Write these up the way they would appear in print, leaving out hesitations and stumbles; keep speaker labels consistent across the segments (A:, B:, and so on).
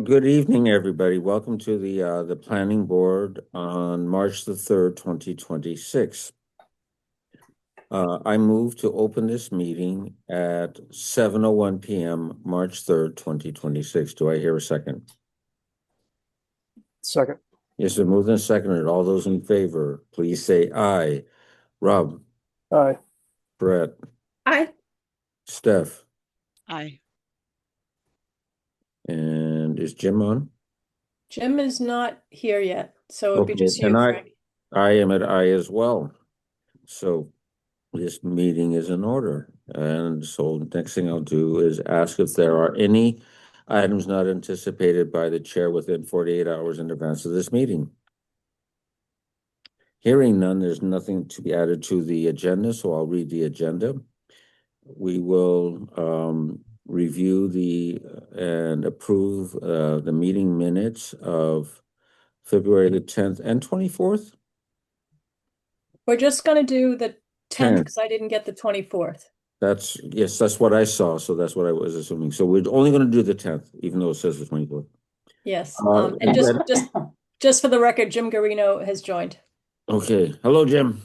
A: Good evening, everybody. Welcome to the planning board on March the 3rd, 2026. I move to open this meeting at 7:01 p.m., March 3rd, 2026. Do I hear a second?
B: Second.
A: Yes, it's moved and seconded. All those in favor, please say aye. Rob,
B: Aye.
A: Brett,
C: Aye.
A: Steph,
D: Aye.
A: and is Jim on?
C: Jim is not here yet, so it'd be
A: Okay,
C: just you,
A: and
C: Frank.
A: I am at aye as well. So this meeting is in order. And so next thing I'll do is ask if there are any items not anticipated by the chair within 48 hours in advance of this meeting. Hearing none, there's nothing to be added to the agenda, so I'll read the agenda. We will review and approve the meeting minutes of February the 10th and 24th.
C: We're just gonna do the 10th
A: 10th.
C: because I didn't get the 24th.
A: Yes, that's what I saw. So that's what I was assuming. So we're only going to do the 10th, even though it says the 24th.
C: Yes,
A: Uh,
C: and
A: is
C: just for the record, Jim Garino has joined.
A: Okay. Hello, Jim.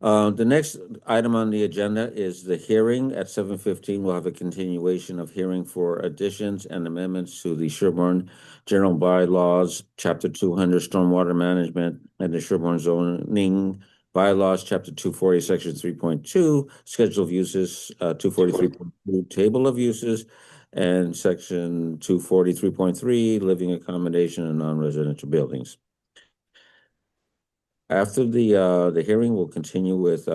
A: The next item on the agenda is the hearing at 7:15. We'll have a continuation of hearing for additions and amendments to the Sherborn General Bylaws, Chapter 200, Stormwater Management, and the Sherborn Zoning Bylaws, Chapter 240, Section 3.2, Schedule of Uses, 243.2, Table of Uses, and Section 243.3, Living Accommodation in Non-Residential Buildings. After the hearing, we'll continue with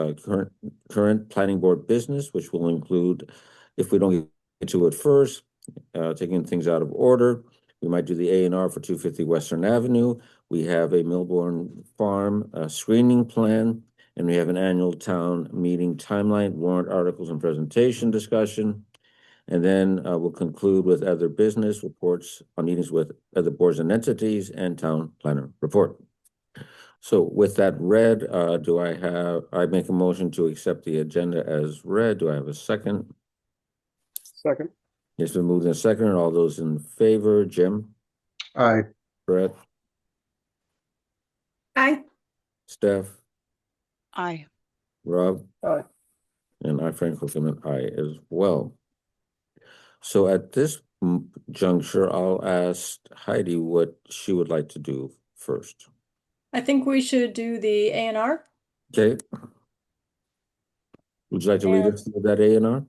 A: current planning board business, which will include, if we don't get to it first, taking things out of order. We might do the A&R for 250 Western Avenue. We have a Milbourne Farm screening plan, and we have an annual town meeting timeline, warrant articles, and presentation discussion. And then we'll conclude with other business reports on meetings with other boards and entities and town planner report. So with that read, I make a motion to accept the agenda as read. Do I have a second?
B: Second.
A: It's been moved and seconded. All those in favor, Jim,
B: Aye.
A: Brett,
C: Aye.
A: Steph,
D: Aye.
A: Rob,
B: Aye.
A: and I, Frank, am an aye as well. So at this juncture, I'll ask Heidi what she would like to do first.
C: I think we should do the A&R.
A: Okay. Would you like to lead us through that A&R?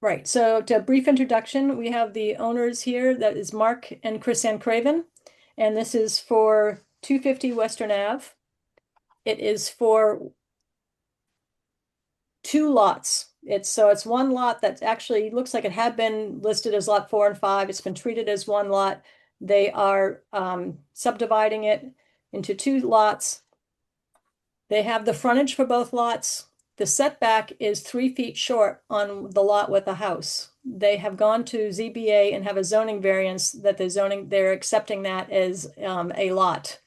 C: Right, so to a brief introduction, we have the owners here. That is Mark and Chris Ann Craven. And this is for 250 Western Ave. It is for 2 lots. It's one lot that actually looks like it had been listed as lot 4 and 5. It's been treated as one lot. They are subdividing it into 2 lots. They have the frontage for both lots. The setback is 3 feet short on the lot with the house. They have gone to ZBA and have a zoning variance that they're accepting that as a lot.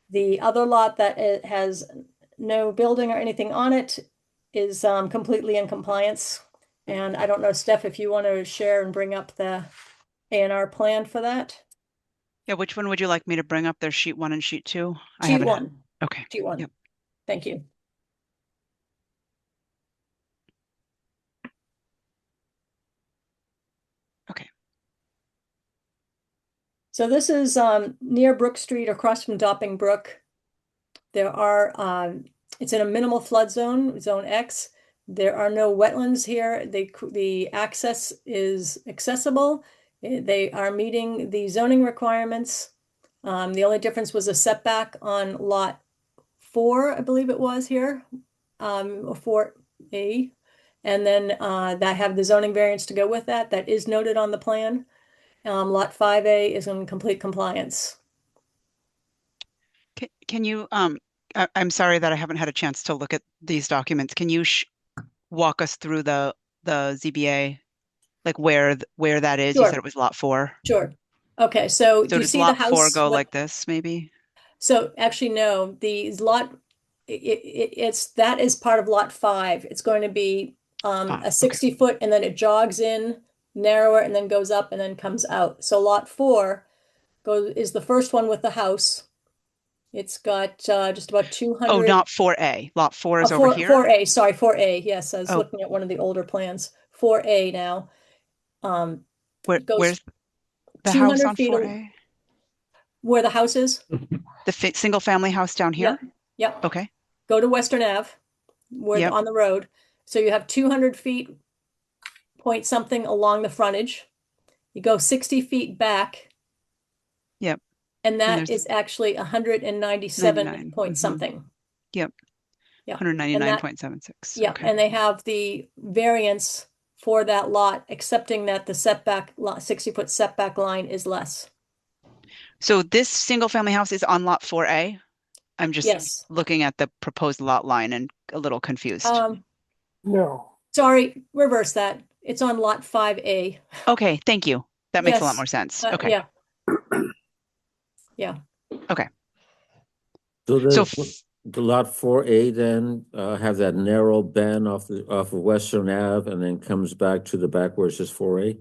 C: The other lot that it has no building or anything on it is completely in compliance. And I don't know, Steph, if you want to share and bring up the A&R plan for that.
D: Yeah, which one would you like me to bring up? There's sheet 1 and sheet 2.
C: Sheet 1.
D: Okay.
C: Sheet 1.
D: Yep.
C: Thank you.
D: Okay.
C: So this is near Brook Street, across from Dopping Brook. There are it's in a minimal flood zone, zone X. There are no wetlands here. The access is accessible. They are meeting the zoning requirements. The only difference was a setback on lot 4, I believe it was here, or 4A. And then that have the zoning variance to go with that. That is noted on the plan. Lot 5A is in complete compliance.
D: Can you, I'm sorry that I haven't had a chance to look at these documents. Can you walk us through the ZBA, like where that is? You
C: Sure.
D: said it was lot 4.
C: Sure. Okay, so do you
D: does
C: see the
D: lot
C: house?
D: 4 go like this, maybe?
C: So actually, no, the lot, it's that is part of lot 5. It's going to be a 60 foot, and then it jogs in narrower and then goes up and then comes out. So lot 4 is the first one with the house. It's got just about 200.
D: Oh, not 4A. Lot 4 is over
C: 4,
D: here.
C: 4A, sorry, 4A. Yes, I was
D: Oh.
C: looking at one of the older plans. 4A now. It goes
D: Where's the house
C: 200
D: on
C: feet
D: 4A?
C: where the house is.
D: The single family house down here?
C: Yep. Yep.
D: Okay.
C: Go to Western Ave, where
D: Yep.
C: on the road. So you have 200 feet, point something along the frontage. You go 60 feet back,
D: Yep.
C: and that
D: there's
C: is actually 197
D: 99.
C: point something.
D: Yep.
C: Yeah.
D: 199.76.
C: Yeah,
D: Okay.
C: and they have the variance for that lot, accepting that the setback lot, 60-foot setback line is less.
D: So this single family house is on lot 4A. I'm just
C: Yes.
D: looking at the proposed lot line and a little confused.
B: No.
C: Sorry, reverse that. It's on lot 5A.
D: Okay, thank you. That makes a lot
C: Yes.
D: more sense. Okay.
C: Yeah. Yeah.
D: Okay.
A: So
D: So
A: the lot 4A then have that narrow bend off of Western Ave and then comes back to the back where it says 4A?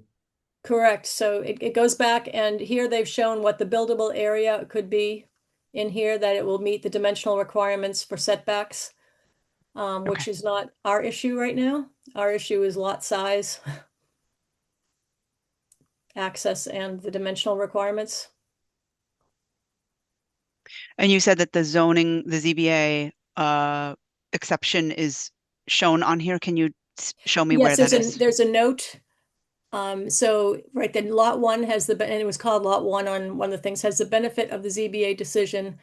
C: Correct. So it goes back, and here they've shown what the buildable area could be in here, that it will meet the dimensional requirements for setbacks, which
D: Okay.
C: is not our issue right now. Our issue is lot size, access, and the dimensional requirements.
D: And you said that the zoning, the ZBA exception is shown on here. Can you show me where
C: Yes,
D: that is?
C: there's a note. So right then lot 1 has and it was called lot 1 on one of the things, has the benefit of the ZBA decision,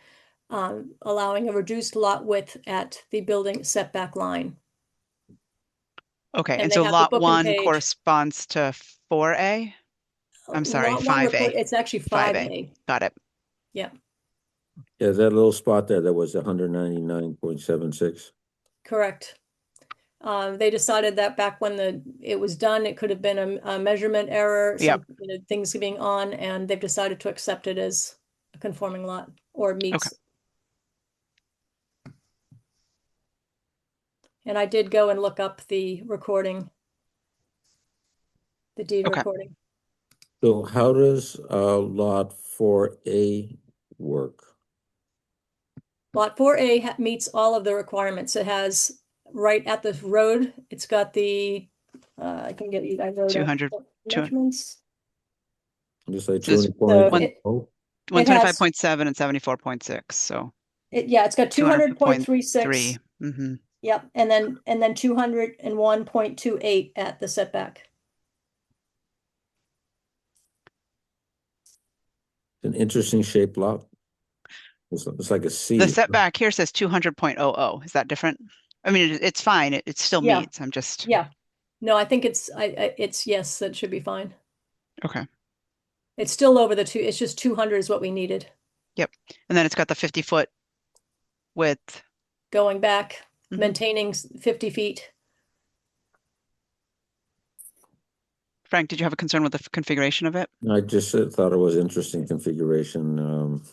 C: allowing a reduced lot width at the building setback line.
D: Okay,
C: And
D: and
C: they
D: so
C: have the
D: lot
C: book and
D: 1
C: page.
D: corresponds to 4A? I'm sorry,
C: Lot 1
D: 5A.
C: it's actually 5A.
D: Got it.
C: Yeah,
A: Yeah, that little spot there that was 199.76.
C: correct. They decided that back when it was done, it could have been a measurement error,
D: Yep.
C: things being on, and they've decided to accept it as a conforming lot or meets.
D: Okay.
C: And I did go and look up the recording, the deed
D: Okay.
C: recording.
A: So how does lot 4A work?
C: Lot 4A meets all of the requirements. It has right at the road. It's got the, I can get you, I wrote
D: 200
C: measurements.
A: Just like
D: This is
A: 220.
D: 125.7 and 74.6. So
C: Yeah, it's got 200.36.
D: 200.3. Mm-hmm.
C: Yep, and then 201.28 at the setback.
A: An interesting shaped lot. It's like a C.
D: The setback here says 200.00. Is that different? I mean, it's fine. It still
C: Yeah.
D: meets. I'm just.
C: Yeah. No, I think it's yes, that should be fine.
D: Okay.
C: It's still over the 2, it's just 200 is what we needed.
D: Yep. And then it's got the 50-foot width.
C: Going back,
D: Mhm.
C: maintaining 50 feet.
D: Frank, did you have a concern with the configuration of it?
A: I just thought it was interesting configuration,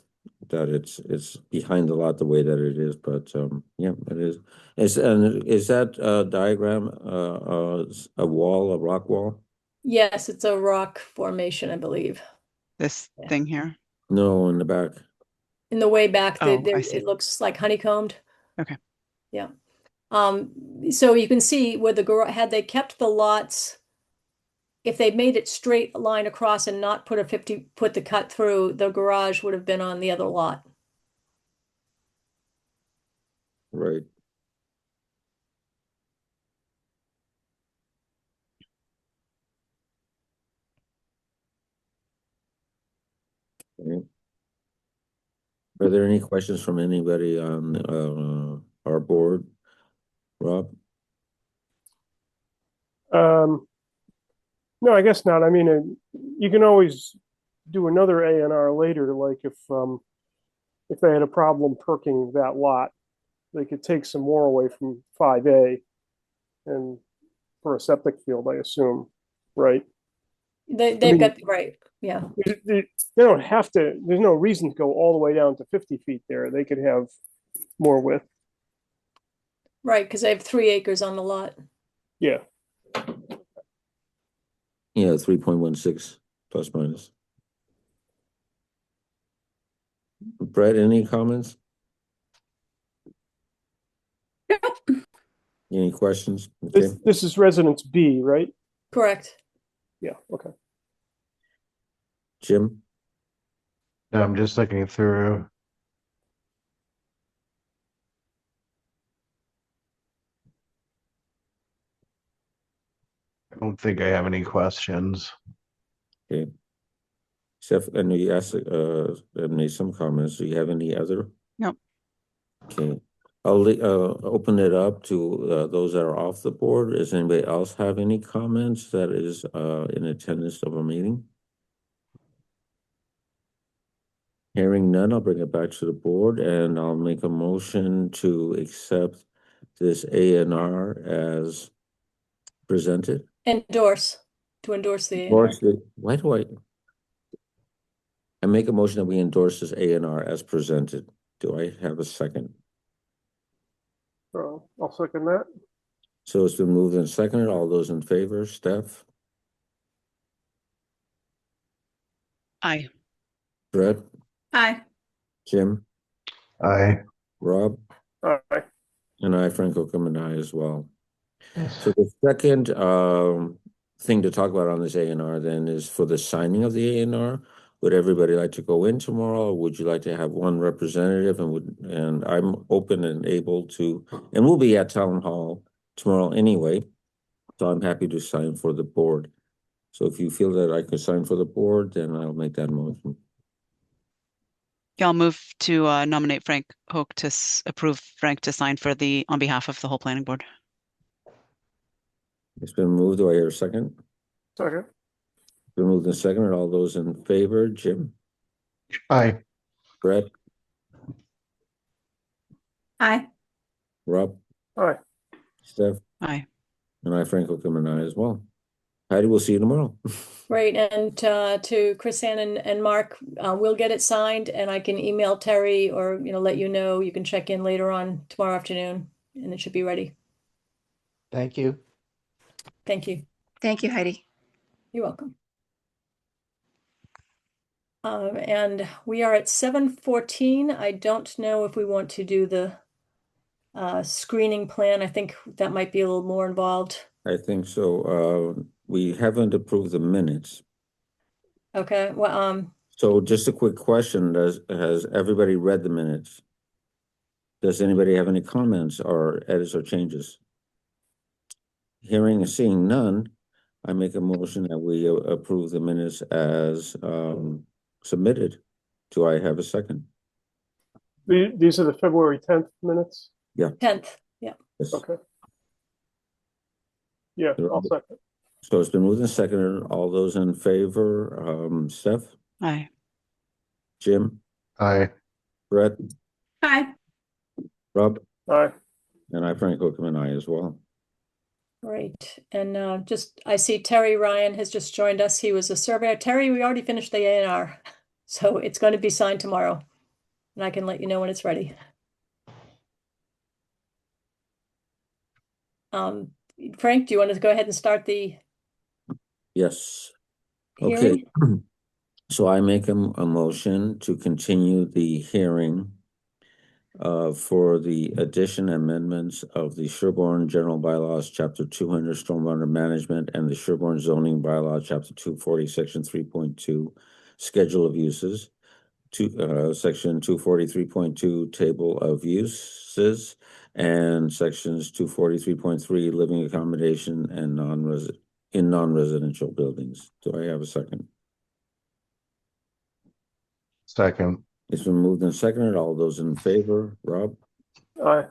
A: that it's behind the lot the way that it is, but yeah, it is. Is that diagram a wall, a rock wall?
C: Yes, it's a rock formation, I believe.
D: This
C: Yeah.
D: thing here?
A: No, in the back.
C: In the way back,
D: Oh, I see.
C: it looks like honeycombed.
D: Okay.
C: Yeah. So you can see where the garage, had they kept the lots, if they made it straight line across and not put the cut through, the garage would have been on the other lot.
A: Right. Okay. Are there any questions from anybody on our board? Rob?
B: No, I guess not. I mean, you can always do another A&R later, like if they had a problem perking that lot, they could take some more away from 5A and for a septic field, I assume, right?
C: They've
B: mean-
C: got, right, yeah.
B: They don't have to, there's no reason to go all the way down to 50 feet there. They could have more width.
C: Right, because they have 3 acres on the lot.
B: Yeah.
A: Yeah, 3.16 plus minus. Brett, any comments? Any questions? Okay,
B: This is residence B, right?
C: Correct.
B: Yeah, okay.
A: Jim?
E: No, I'm just looking through. I don't think I have any questions.
A: Okay. Steph, I know you asked, made some comments. Do you have any other?
D: Nope.
A: Okay. I'll open it up to those that are off the board. Does anybody else have any comments that is in attendance of a meeting? Hearing none, I'll bring it back to the board and I'll make a motion to accept this A&R as presented.
C: Endorse, to endorse the A&R.
A: Endorse it. Why do I make a motion that we endorse this A&R as presented? Do I have a second?
B: I'll second that.
A: So it's been moved and seconded. All those in favor, Steph,
D: Aye.
A: Brett,
C: Aye.
A: Jim,
E: I
A: Rob,
B: Aye.
A: and I, Frank Oakham, and I as well. So the second thing to talk about on this A&R then is for the signing of the A&R. Would everybody like to go in tomorrow, or would you like to have one representative? And I'm open and able to, and we'll be at town hall tomorrow anyway. So I'm happy to sign for the board. So if you feel that I can sign for the board, then I'll make that motion.
D: Yeah, I'll move to nominate Frank Hoke to approve Frank to sign on behalf of the whole planning board.
A: It's been moved. Do I hear a second?
B: Second.
A: Been moved and seconded. All those in favor, Jim,
E: Aye.
A: Brett,
C: Aye.
A: Rob,
B: Aye.
A: Steph,
D: Aye.
A: and I, Frank Oakham, and I as well. Heidi, we'll see you tomorrow.
C: Great, and to Chris Ann and Mark, we'll get it signed and I can email Terry or, let you know. You can check in later on tomorrow afternoon and it should be ready.
E: Thank you.
C: Thank you.
F: Thank you, Heidi.
C: You're welcome. And we are at 7:14. I don't know if we want to do the screening plan. I think that might be a little more involved.
A: I think so. We haven't approved the minutes.
C: Okay, well,
A: So just a quick question. Has everybody read the minutes? Does anybody have any comments or edits or changes? Hearing and seeing none, I make a motion that we approve the minutes as submitted. Do I have a second?
B: These are the February 10th minutes?
C: 10th, yeah.
A: Yes.
B: Okay. Yeah, I'll second.
A: So it's been moved and seconded. All those in favor, Steph,
D: Aye.
A: Jim,
E: Aye.
A: Brett,
C: Aye.
A: Rob,
B: Aye.
A: and I, Frank Oakham, and I as well.
C: Great. And I see Terry Ryan has just joined us. He was a surveyor. Terry, we already finished the A&R. So it's going to be signed tomorrow. And I can let you know when it's ready. Frank, do you want to go ahead and start the
A: Yes.
C: hearing?
A: Okay. So I make a motion to continue the hearing for the addition amendments of the Sherborn General Bylaws, Chapter 200, Stormwater Management, and the Sherborn Zoning Bylaw, Chapter 240, Section 3.2, Schedule of Uses, Section 243.2, Table of Uses, and Sections 243.3, Living Accommodation and non-residential buildings. Do I have a second?
E: Second.
A: It's been moved and seconded. All those in favor, Rob,
B: Aye.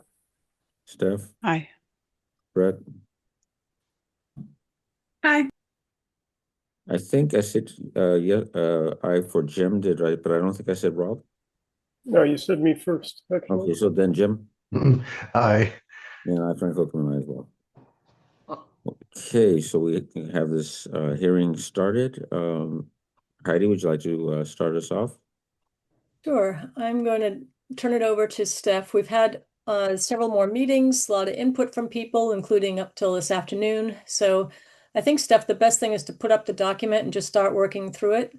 A: Steph,
D: Aye.
A: Brett?
C: Aye.
A: I think I said, I for Jim did, right? But I don't think I said Rob.
B: No, you said me first, actually.
A: Okay, so then Jim,
E: Aye.
A: and I, Frank Oakham, and I as well. Okay, so we can have this hearing started. Heidi, would you like to start us off?
C: Sure. I'm going to turn it over to Steph. We've had several more meetings, a lot of input from people, including up till this afternoon. So I think, Steph, the best thing is to put up the document and just start working through it.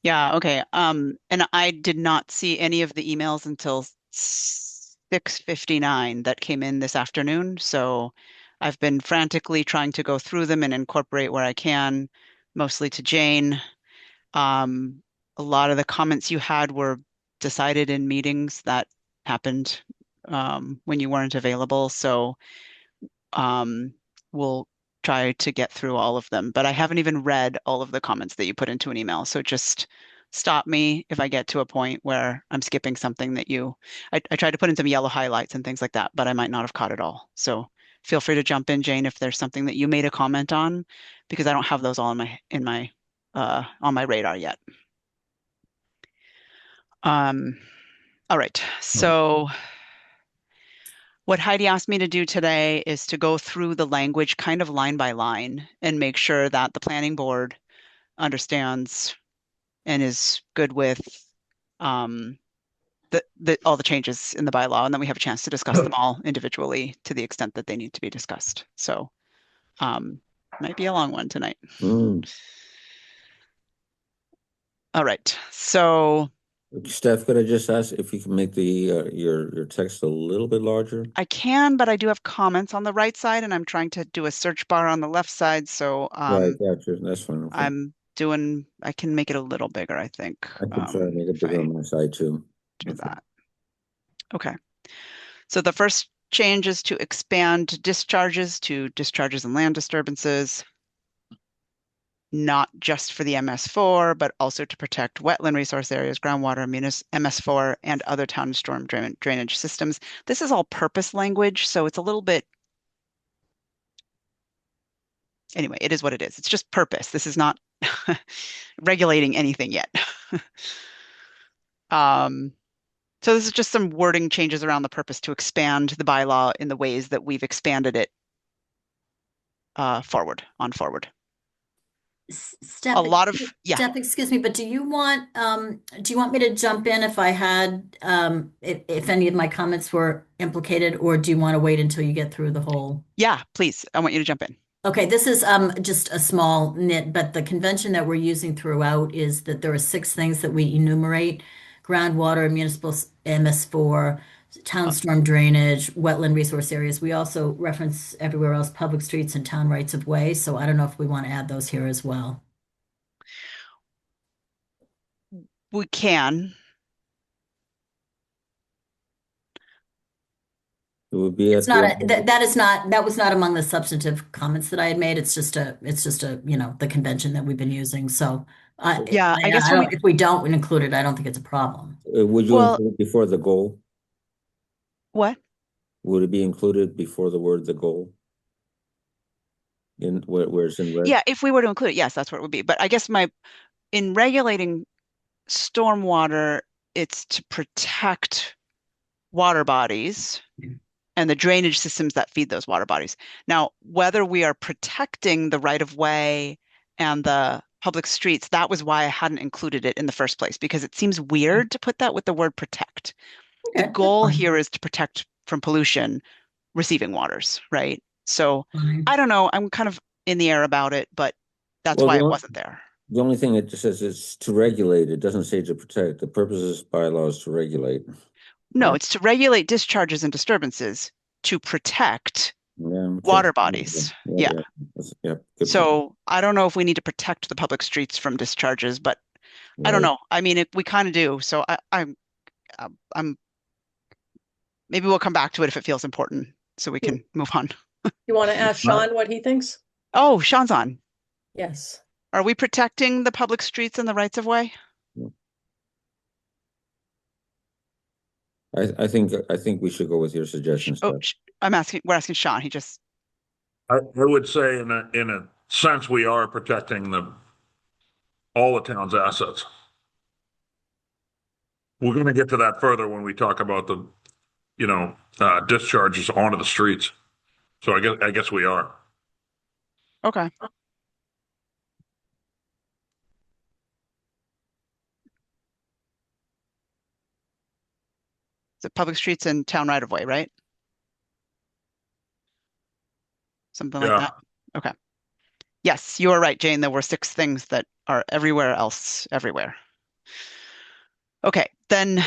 D: Yeah, okay. And I did not see any of the emails until 6:59 that came in this afternoon. So I've been frantically trying to go through them and incorporate where I can, mostly to Jane. Um, a lot of the comments you had were decided in meetings that happened when you weren't available. So um, we'll try to get through all of them. But I haven't even read all of the comments that you put into an email. So just stop me if I get to a point where I'm skipping something that I tried to put in some yellow highlights and things like that, but I might not have caught it all. So feel free to jump in, Jane, if there's something that you made a comment on, because I don't have those all in my on my radar yet. Um, all right. So what Heidi asked me to do today is to go through the language kind of line by line and make sure that the planning board understands and is good with um, all the changes in the bylaw, and then we have a chance to discuss them all individually to the extent that they need to be discussed. So might be a long one tonight.
A: Mm.
D: All right. So
A: Steph, could I just ask if you can make the your text a little bit larger?
D: I can, but I do have comments on the right side, and I'm trying to do a search bar on the left side. So
A: Right, gotcha. That's fine. Okay.
D: I can make it a little bigger, I think,
A: I could try to make it
D: if
A: bigger
D: I
A: on my side too.
D: do
A: Okay.
D: that. Okay. So the first change is to expand discharges to discharges and land disturbances, not just for the MS4, but also to protect wetland resource areas, groundwater, MS4, and other town storm drainage systems. This is all purpose language, so it's a little bit, anyway, it is what it is. It's just purpose. This is not regulating anything yet. So this is just some wording changes around the purpose to expand the bylaw in the ways that we've expanded it forward.
F: Steph,
D: A lot of, yeah,
F: Steph, excuse me, but do you want me to jump in if I had if any of my comments were implicated, or do you want to wait until you get through the whole?
D: yeah, please. I want you to jump in.
F: Okay, this is just a small nit, but the convention that we're using throughout is that there are 6 things that we enumerate: groundwater, municipal MS4, town storm drainage, wetland resource areas. We also reference everywhere else public streets and town rights of way. So I don't know if we want to add those here as well.
D: We can.
A: It would be
F: It's
A: at the
F: not
A: end.
F: that was not among the substantive comments that I had made. It's just a the convention that we've been using. So
D: Yeah, I guess
F: I
D: when
F: don't, if we don't include it, I don't think it's a problem.
A: Would you
D: well,
A: include it before the goal?
D: what?
A: Would it be included before the word the goal? In where it's in red?
D: Yeah, if we were to include it, yes, that's what it would be. But I guess in regulating stormwater, it's to protect water bodies and the drainage systems that feed those water bodies. Now, whether we are protecting the right of way and the public streets, that was why I hadn't included it in the first place, because it seems weird to put that with the word protect. The
F: Okay, that's
D: goal
F: fine.
D: here is to protect from pollution receiving waters, right? So
F: Fine.
D: I don't know. I'm kind of in the air about it, but that's
A: Well,
D: why it wasn't there.
A: the only thing it just says is to regulate. It doesn't say to protect. The purpose of this bylaw is to regulate.
D: No,
A: Right?
D: it's to regulate discharges and disturbances to protect
A: Yeah, okay.
D: water bodies.
A: Yeah,
D: Yeah.
A: yeah. Yeah, good point.
D: So I don't know if we need to protect the public streets from discharges, but I don't
A: Right.
D: know. I mean, we kind of do. So I'm maybe we'll come back to it if it feels important, so we can move on.
C: You want to ask Sean what he thinks?
D: Oh, Sean's on.
C: Yes.
D: Are we protecting the public streets and the rights of way?
A: I think we should go with your suggestion,
D: Oh,
A: Steph.
D: we're asking Sean. He just,
G: I would say in a sense, we are protecting all the town's assets. We're going to get to that further when we talk about the, discharges onto the streets. So I guess we are.
D: okay. The public streets and town right of way, right? Something like
G: Yeah.
D: that. Okay. Yes, you are right, Jane. There were 6 things that are everywhere else, everywhere. Okay, then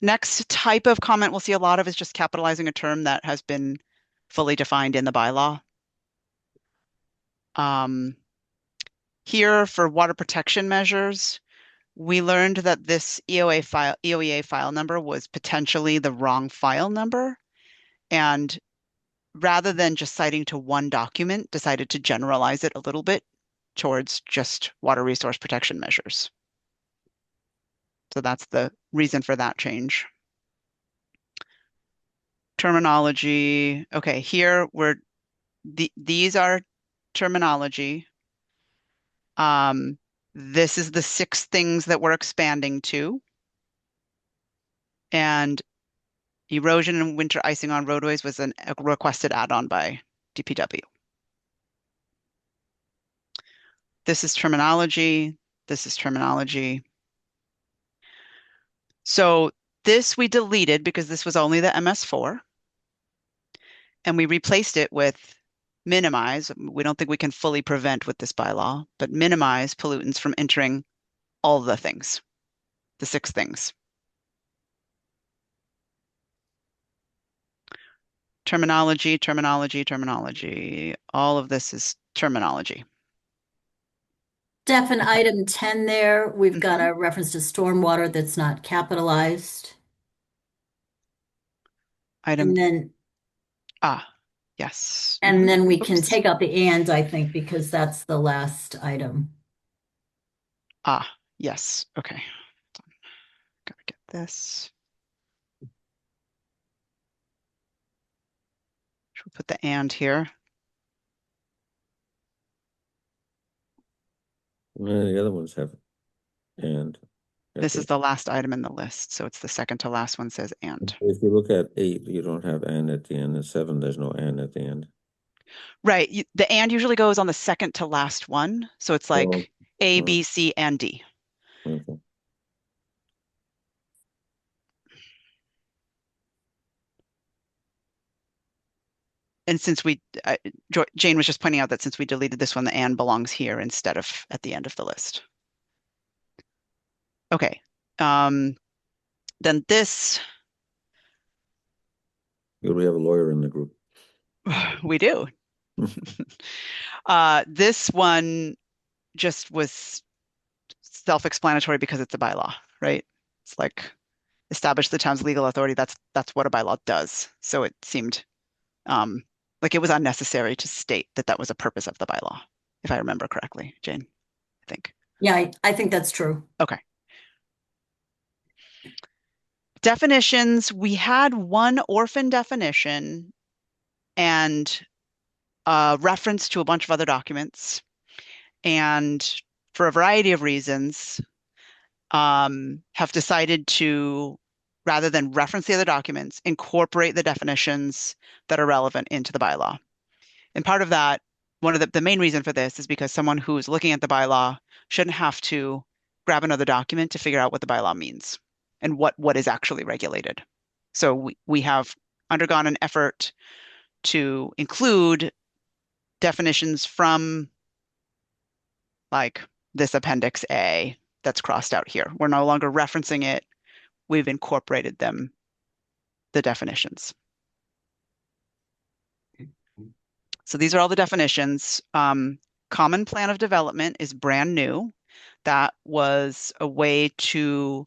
D: next type of comment we'll see a lot of is just capitalizing a term that has been fully defined in the bylaw. Here for water protection measures, we learned that this EOEA file number was potentially the wrong file number. And rather than just citing to one document, decided to generalize it a little bit towards just water resource protection measures. So that's the reason for that change. Terminology. Okay, here these are terminology. This is the 6 things that we're expanding to. And erosion and winter icing on roadways was a requested add-on by DPW. This is terminology. This is terminology. So this we deleted because this was only the MS4. And we replaced it with minimize. We don't think we can fully prevent with this bylaw, but minimize pollutants from entering all the things, the 6 things. Terminology, terminology, terminology. All of this is terminology.
F: Steph, in item 10 there, we've got a reference to stormwater that's not capitalized.
D: Item,
F: And then
D: yes.
F: and then we can
D: Oops.
F: take out the and, I think, because that's the last item.
D: Yes. Okay. Gotta get this. Should we put the and here?
A: The other ones have and.
D: This is the last item in the list, so it's the second to last one says and.
A: If you look at 8, you don't have and at the end. And 7, there's no and at the end.
D: Right. The and usually goes on the second to last one. So it's like A, B, C, and D.
A: Okay.
D: And since Jane was just pointing out that since we deleted this one, the and belongs here instead of at the end of the list. Okay. Then this.
A: We have a lawyer in the group.
D: We do. This one just was self-explanatory because it's a bylaw, right? It's like establish the town's legal authority. That's what a bylaw does. So it seemed like it was unnecessary to state that that was a purpose of the bylaw, if I remember correctly, Jane, I think.
F: Yeah, I think that's true.
D: Okay. Definitions, we had one orphan definition and a reference to a bunch of other documents. And for a variety of reasons, have decided to, rather than reference the other documents, incorporate the definitions that are relevant into the bylaw. And part of that, one of the main reason for this is because someone who's looking at the bylaw shouldn't have to grab another document to figure out what the bylaw means and what is actually regulated. So we have undergone an effort to include definitions from like this Appendix A that's crossed out here. We're no longer referencing it. We've incorporated them, the definitions. So these are all the definitions. Common plan of development is brand new. That was a way to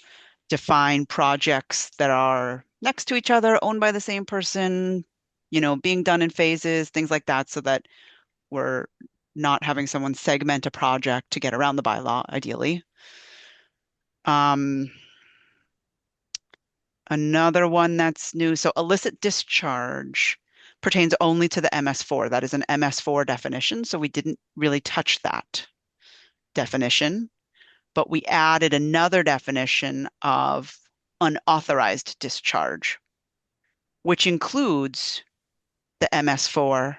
D: define projects that are next to each other, owned by the same person, being done in phases, things like that, so that we're not having someone segment a project to get around the bylaw, ideally. Another one that's new, so illicit discharge pertains only to the MS4. That is an MS4 definition, so we didn't really touch that definition, but we added another definition of unauthorized discharge, which includes the MS4,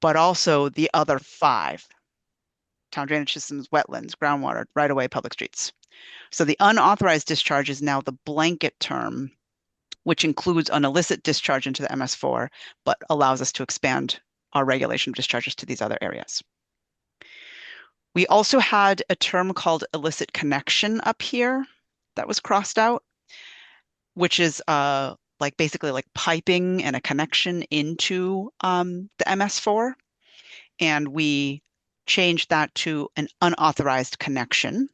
D: but also the other 5: town drainage systems, wetlands, groundwater, right-of-way, public streets. So the unauthorized discharge is now the blanket term, which includes an illicit discharge into the MS4, but allows us to expand our regulation of discharges to these other areas. We also had a term called illicit connection up here that was crossed out, which is like basically like piping and a connection into the MS4. And we changed that to an unauthorized connection.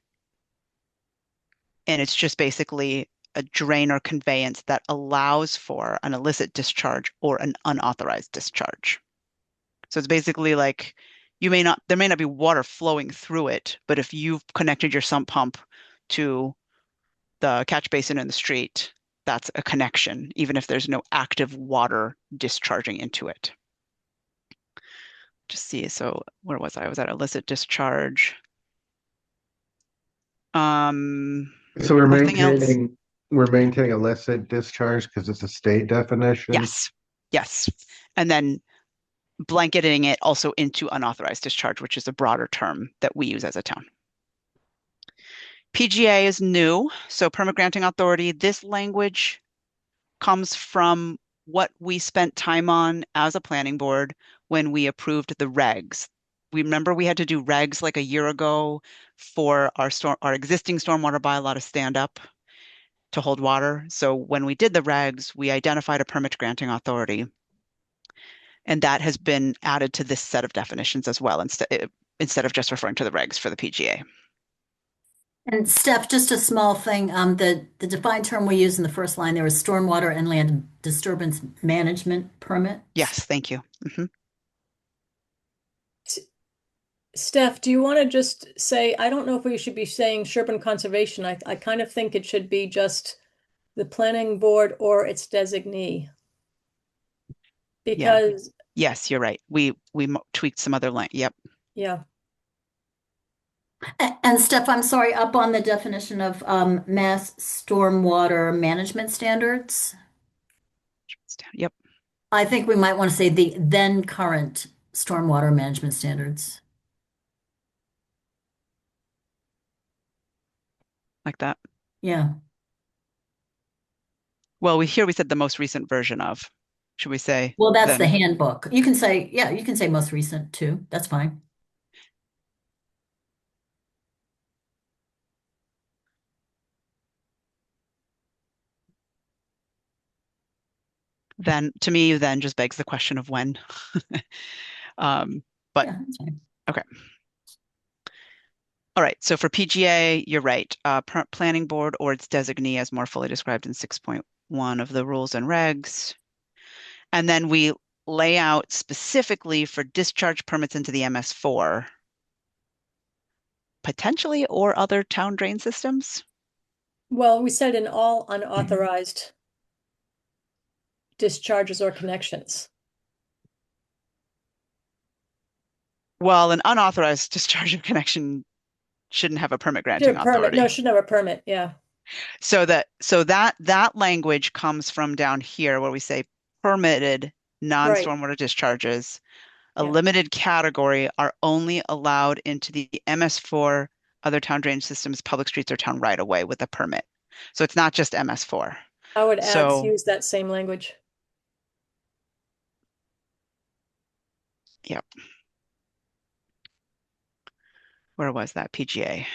D: And it's just basically a drain or conveyance that allows for an illicit discharge or an unauthorized discharge. So it's basically like there may not be water flowing through it, but if you've connected your sump pump to the catch basin in the street, that's a connection, even if there's no active water discharging into it. Just see, so where was I? I was at illicit discharge.
E: So
D: Nothing else.
E: we're maintaining illicit discharge because it's a state definition.
D: Yes. And then blanketing it also into unauthorized discharge, which is a broader term that we use as a town. PGA is new, so permit granting authority. This language comes from what we spent time on as a planning board when we approved the regs. We remember we had to do regs like a year ago for our existing stormwater bylaw to stand up to hold water. So when we did the regs, we identified a permit granting authority. And that has been added to this set of definitions as well, instead of just referring to the regs for the PGA.
F: And Steph, just a small thing, the defined term we use in the first line there is stormwater and land disturbance management permit.
D: Yes, thank you.
C: Steph, do you want to just say, I don't know if we should be saying Sherborn Conservation. I kind of think it should be just the planning board or its designee. Because
D: Yes, you're right. We tweaked some other line. Yep.
C: yeah.
F: And Steph, I'm sorry, up on the definition of mass stormwater management standards,
D: Yep.
F: I think we might want to say the then current stormwater management standards.
D: Like that.
F: Yeah.
D: Well, we said the most recent version of. Should we say?
F: Well, that's
D: then?
F: the handbook. You can say, yeah, you can say most recent too. That's fine.
D: Then to me, then just begs the question of when. But
F: Yeah, that's fine.
D: okay. All right. So for PGA, you're right. Planning board or its designee as more fully described in 6.1 of the rules and regs. And then we lay out specifically for discharge permits into the MS4, potentially, or other town drain systems.
C: Well, we said in all unauthorized discharges or connections.
D: Well, an unauthorized discharge or connection shouldn't have a permit granting authority.
C: No, should have a permit. Yeah.
D: So that language comes from down here where we say permitted non-stormwater discharges, a limited category are only allowed into the MS4, other town drainage systems, public streets, or town right of way with a permit. So it's not just MS4.
C: I would use that same language.
D: Yep. Where was that PGA?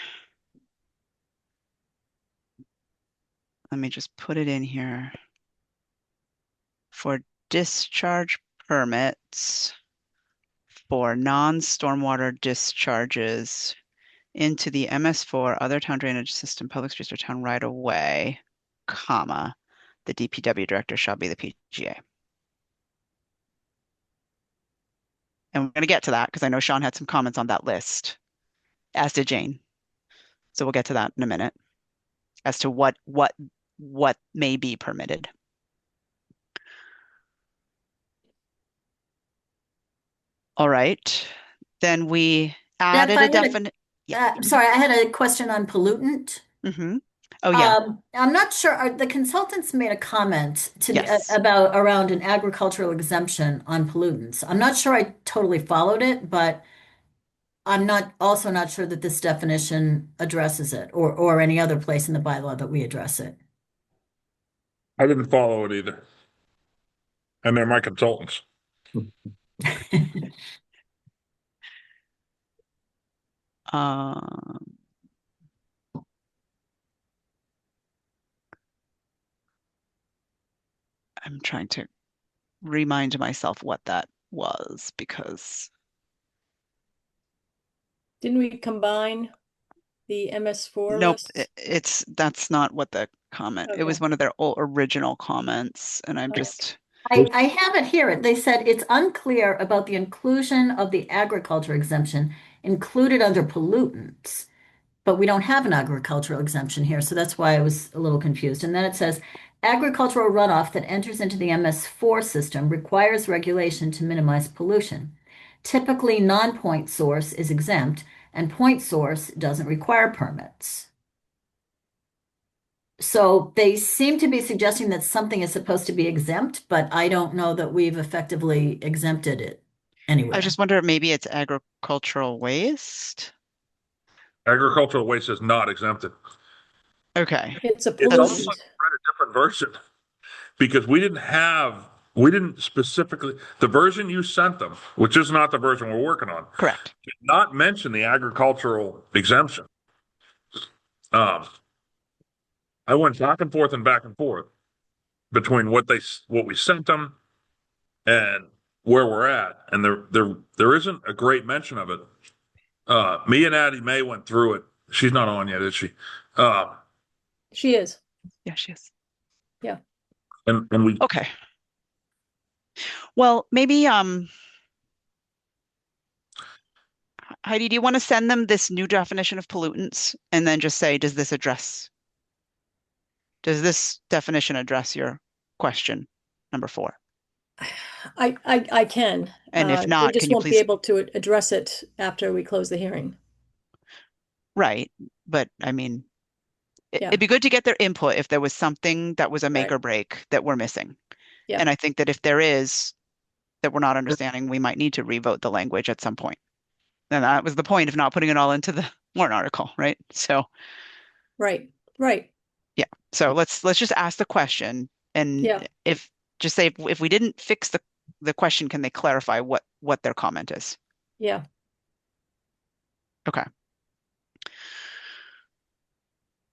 D: Let me just put it in here. For discharge permits for non-stormwater discharges into the MS4, other town drainage system, public streets, or town right of way, comma, the DPW director shall be the PGA. And we're going to get to that because I know Sean had some comments on that list, as did Jane. So we'll get to that in a minute as to what may be permitted. All right. Then we added a definite.
F: Sorry, I had a question on pollutant.
D: Mm-hmm. Oh yeah.
F: I'm not sure. The consultants made a comment to
D: Yes.
F: about around an agricultural exemption on pollutants. I'm not sure I totally followed it, but I'm not sure that this definition addresses it or any other place in the bylaw that we address it.
G: I didn't follow it either. And they're my consultants.
D: Um, I'm trying to remind myself what that was because
C: Didn't we combine the MS4
D: nope,
C: lists?
D: that's not what the comment. It was
C: Okay.
D: one of their original comments, and I'm
C: Okay.
D: just
F: I have it here. They said it's unclear about the inclusion of the agriculture exemption included under pollutants, but we don't have an agricultural exemption here, so that's why I was a little confused. And then it says agricultural runoff that enters into the MS4 system requires regulation to minimize pollution. Typically, non-point source is exempt, and point source doesn't require permits. So they seem to be suggesting that something is supposed to be exempt, but I don't know that we've effectively exempted it anywhere.
D: I just wonder if maybe it's agricultural waste.
G: Agricultural waste is not exempted.
D: Okay.
C: It's a
G: It's almost
C: pollutant.
G: like we read a different version because we didn't specifically, the version you sent them, which is not the version we're working on,
D: Correct.
G: did not mention the agricultural exemption. I went back and forth between what we sent them and where we're at, and there isn't a great mention of it. Me and Addie May went through it. She's not on yet, is she?
C: She is.
D: Yeah, she is.
C: Yeah.
G: And we
D: Okay. Well, maybe Heidi, do you want to send them this new definition of pollutants and then just say, does this definition address your question number 4?
C: I can.
D: And if
C: We
D: not,
C: just
D: can you
C: won't be
D: please?
C: able to address it after we close the hearing.
D: Right. But I mean,
C: Yeah.
D: it'd be good to get their input if there was something that was a make
C: Right.
D: or break that we're missing.
C: Yeah.
D: And I think that if there is, that we're not understanding, we might need to revote the language at some point. And that was the point of not putting it all into the warrant article, right? So
C: Right. Right.
D: yeah. So let's just ask the question, and
C: Yeah.
D: if just say if we didn't fix the question, can they clarify what their comment is?
C: Yeah.
D: Okay.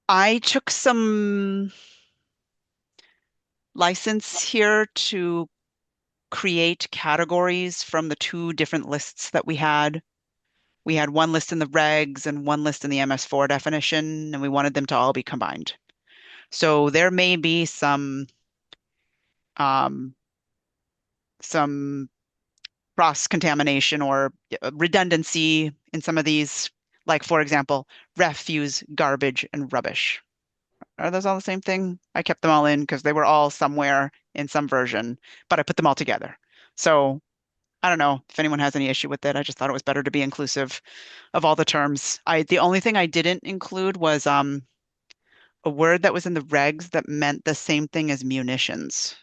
D: I took some license here to create categories from the 2 different lists that we had. We had one list in the regs and one list in the MS4 definition, and we wanted them to all be combined. So there may be um, some cross-contamination or redundancy in some of these, like for example, refuse, garbage, and rubbish. Are those all the same thing? I kept them all in because they were all somewhere in some version, but I put them all together. So I don't know if anyone has any issue with it. I just thought it was better to be inclusive of all the terms. The only thing I didn't include was a word that was in the regs that meant the same thing as munitions.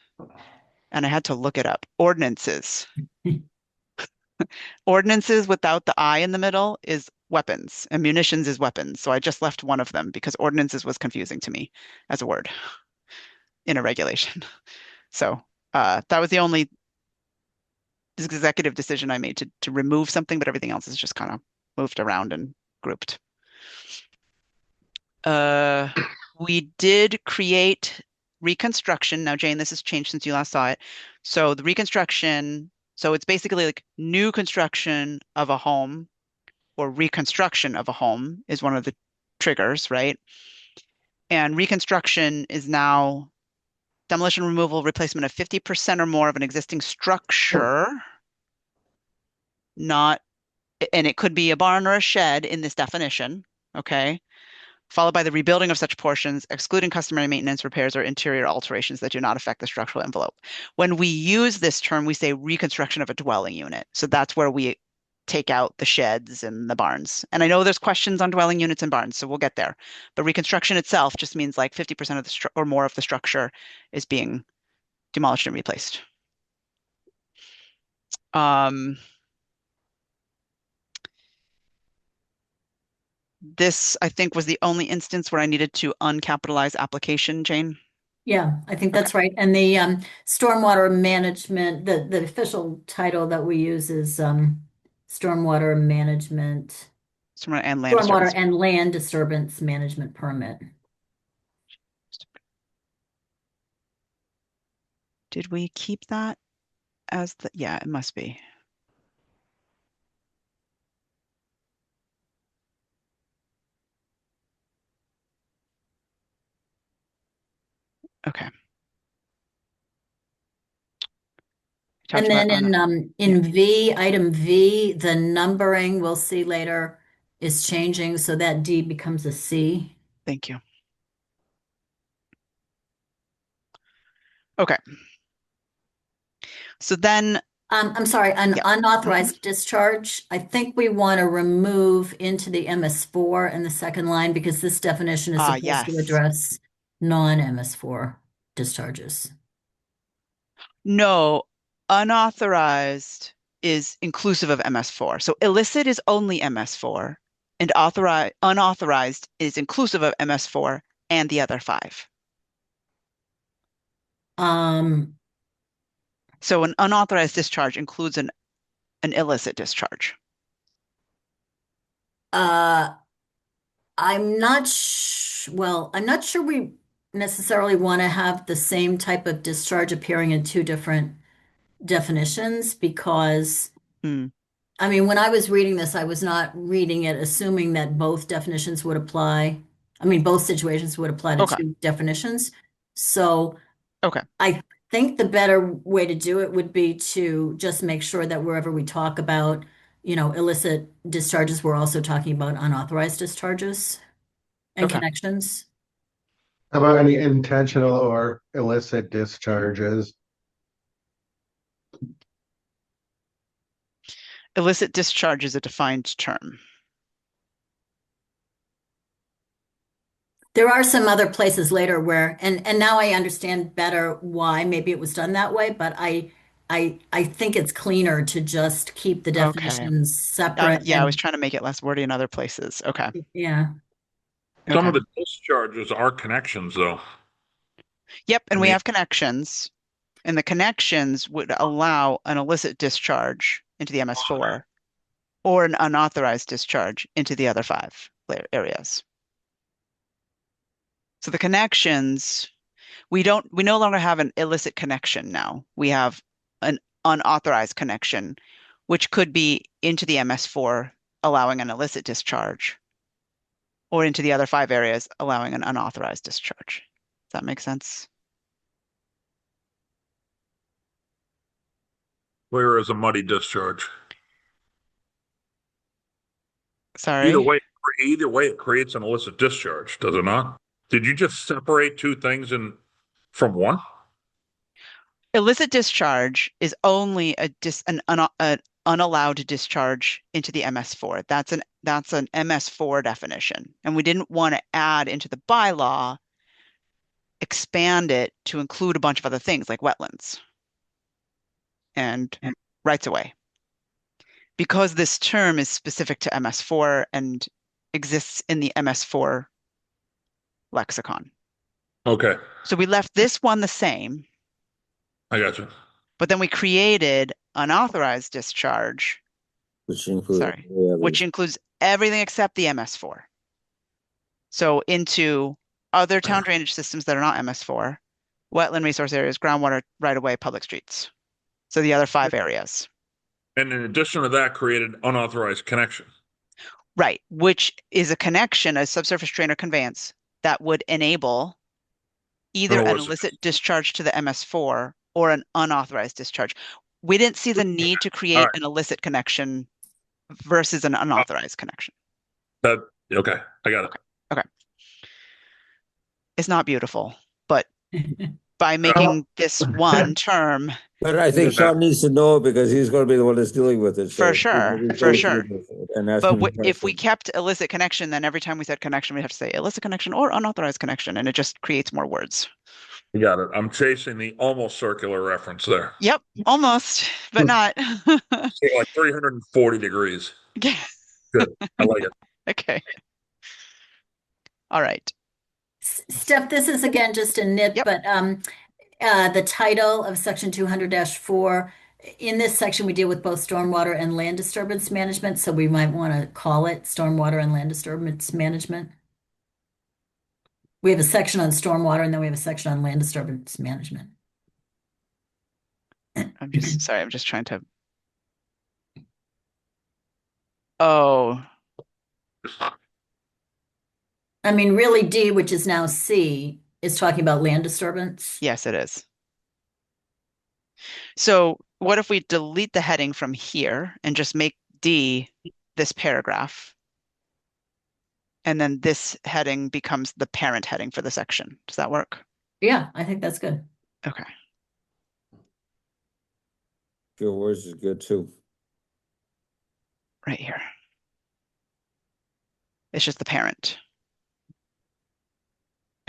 D: And I had to look it up. Ordinances. Ordinances without the I in the middle is weapons, and munitions is weapons. So I just left one of them because ordinances was confusing to me as a word in a regulation. So that was the only executive decision I made to remove something, but everything else is just kind of moved around and grouped. We did create reconstruction. Now, Jane, this has changed since you last saw it. So the reconstruction, so it's basically like new construction of a home or reconstruction of a home is one of the triggers, right? And reconstruction is now demolition, removal, replacement of 50% or more of an existing structure, not, and it could be a barn or a shed in this definition, okay? Followed by the rebuilding of such portions, excluding customary maintenance, repairs, or interior alterations that do not affect the structural envelope. When we use this term, we say reconstruction of a dwelling unit. So that's where we take out the sheds and the barns. And I know there's questions on dwelling units and barns, so we'll get there. But reconstruction itself just means like 50% of the or more of the structure is being demolished and replaced. This, I think, was the only instance where I needed to uncapitalize application, Jane.
F: Yeah, I think that's right. And the stormwater management, the official title that we use is stormwater management
D: Stormwater and land
F: Stormwater
D: disturbance.
F: and land disturbance management permit.
D: Did we keep that as the, yeah, it must be. Okay.
F: And
D: Talked about
F: then in V, item V, the numbering we'll see later is changing, so that D becomes a C.
D: thank you. Okay. So then,
F: I'm sorry, an
D: Yeah.
F: unauthorized discharge. I think we want to remove into the MS4 in the second line because this definition is supposed to
D: yes.
F: address non-MS4 discharges.
D: No, unauthorized is inclusive of MS4. So illicit is only MS4, and unauthorized is inclusive of MS4 and the other 5. So an unauthorized discharge includes an illicit discharge.
F: I'm not I'm not sure we necessarily want to have the same type of discharge appearing in two different definitions because
D: Hmm.
F: I mean, when I was reading this, I was not reading it assuming that both definitions would apply. I mean, both situations would apply to
D: Okay.
F: two definitions. So
D: Okay.
F: I think the better way to do it would be to just make sure that wherever we talk about, illicit discharges, we're also talking about unauthorized discharges and
D: Okay.
F: connections.
E: How about any intentional or illicit discharges?
D: Illicit discharge is a defined term.
F: There are some other places later where, and now I understand better why maybe it was done that way, but I think it's cleaner to just keep the
D: Okay.
F: definitions separate.
D: Yeah, I was trying to make it less wordy in other places. Okay.
F: Yeah.
G: Some
D: Okay.
G: of the discharges are connections, though.
D: Yep, and
G: I
D: we
G: mean-
D: have connections, and the connections would allow an illicit discharge into the MS4 or an unauthorized discharge into the other 5 areas. So the connections, we no longer have an illicit connection now. We have an unauthorized connection, which could be into the MS4, allowing an illicit discharge, or into the other 5 areas, allowing an unauthorized discharge. Does that make sense?
G: Where is a muddy discharge?
D: Sorry.
G: Either way, it creates an illicit discharge, does it not? Did you just separate two things from one?
D: Illicit discharge is only an unallowed discharge into the MS4. That's an MS4 definition. And we didn't want to add into the bylaw, expand it to include a bunch of other things like wetlands and rights of way. Because this term is specific to MS4 and exists in the MS4 lexicon.
G: Okay,
D: So we left this one the same,
G: I got you.
D: but then we created unauthorized discharge,
A: Which includes
D: which includes everything except the MS4. So into other town drainage systems that are not MS4, wetland resource areas, groundwater, right-of-way, public streets. So the other 5 areas.
G: And in addition to that, created unauthorized connection.
D: Right, which is a connection, a subsurface drain or conveyance that would enable either an illicit discharge to the MS4 or an unauthorized discharge. We didn't see the need to create an illicit connection versus an unauthorized connection.
G: Okay, I got it.
D: Okay. It's not beautiful, but by making this one term,
A: But I think Sean needs to know because he's going to be the one that's dealing with it.
D: for sure.
A: And ask
D: But
A: him
D: if we kept illicit connection, then every time we said connection, we have to say illicit connection or unauthorized connection, and it just creates more words.
G: You got it. I'm chasing the almost circular reference there.
D: Yep, almost, but not.
G: So like 340 degrees. Good. I like it.
D: Okay. All right.
F: Steph, this is again just a nit,
D: Yep.
F: but the title of section 200-4 in this section, we deal with both stormwater and land disturbance management, so we might want to call it stormwater and land disturbance management. We have a section on stormwater and then we have a section on land disturbance management.
D: I'm just sorry, I'm just trying to. Oh,
F: I mean, really D, which is now C, is talking about land disturbance.
D: yes, it is. So what if we delete the heading from here and just make D this paragraph? And then this heading becomes the parent heading for the section. Does that work?
F: Yeah, I think that's good.
D: Okay.
A: Fewer words is good too.
D: Right here. It's just the parent.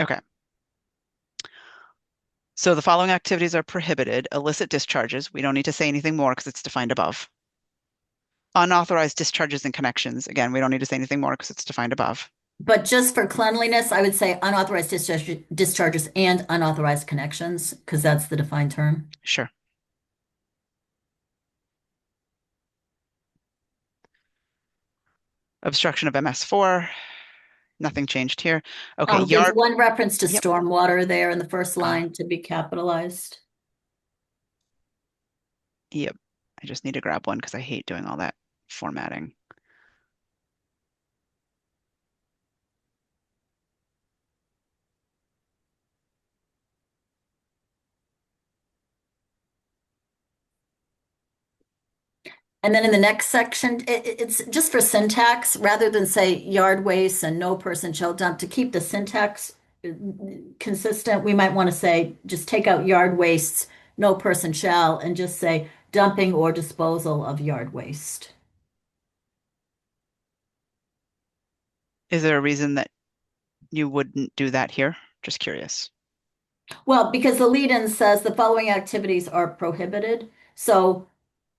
D: Okay. So the following activities are prohibited. Illicit discharges. We don't need to say anything more because it's defined above. Unauthorized discharges and connections. Again, we don't need to say anything more because it's defined above.
F: But just for cleanliness, I would say unauthorized discharges and unauthorized connections, because that's the defined term.
D: Sure. Obstruction of MS4. Nothing changed here. Okay,
F: There's
D: yard.
F: one reference to
D: Yep.
F: stormwater there in the first line to be capitalized.
D: Yep. I just need to grab one because I hate doing all that formatting.
F: And then in the next section, it's just for syntax, rather than say yard waste and no person shall dump, to keep the syntax consistent, we might want to say, just take out yard wastes, no person shall, and just say dumping or disposal of yard waste.
D: Is there a reason that you wouldn't do that here? Just curious.
F: Well, because the lead-in says the following activities are prohibited. So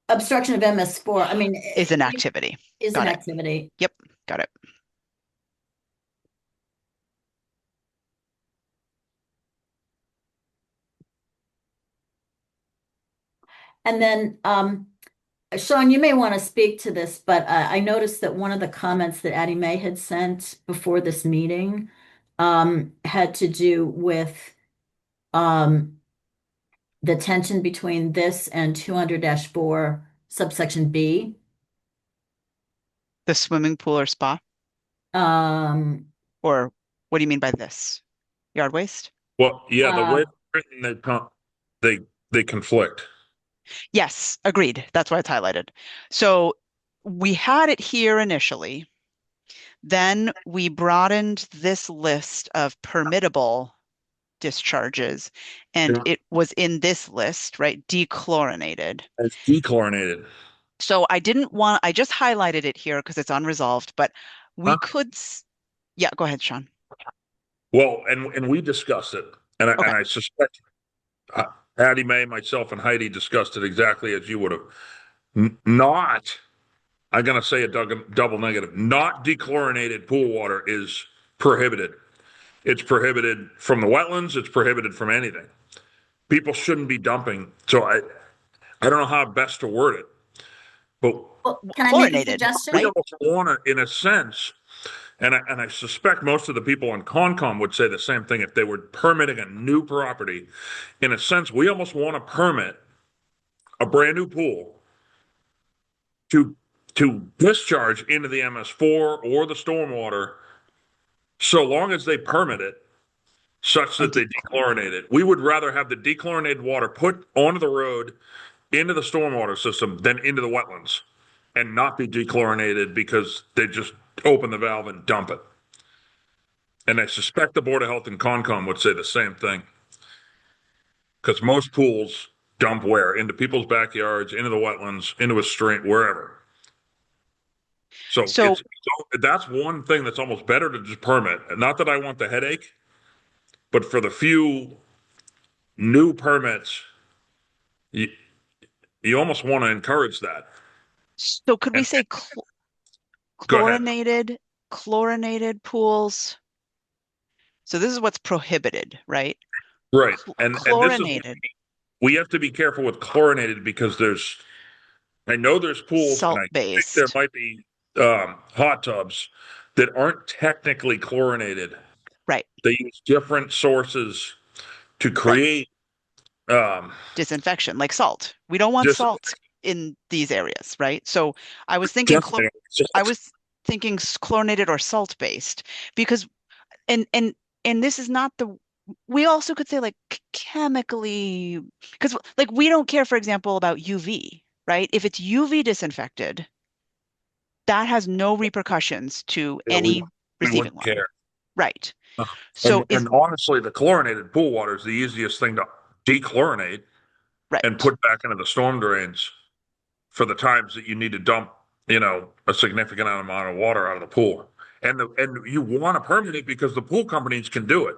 F: obstruction of MS4, I mean,
D: Is an activity.
F: is
D: Got
F: an
D: it.
F: activity.
D: Yep, got it.
F: And then, Sean, you may want to speak to this, but I noticed that one of the comments that Addie May had sent before this meeting had to do with the tension between this and 200-4 subsection B.
D: The swimming pool or spa?
F: Um,
D: Or what do you mean by this? Yard waste?
G: Well, yeah, the way
F: Uh,
G: it's written, they conflict.
D: Yes, agreed. That's why it's highlighted. So we had it here initially. Then we broadened this list of permittable discharges, and
G: Yeah.
D: it was in this list, right? Dechlorinated.
G: It's dechlorinated.
D: So I just highlighted it here because it's unresolved, but we
G: Huh?
D: could, yeah, go ahead, Sean.
G: Well, and we discussed it, and
D: Okay.
G: I suspect Addie Mae, myself, and Heidi discussed it exactly as you would have. Not, I'm going to say a double negative. Not dechlorinated pool water is prohibited. It's prohibited from the wetlands. It's prohibited from anything. People shouldn't be dumping. So I don't know how best to word it, but
F: well, can I make a
D: Chlorinated,
G: we
F: suggestion?
D: right?
G: almost want to, in a sense, and I suspect most of the people in Concom would say the same thing if they were permitting a new property. In a sense, we almost want to permit a brand new pool to discharge into the MS4 or the stormwater, so long as they permit it, such that they dechlorinate it. We would rather have the dechlorinated water put onto the road into the stormwater system than into the wetlands, and not be dechlorinated because they just open the valve and dump it. And I suspect the Board of Health and Concom would say the same thing. Because most pools dump where? Into people's backyards, into the wetlands, into a stream, wherever. So,
D: So
G: that's one thing that's almost better to just permit. Not that I want the headache, but for the few new permits, you almost want to encourage that.
D: So could we
G: And
D: say
G: go ahead.
D: chlorinated pools? So this is what's prohibited, right?
G: Right. And this is
D: Chlorinated.
G: we have to be careful with chlorinated because I know there's pools and I think there
D: Salt-based.
G: might be hot tubs that aren't technically chlorinated.
D: Right.
G: They use different sources to create
D: Disinfection, like salt. We don't want
G: just
D: salt in these areas, right? So I was thinking
G: definitely
D: I was thinking chlorinated or salt-based because and and and this is not the we also could say like chemically because like we don't care, for example, about UV, right? If it's UV disinfected, that has no repercussions to
G: you know,
D: any
G: we
D: receiving
G: wouldn't
D: water.
G: care.
D: Right.
G: Uh,
D: So is
G: and honestly, the chlorinated pool water is the easiest thing to dechlorinate and
D: right.
G: put back into the storm drains for the times that you need to dump, a significant amount of water out of the pool. And you want to permit it because the pool companies can do it.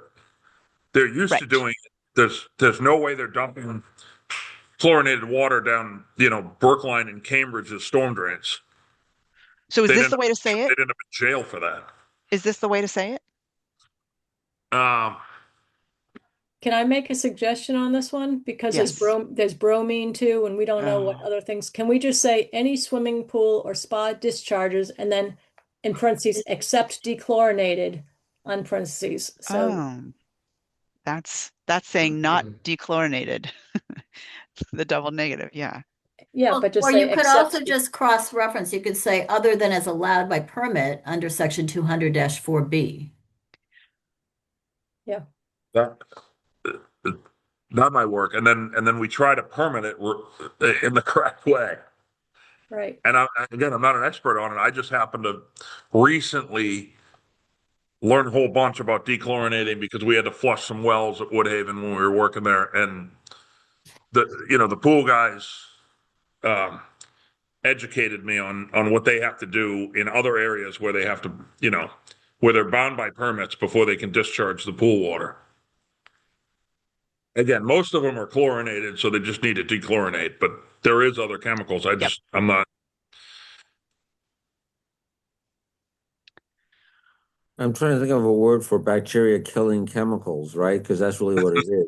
G: They're used to
D: Right.
G: doing it. There's no way they're dumping chlorinated water down, Brookline and Cambridge's storm drains.
D: So is
G: They'd
D: this
G: end
D: the
G: up,
D: way to say it?
G: they'd end up in jail for that.
D: Is this the way to say it?
G: Um,
C: Can I make a suggestion on this one? Because
D: Yes.
C: there's bromine too, and we don't know what other things. Can we just say any swimming pool or spa discharges and then in parentheses, except dechlorinated on parentheses? So
D: Oh, that's saying not dechlorinated. The double negative. Yeah.
C: yeah,
F: Well,
C: but just
F: or
C: say
F: you could also
C: except,
F: just cross-reference. You could say other than as allowed by permit under section 200-4B.
C: yeah,
G: that that might work. And then we try to permit it in the correct way.
C: right.
G: And again, I'm not an expert on it. I just happened to recently learn a whole bunch about dechlorinating because we had to flush some wells at Woodhaven when we were working there, and the pool guys um, educated me on what they have to do in other areas where they have to, where they're bound by permits before they can discharge the pool water. Again, most of them are chlorinated, so they just need to dechlorinate, but there is other chemicals.
D: Yep.
G: I'm not.
A: I'm trying to think of a word for bacteria killing chemicals, right? Because that's really what it is.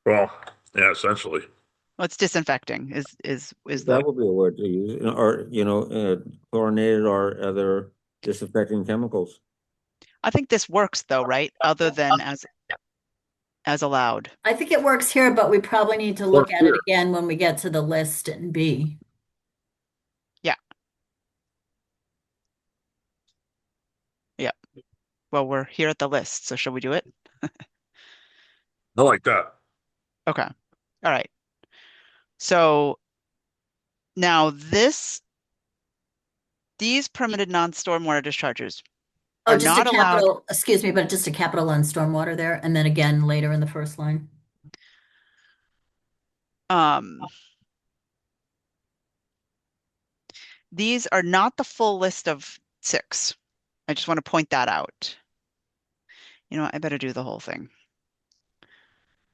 G: Well, yeah, essentially.
D: Well, it's disinfecting is
A: That
D: the
A: would be a word to use, or chlorinated or other disinfecting chemicals.
D: I think this works though, right? Other than as allowed.
F: I think it works here, but we probably need to look
G: Works
F: at it
G: here.
F: again when we get to the list in B.
D: Yeah. Yeah. Well, we're here at the list, so shall we do it?
G: I like that.
D: Okay. All right. So now these permitted non-stormwater discharges
F: Oh,
D: are
F: just a
D: not allowed.
F: capital, excuse me, but just a capital on stormwater there, and then again later in the first line.
D: These are not the full list of 6. I just want to point that out. You know what? I better do the whole thing.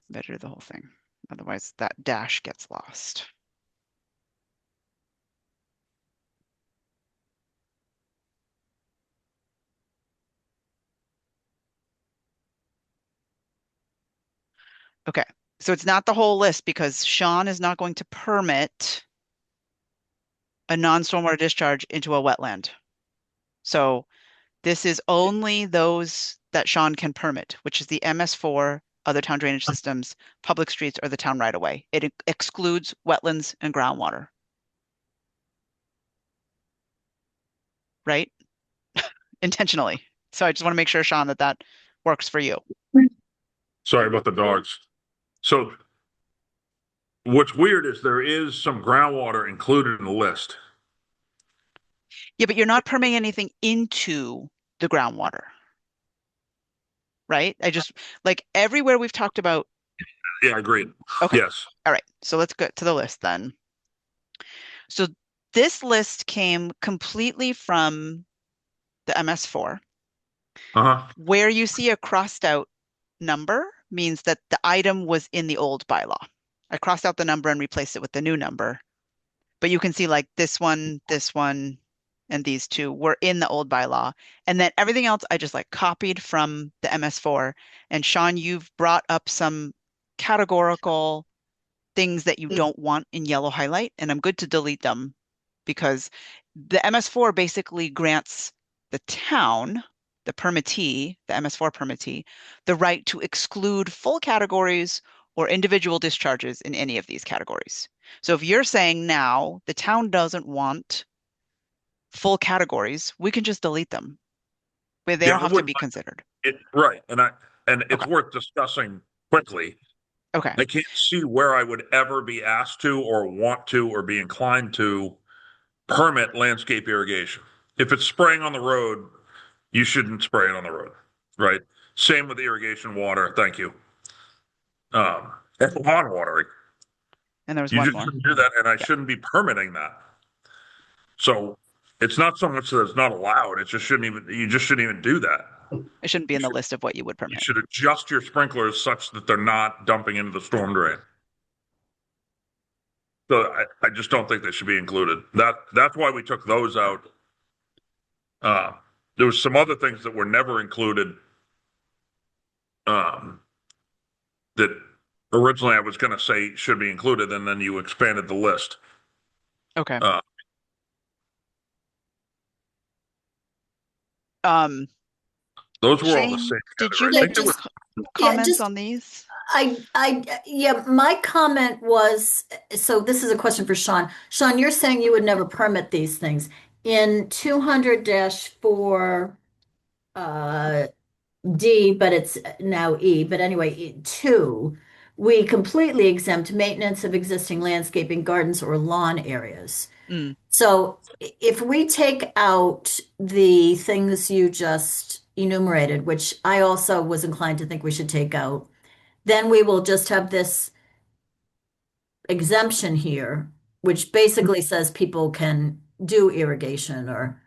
D: Better do the whole thing. Otherwise, that dash gets lost. Okay, so it's not the whole list because Sean is not going to permit a non-stormwater discharge into a wetland. So this is only those that Sean can permit, which is the MS4, other town drainage systems, public streets, or the town right of way. It excludes wetlands and groundwater. Right? Intentionally. So I just want to make sure, Sean, that works for you.
G: Sorry about the dogs. So what's weird is there is some groundwater included in the list.
D: Yeah, but you're not permitting anything into the groundwater. Right? I just like everywhere we've talked about.
G: Yeah, agreed.
D: Okay.
G: Yes.
D: All right. So let's get to the list then. So this list came completely from the MS4.
G: Uh-huh.
D: Where you see a crossed out number means that the item was in the old bylaw. I crossed out the number and replaced it with the new number. But you can see like this one, and these two were in the old bylaw. And then everything else I just like copied from the MS4. And Sean, you've brought up some categorical things that you don't want in yellow highlight, and I'm good to delete them because the MS4 basically grants the town, the permittee, the MS4 permittee, the right to exclude full categories or individual discharges in any of these categories. So if you're saying now the town doesn't want full categories, we can just delete them. But they
G: Yeah,
D: don't
G: I
D: have to
G: wouldn't
D: be
G: mind
D: considered.
G: right, and it's
D: Okay.
G: worth discussing quickly.
D: Okay.
G: I can't see where I would ever be asked to or want to or be inclined to permit landscape irrigation. If it's spraying on the road, you shouldn't spray it on the road, right? Same with irrigation water. Thank you. And lawn watering.
D: And there was
G: You
D: one
G: just
D: more.
G: shouldn't do that, and I
D: Yeah.
G: shouldn't be permitting that. So it's not so much that it's not allowed. You just shouldn't even do that.
D: It shouldn't be in the
G: should-
D: list of what you would
G: You
D: permit.
G: should adjust your sprinklers such that they're not dumping into the storm drain. So I just don't think they should be included. That's why we took those out. There was some other things that were never included. That originally I was going to say should be included, and then you expanded the list.
D: Okay.
G: Uh,
D: Um,
G: those were all the
D: Shane,
G: same
D: did you
G: category. I
F: Yeah,
G: think
D: make
G: there was
F: just yeah,
D: comments
F: just
D: on these?
F: yeah, my comment was, so this is a question for Sean. Sean, you're saying you would never permit these things. In 200-4 D, but it's now E, but anyway, 2, we completely exempt maintenance of existing landscaping, gardens, or lawn areas.
D: Mm,
F: So if we take out the things you just enumerated, which I also was inclined to think we should take out, then we will just have this exemption here, which basically says people can do irrigation or,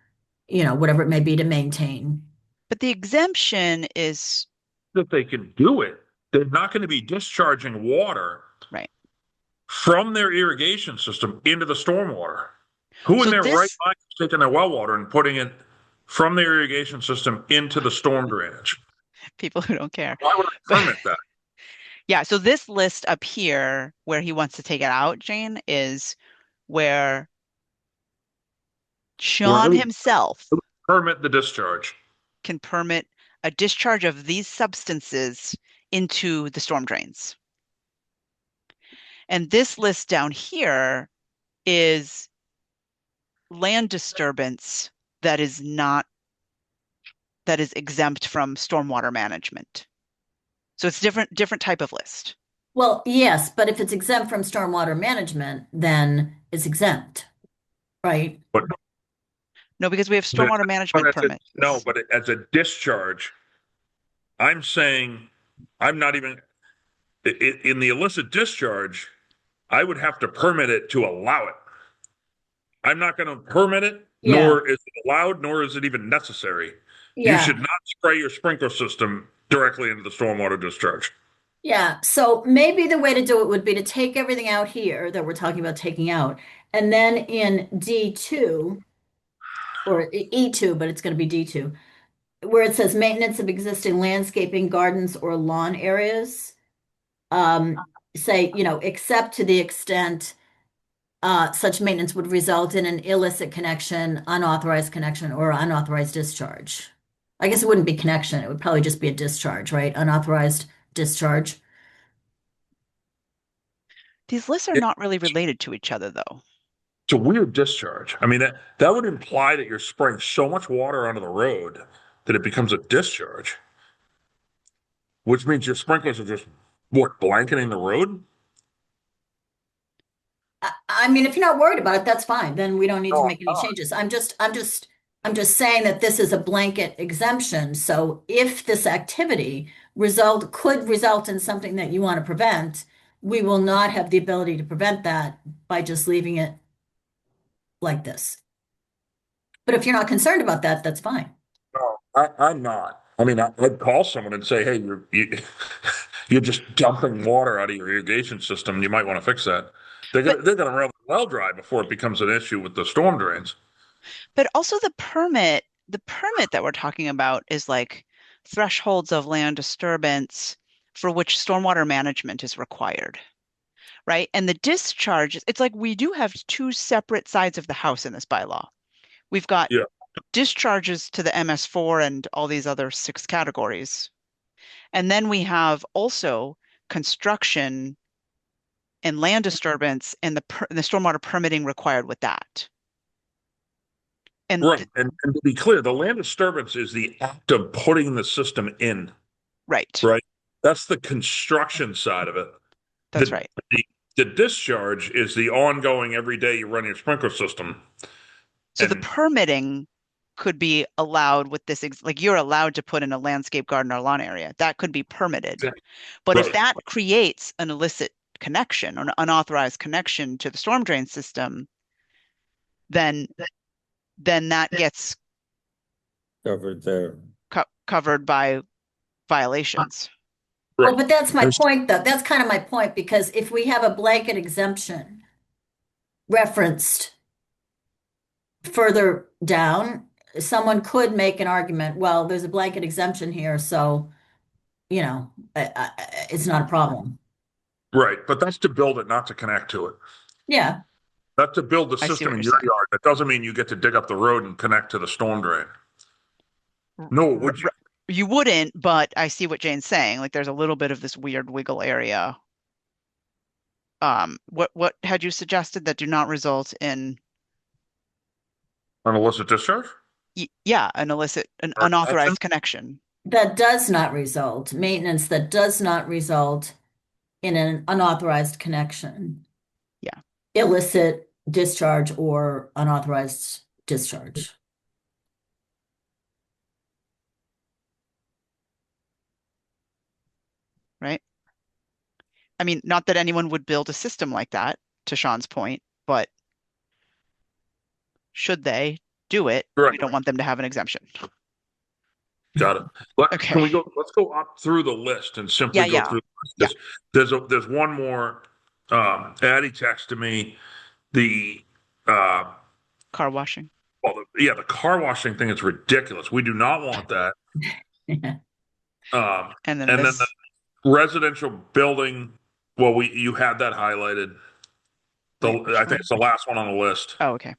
F: whatever it may be to maintain.
D: but the exemption is
G: that they can do it. They're not going to be discharging water
D: right.
G: from their irrigation system into the stormwater. Who in
D: So
G: their right
D: this
G: mind is taking their well water and putting it from their irrigation system into the storm drainage?
D: people who don't care.
G: Why would I
D: But
G: permit that?
D: yeah, so this list up here where he wants to take it out, Jane, is where Sean
G: Where
D: himself
G: permit the discharge.
D: can permit a discharge of these substances into the storm drains. And this list down here is land disturbance that is exempt from stormwater management. So it's different type of list.
F: Well, yes, but if it's exempt from stormwater management, then it's exempt, right?
G: But,
D: No, because we have stormwater management permits.
G: no, but as a discharge, I'm saying I'm not even in the illicit discharge. I would have to permit it to allow it. I'm not going to permit it,
F: Yeah.
G: nor is it allowed, nor is it even necessary. You
F: Yeah.
G: should not spray your sprinkler system directly into the stormwater discharge.
F: Yeah, so maybe the way to do it would be to take everything out here that we're talking about taking out, and then in D2 or E2, but it's going to be D2, where it says maintenance of existing landscaping, gardens, or lawn areas, say, except to the extent such maintenance would result in an illicit connection, unauthorized connection, or unauthorized discharge. I guess it wouldn't be connection, it would probably just be a discharge, right? Unauthorized discharge.
D: These lists are not really related to each other, though.
G: It's a weird discharge. I mean, that would imply that you're spraying so much water onto the road that it becomes a discharge, which means your sprinklers are just blanketing the road.
F: I mean, if you're not worried about it, that's fine. Then we don't need to
G: No,
F: make any changes. I'm just saying that this is a blanket exemption. So if this activity could result in something that you want to prevent, we will not have the ability to prevent that by just leaving it like this. But if you're not concerned about that, that's fine.
G: No, I'm not. I mean, I'd call someone and say, "Hey, you're just dumping water out of your irrigation system. You might want to fix that." They're gonna run the well dry before it becomes an issue with the storm drains.
D: But also the permit that we're talking about is like thresholds of land disturbance for which stormwater management is required, right? And the discharge, it's like we do have two separate sides of the house in this bylaw. We've got
G: Yeah.
D: discharges to the MS4 and all these other 6 categories. And then we have also construction and land disturbance and the stormwater permitting required with that. And
G: Right. And to be clear, the land disturbance is the act of putting the system in,
D: right,
G: right? That's the construction side of it.
D: that's
G: The,
D: right.
G: the discharge is the ongoing every day you run your sprinkler system.
D: So the
G: And
D: permitting could be allowed with this, like you're allowed to put in a landscape garden or lawn area. That could be permitted. But if
G: Right.
D: that creates an illicit connection or an unauthorized connection to the storm drain system, then that gets
A: Covered there.
D: covered by violations.
F: Well,
G: Right.
F: but that's my
G: There's-
F: point, though. That's kind of my point, because if we have a blanket exemption referenced further down, someone could make an argument, well, there's a blanket exemption here, so, it's not a problem.
G: Right. But that's to build it, not to connect to it.
F: Yeah,
G: That's to build the
D: I see
G: system
D: what
G: in
D: you're
G: your
D: saying.
G: yard. That doesn't mean you get to dig up the road and connect to the storm drain. No, would you?
D: You wouldn't, but I see what Jane's saying. Like there's a little bit of this weird wiggle area. What had you suggested that do not result in
G: An illicit discharge?
D: yeah, an illicit, an
G: Or
D: unauthorized connection.
F: that does not result, maintenance that does not result in an unauthorized connection.
D: Yeah.
F: Illicit discharge or unauthorized discharge.
D: Right? I mean, not that anyone would build a system like that, to Sean's point, but should they do it,
G: Right.
D: we don't want them to have an exemption.
G: Got it.
D: Okay.
G: Can we go? Let's go up through the list and simply
D: Yeah,
G: go
D: yeah.
G: through the list. There's one more. Addie texted me the
D: Car washing.
G: the car washing thing is ridiculous. We do not want that.
D: And then
G: And then
D: this,
G: the residential building. Well, you had that highlighted.
D: Wait, which
G: I think it's the last one on the list.
D: oh, okay.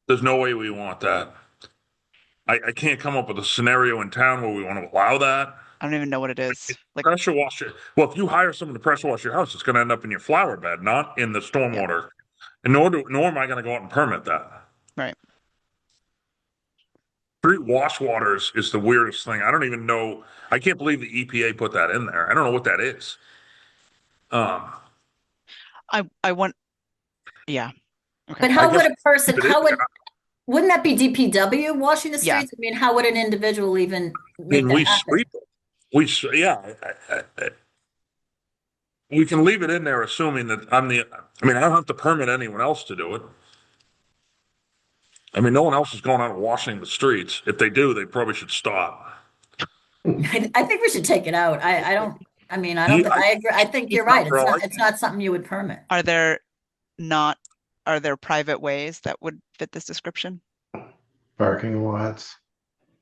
G: There's no way we want that. I can't come up with a scenario in town where we want to allow that.
D: I don't even know what it is. Like,
G: Pressure wash it. Well, if you hire someone to pressure wash your house, it's going to end up in your flower bed, not in the stormwater. And nor am I going to go out and permit that.
D: right.
G: Street wash waters is the weirdest thing. I don't even know. I can't believe the EPA put that in there. I don't know what that is.
D: I want, yeah. Okay.
F: But how
G: I
F: would
G: guess
F: a person,
G: if it is,
F: wouldn't that be DPW washing the
D: Yeah.
F: streets? I mean, how would an individual even
G: I
F: make
G: mean,
F: that
G: we
F: happen?
G: sweep it. We can leave it in there assuming that I don't have to permit anyone else to do it. I mean, no one else is going out and washing the streets. If they do, they probably should stop.
F: I think we should take it out. I don't agree. I think you're
G: It's not
F: right.
G: real.
F: It's not something you would permit.
D: Are there private ways that would fit this description?
E: Parking lots.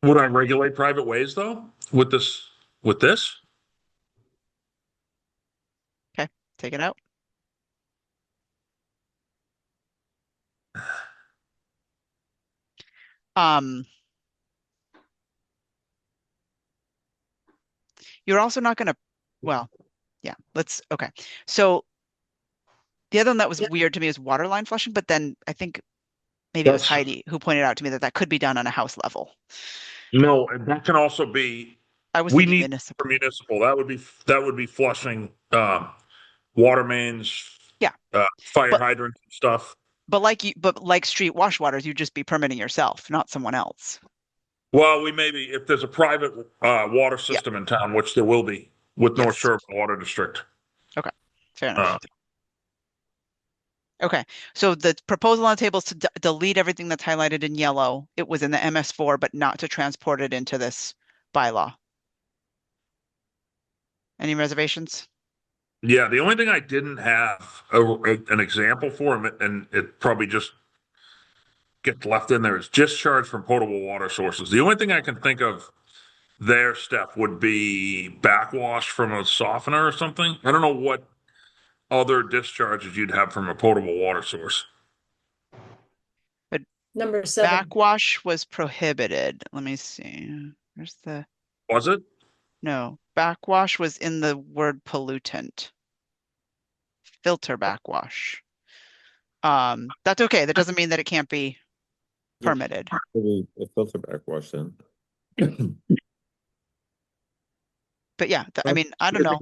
G: Would I regulate private ways though with this?
D: Okay, take it out. You're also not gonna, well, yeah, okay. So the other one that was weird to me is water line flushing, but then I think maybe it was Heidi who pointed out to me that could be done on a house level.
G: No, and that can also be.
D: I was
G: We
D: thinking
G: need
D: municipal.
G: for municipal. That would be flushing water mains.
D: Yeah.
G: Fire
D: But-
G: hydrants and stuff.
D: But like street wash waters, you'd just be permitting yourself, not someone else.
G: Well, we maybe if there's a private water system in town, which there will be with North
D: Yes.
G: Sherborn Water District.
D: Fair enough. Okay, so the proposal on the table is to delete everything that's highlighted in yellow. It was in the MS4, but not to transport it into this bylaw. Any reservations?
G: Yeah, the only thing I didn't have an example for, and it probably just gets left in there, is discharge from potable water sources. The only thing I can think of there, Steph, would be backwash from a softener or something. I don't know what other discharges you'd have from a potable water source.
C: Number 7.
D: Backwash was prohibited. Let me see. Where's the,
G: Was it?
D: no, backwash was in the word pollutant. Filter backwash. That's okay. That doesn't mean that it can't be
A: Yeah.
D: permitted.
A: Maybe a filter backwash then.
D: But yeah, I mean, I don't know.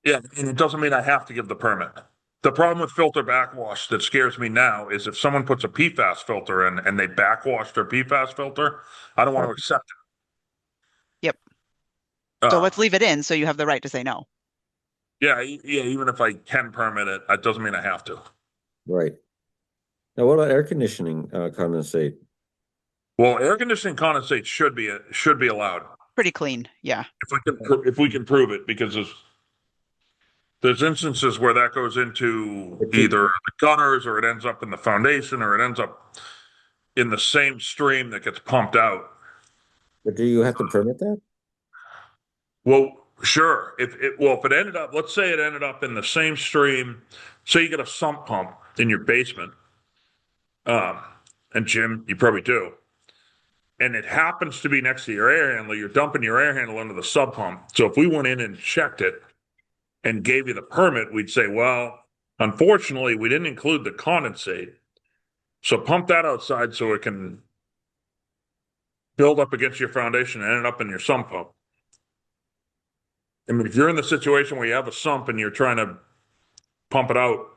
G: Yeah, and it doesn't mean I have to give the permit. The problem with filter backwash that scares me now is if someone puts a PFAS filter in and they backwash their PFAS filter, I don't want to accept
D: Yep.
G: it.
D: So let's leave it in so you have the right to say no.
G: Yeah, even if I can permit it, it doesn't mean I have to.
A: Right. Now, what about air conditioning condensate?
G: Well, air conditioning condensate should be allowed
D: Pretty clean. Yeah.
G: if we can prove it, because there's instances where that goes into either the gutters or it ends up in the foundation or it ends up in the same stream that gets pumped out.
A: But do you have to permit that?
G: Well, sure. If it ended up, let's say it ended up in the same stream. Say you get a sump pump in your basement, and Jim, you probably do, and it happens to be next to your air handler. You're dumping your air handler under the sub pump. So if we went in and checked it and gave you the permit, we'd say, well, unfortunately, we didn't include the condensate. So pump that outside so it can build up against your foundation and end up in your sump pump. I mean, if you're in the situation where you have a sump and you're trying to pump it out,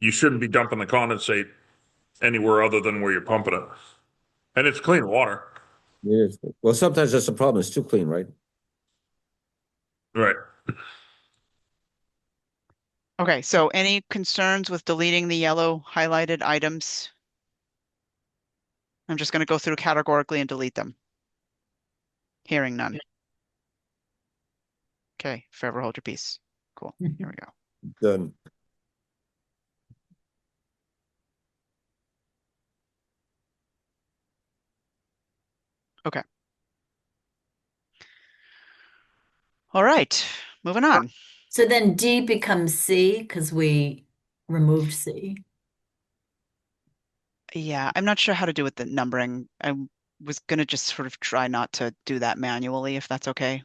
G: you shouldn't be dumping the condensate anywhere other than where you're pumping it. And it's clean water.
A: Yes. Well, sometimes that's the problem. It's too clean, right?
G: Right.
D: Okay. So any concerns with deleting the yellow highlighted items? I'm just going to go through categorically and delete them. Hearing none. Okay. Forever hold your peace. Cool. Here we go.
A: Done.
D: Okay. All right. Moving on.
F: So then D becomes C because we removed C.
D: Yeah, I'm not sure how to do with the numbering. I was going to just sort of try not to do that manually, if that's okay.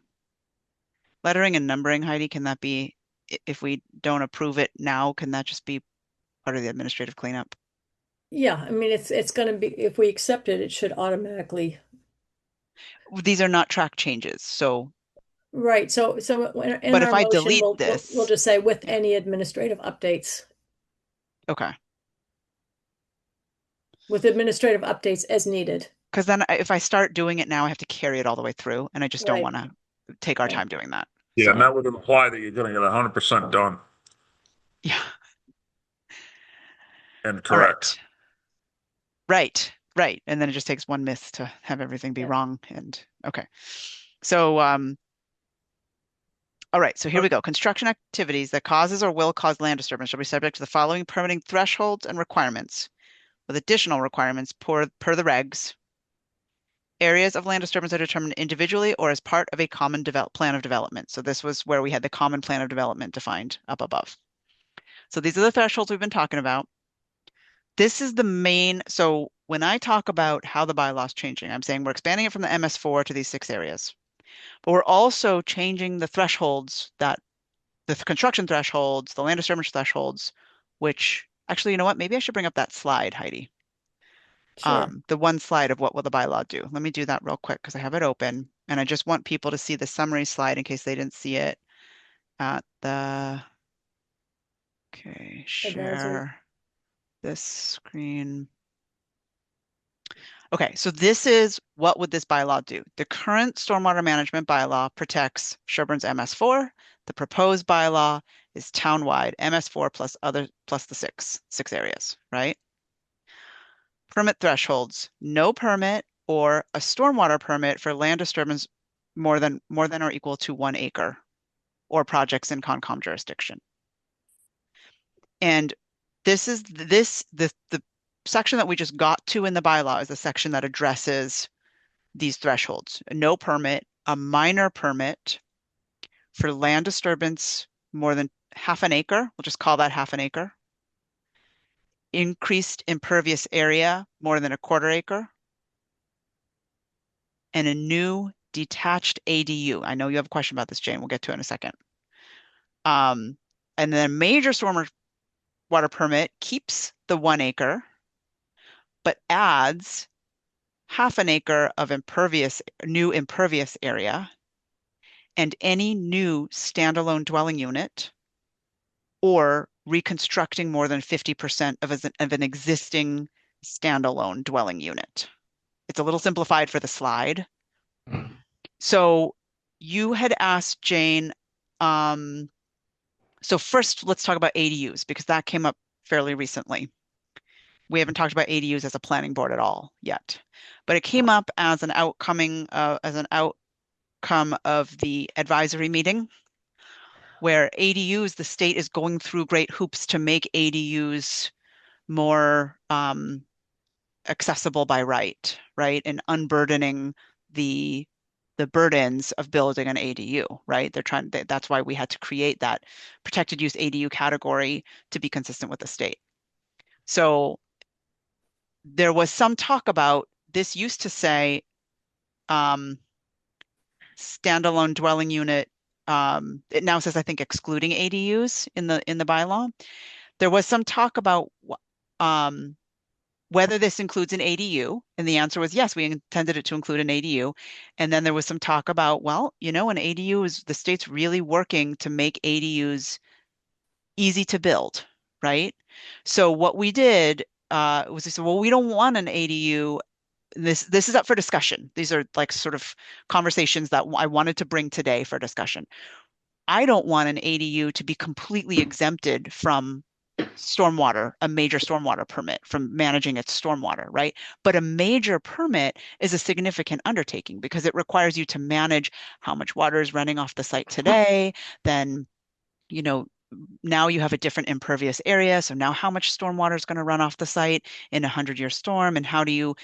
D: Lettering and numbering, Heidi, can that be, if we don't approve it now, can that just be part of the administrative cleanup?
C: Yeah, I mean, it's going to be, if we accept it, it should automatically.
D: These are not track changes, so.
C: Right. So in
D: But
C: our
D: if I
C: motion,
D: delete
C: we'll
D: this,
C: just say with any administrative updates.
D: okay.
C: With administrative updates as needed.
D: Because then if I start doing it now, I have to carry it all the way through, and I just don't
C: Right.
D: want to take our
C: Right.
D: time doing that.
G: Yeah,
D: So,
G: and that would imply that you're going to get 100% done
D: yeah.
G: and
D: All
G: correct.
D: right. Right. And then it just takes one miss to have everything be
C: Yeah.
D: wrong. And okay. So, all right. So here we go. Construction activities that causes or will cause land disturbance shall be subject to the following permitting thresholds and requirements, with additional requirements per the regs. Areas of land disturbance are determined individually or as part of a common plan of development. So this was where we had the common plan of development defined up above. So these are the thresholds we've been talking about. This is the main, so when I talk about how the bylaw is changing, I'm saying we're expanding it from the MS4 to these 6 areas. But we're also changing the thresholds, that the construction thresholds, the land disturbance thresholds, which actually, you know what? Maybe I should bring up that slide, Heidi.
C: Sure.
D: The one slide of what will the bylaw do. Let me do that real quick because I have it open, and I just want people to see the summary slide in case they didn't see it at the, okay, share this screen. Okay, so this is what would this bylaw do? The current stormwater management bylaw protects Sherborn's MS4. The proposed bylaw is townwide MS4 plus the six areas, right? Permit thresholds: no permit or a stormwater permit for land disturbance more than or equal to 1 acre or projects in Concom jurisdiction. And this is the section that we just got to in the bylaw is the section that addresses these thresholds. No permit, a minor permit, for land disturbance more than half an acre, we'll just call that half an acre, increased impervious area more than a quarter acre, and a new detached ADU. I know you have a question about this, Jane. We'll get to it in a second. And then a major stormwater permit keeps the 1 acre, but adds half an acre of new impervious area, and any new standalone dwelling unit or reconstructing more than 50% of an existing standalone dwelling unit. It's a little simplified for the slide. So you had asked Jane, so first let's talk about ADUs because that came up fairly recently. We haven't talked about ADUs as a planning board at all yet, but it came up as an outcome of the advisory meeting where ADUs, the state is going through great hoops to make ADUs more accessible by right, and unburdening the burdens of building an ADU, right? That's why we had to create that protected use ADU category to be consistent with the state. So there was some talk about this used to say standalone dwelling unit. It now says, I think, excluding ADUs in the bylaw. There was some talk about whether this includes an ADU, and the answer was yes, we intended it to include an ADU. And then there was some talk about, well, an ADU is the state's really working to make ADUs easy to build, right? So what we did was we said, well, we don't want an ADU. This is up for discussion. These are like sort of conversations that I wanted to bring today for discussion. I don't want an ADU to be completely exempted from stormwater, a major stormwater permit, from managing its stormwater, right? But a major permit is a significant undertaking because it requires you to manage how much water is running off the site today. Then, now you have a different impervious area. So now how much stormwater is going to run off the site in a 100-year storm? And how do you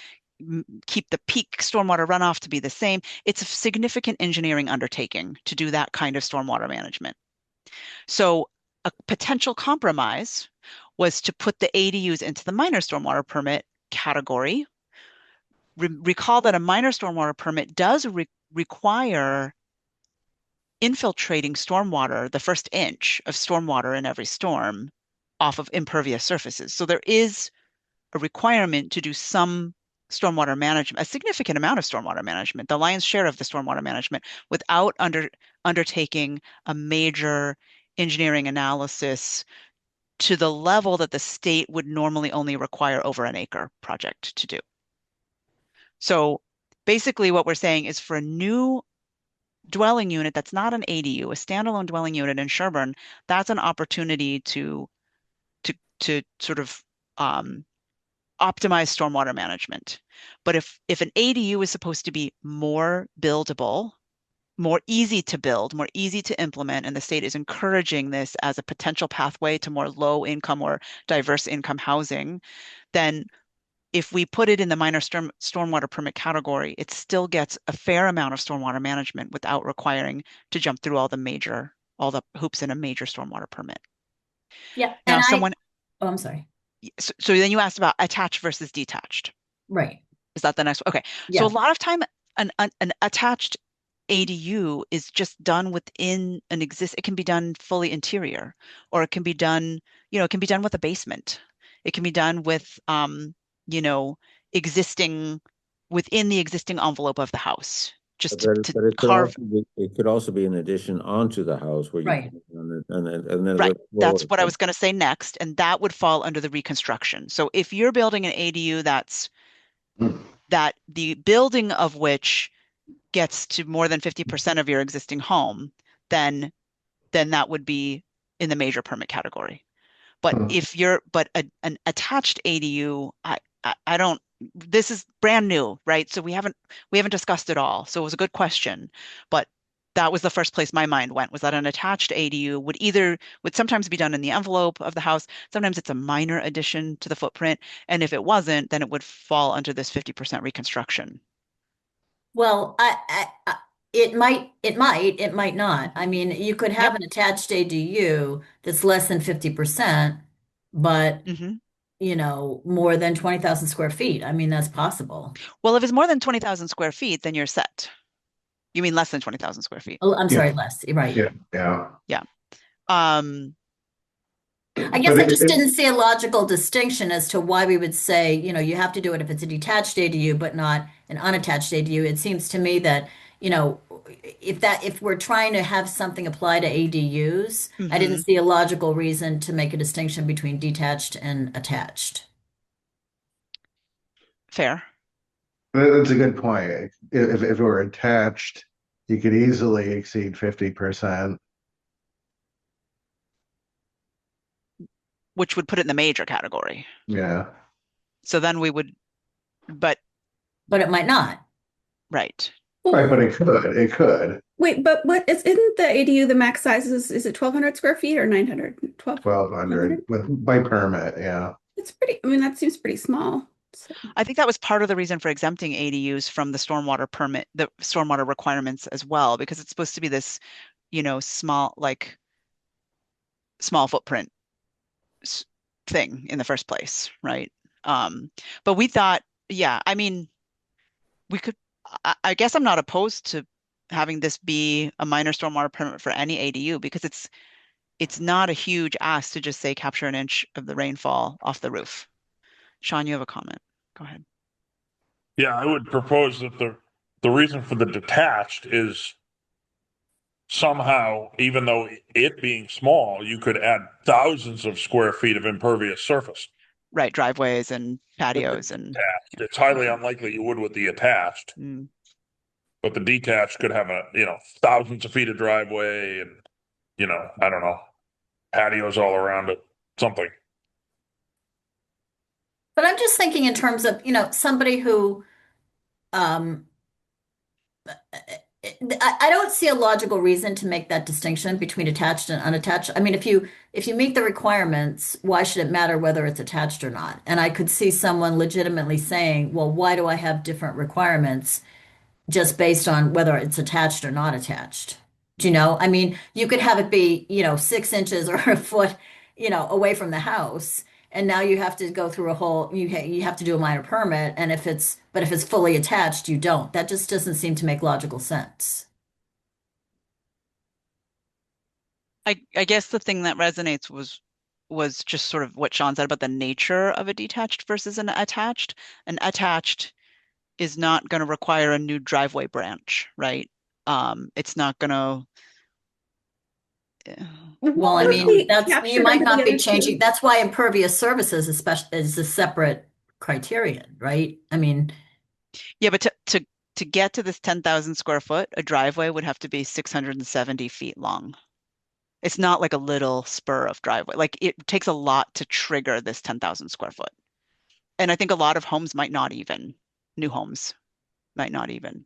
D: keep the peak stormwater runoff to be the same? It's a significant engineering undertaking to do that kind of stormwater management. So a potential compromise was to put the ADUs into the minor stormwater permit category. Recall that a minor stormwater permit does require infiltrating stormwater, the first inch of stormwater in every storm, off of impervious surfaces. So there is a requirement to do some stormwater management, a significant amount of stormwater management, the lion's share of the stormwater management, without undertaking a major engineering analysis to the level that the state would normally only require over an acre project to do. So basically what we're saying is for a new dwelling unit that's not an ADU, a standalone dwelling unit in Sherborn, that's an opportunity to sort of optimize stormwater management. But if an ADU is supposed to be more buildable, more easy to build, more easy to implement, and the state is encouraging this as a potential pathway to more low income or diverse income housing, then if we put it in the minor stormwater permit category, it still gets a fair amount of stormwater management without requiring to jump through all the hoops in a major stormwater permit.
F: Yeah.
D: Now,
F: oh, I'm sorry.
D: So then you asked about attached versus detached.
F: Right.
D: Is that the next one? Okay.
F: Yeah.
D: So a lot of time an attached ADU is just done within it can be done fully interior, or it can be done, it can be done with a basement. It can be done with, existing within the existing envelope of the house. Just to
A: it
D: carve.
A: could also be an addition onto the house where you
F: Right.
A: and then
D: Right. That's what I was going to say next, and that would fall under the reconstruction. So if you're building an ADU that the building of which gets to more than 50% of your existing home, then that would be in the major permit category. But if an attached ADU, I don't, this is brand new, right? So we haven't discussed it all. So it was a good question, but that was the first place my mind went, was that an attached ADU would sometimes be done in the envelope of the house. Sometimes it's a minor addition to the footprint. And if it wasn't, then it would fall under this 50% reconstruction.
F: Well, it might not. I mean, you could have
D: Yep.
F: an attached ADU that's less than 50%, but
D: Mhm.
F: more than 20,000 square feet. I mean, that's possible.
D: Well, if it's more than 20,000 square feet, then you're set. You mean less than 20,000 square feet?
F: Oh, I'm
E: Yeah.
F: sorry, less. You're right.
E: Yeah.
D: Yeah. Um,
F: I guess
E: But
F: I just didn't see a logical distinction as to why we would say, you have to do it if it's a detached ADU, but not an unattached ADU. It seems to me that, if we're trying to have something apply to ADUs, I didn't
D: mhm.
F: see a logical reason to make a distinction between detached and attached.
D: Fair.
E: that's a good point. If it were attached, you could easily exceed 50%.
D: Which would put it in the major category.
E: Yeah.
D: So then we would, but
F: But it might not.
D: right.
E: Right, but it could. It could.
H: Wait, but isn't the ADU, the max size is it 1,200 square feet or 900?
E: 1,200 by permit. Yeah.
H: It's pretty, I mean, that seems pretty small. So,
D: I think that was part of the reason for exempting ADUs from the stormwater permit, the stormwater requirements as well, because it's supposed to be this, small footprint thing in the first place, right? But we thought, yeah, I mean, we could, I guess I'm not opposed to having this be a minor stormwater permit for any ADU because it's not a huge ask to just say capture an inch of the rainfall off the roof. Sean, you have a comment. Go ahead.
G: Yeah, I would propose that the reason for the detached is somehow, even though it being small, you could add thousands of square feet of impervious surface.
D: Right, driveways and patios and
G: Attached. It's highly unlikely you would with the attached,
D: mm,
G: but the detached could have thousands of feet of driveway and, I don't know, patios all around it, something.
F: But I'm just thinking in terms of, somebody who, um, I don't see a logical reason to make that distinction between attached and unattached. I mean, if you meet the requirements, why should it matter whether it's attached or not? And I could see someone legitimately saying, well, why do I have different requirements just based on whether it's attached or not attached? Do you know? I mean, you could have it be, 6 inches or a foot, away from the house. And now you have to go through you have to do a minor permit. And if it's fully attached, you don't. That just doesn't seem to make logical sense.
D: I guess the thing that resonates was just sort of what Sean said about the nature of a detached versus an attached. An attached is not going to require a new driveway branch, right? It's not going to.
F: Well, I
H: would
F: mean,
H: be
F: you
H: captured
F: might
H: under
F: not
H: the
F: be
H: other
F: changing.
H: two?
F: That's why impervious services is a separate criterion, right? I mean,
D: Yeah, but to get to this 10,000 square foot, a driveway would have to be 670 feet long. It's not like a little spur of driveway. Like it takes a lot to trigger this 10,000 square foot. And I think a lot of homes might not even, new homes might not even.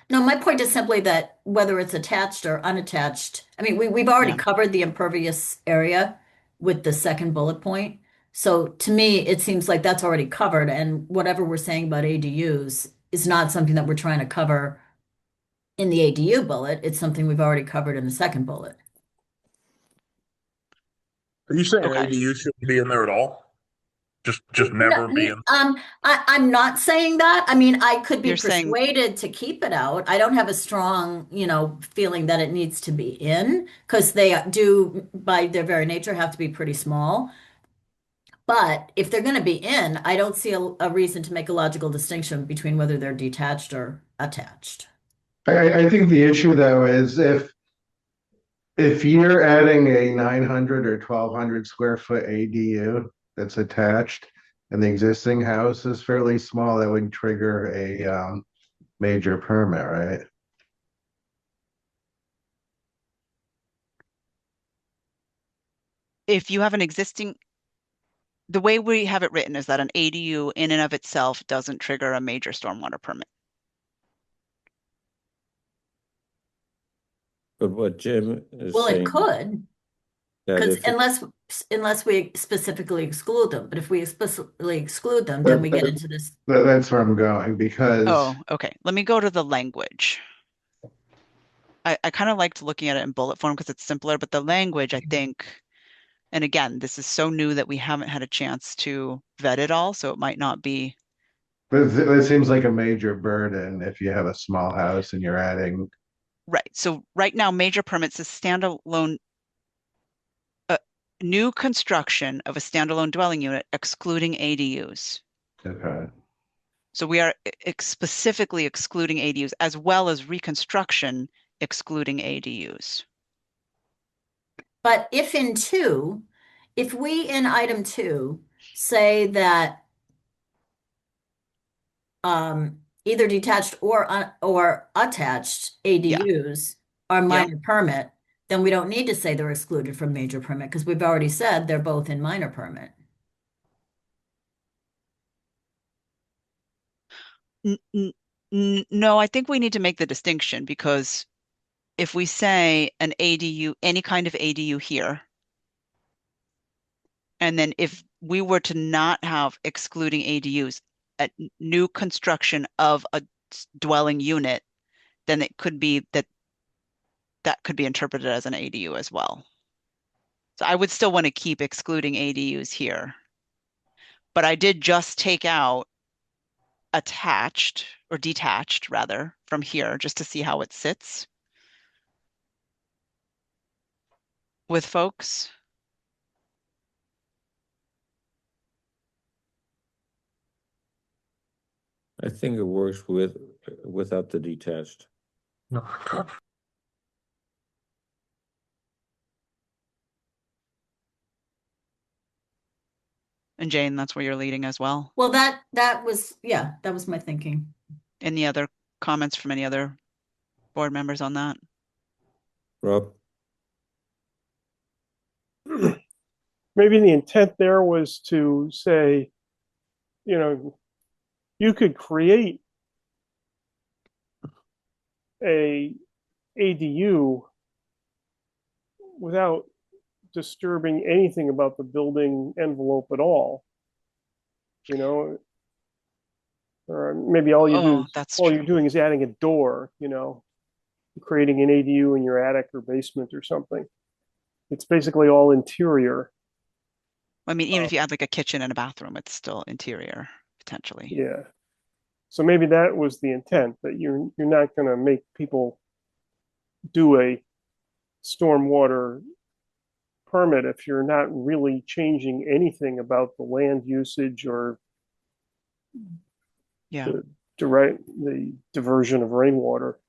F: no, my point is simply that whether it's attached or unattached, I mean, we've already
D: Yeah.
F: covered the impervious area with the second bullet point. So to me, it seems like that's already covered, and whatever we're saying about ADUs is not something that we're trying to cover in the ADU bullet. It's something we've already covered in the second bullet.
G: Are you saying
D: Okay.
G: ADU shouldn't be in there at all? Just
F: No,
G: never be in?
F: I'm not saying that. I mean, I could be
D: You're saying,
F: persuaded to keep it out. I don't have a strong, feeling that it needs to be in because they do, by their very nature, have to be pretty small. But if they're going to be in, I don't see a reason to make a logical distinction between whether they're detached or attached.
E: I think the issue though is if you're adding a 900 or 1,200 square foot ADU that's attached and the existing house is fairly small, that would trigger a major permit, right?
D: if you have an existing, the way we have it written is that an ADU in and of itself doesn't trigger a major stormwater permit.
A: But what Jim is
F: Well, it
A: saying
F: could,
A: that
F: because
A: if
F: unless we specifically exclude them. But if we explicitly exclude them, then we get into this.
E: That's where I'm going because
D: Oh, okay. Let me go to the language. I kind of liked looking at it in bullet form because it's simpler, but the language, I think, and again, this is so new that we haven't had a chance to vet it all, so it might not be
E: But it seems like a major burden if you have a small house and you're adding.
D: right. So right now, major permits is standalone uh, new construction of a standalone dwelling unit excluding ADUs.
E: Okay.
D: So we are specifically excluding ADUs as well as reconstruction excluding ADUs.
F: But if we in item 2 say that either detached or attached
D: Yeah.
F: ADUs are
D: Yep.
F: minor permit, then we don't need to say they're excluded from major permit because we've already said they're both in minor permit.
D: No, I think we need to make the distinction because if we say an ADU, any kind of ADU here, and then if we were to not have excluding ADUs, a new construction of a dwelling unit, then it could be that that could be interpreted as an ADU as well. So I would still want to keep excluding ADUs here. But I did just take out attached or detached rather from here just to see how it sits with folks.
A: I think it works without the detached.
D: And Jane, that's where you're leading as well.
F: Well, that was my thinking.
D: Any other comments from any other board members on that?
A: Rob?
B: Maybe the intent there was to say, you could create a ADU without disturbing anything about the building envelope at all. Or maybe all you're doing is adding a door, creating an ADU in your attic or basement or something. It's basically all interior.
D: I mean, even if you add like a kitchen and a bathroom, it's still interior potentially.
B: Yeah. So maybe that was the intent, that you're not going to make people do a stormwater permit if you're not really changing anything about the land usage or
D: Yeah.
B: the diversion of rainwater.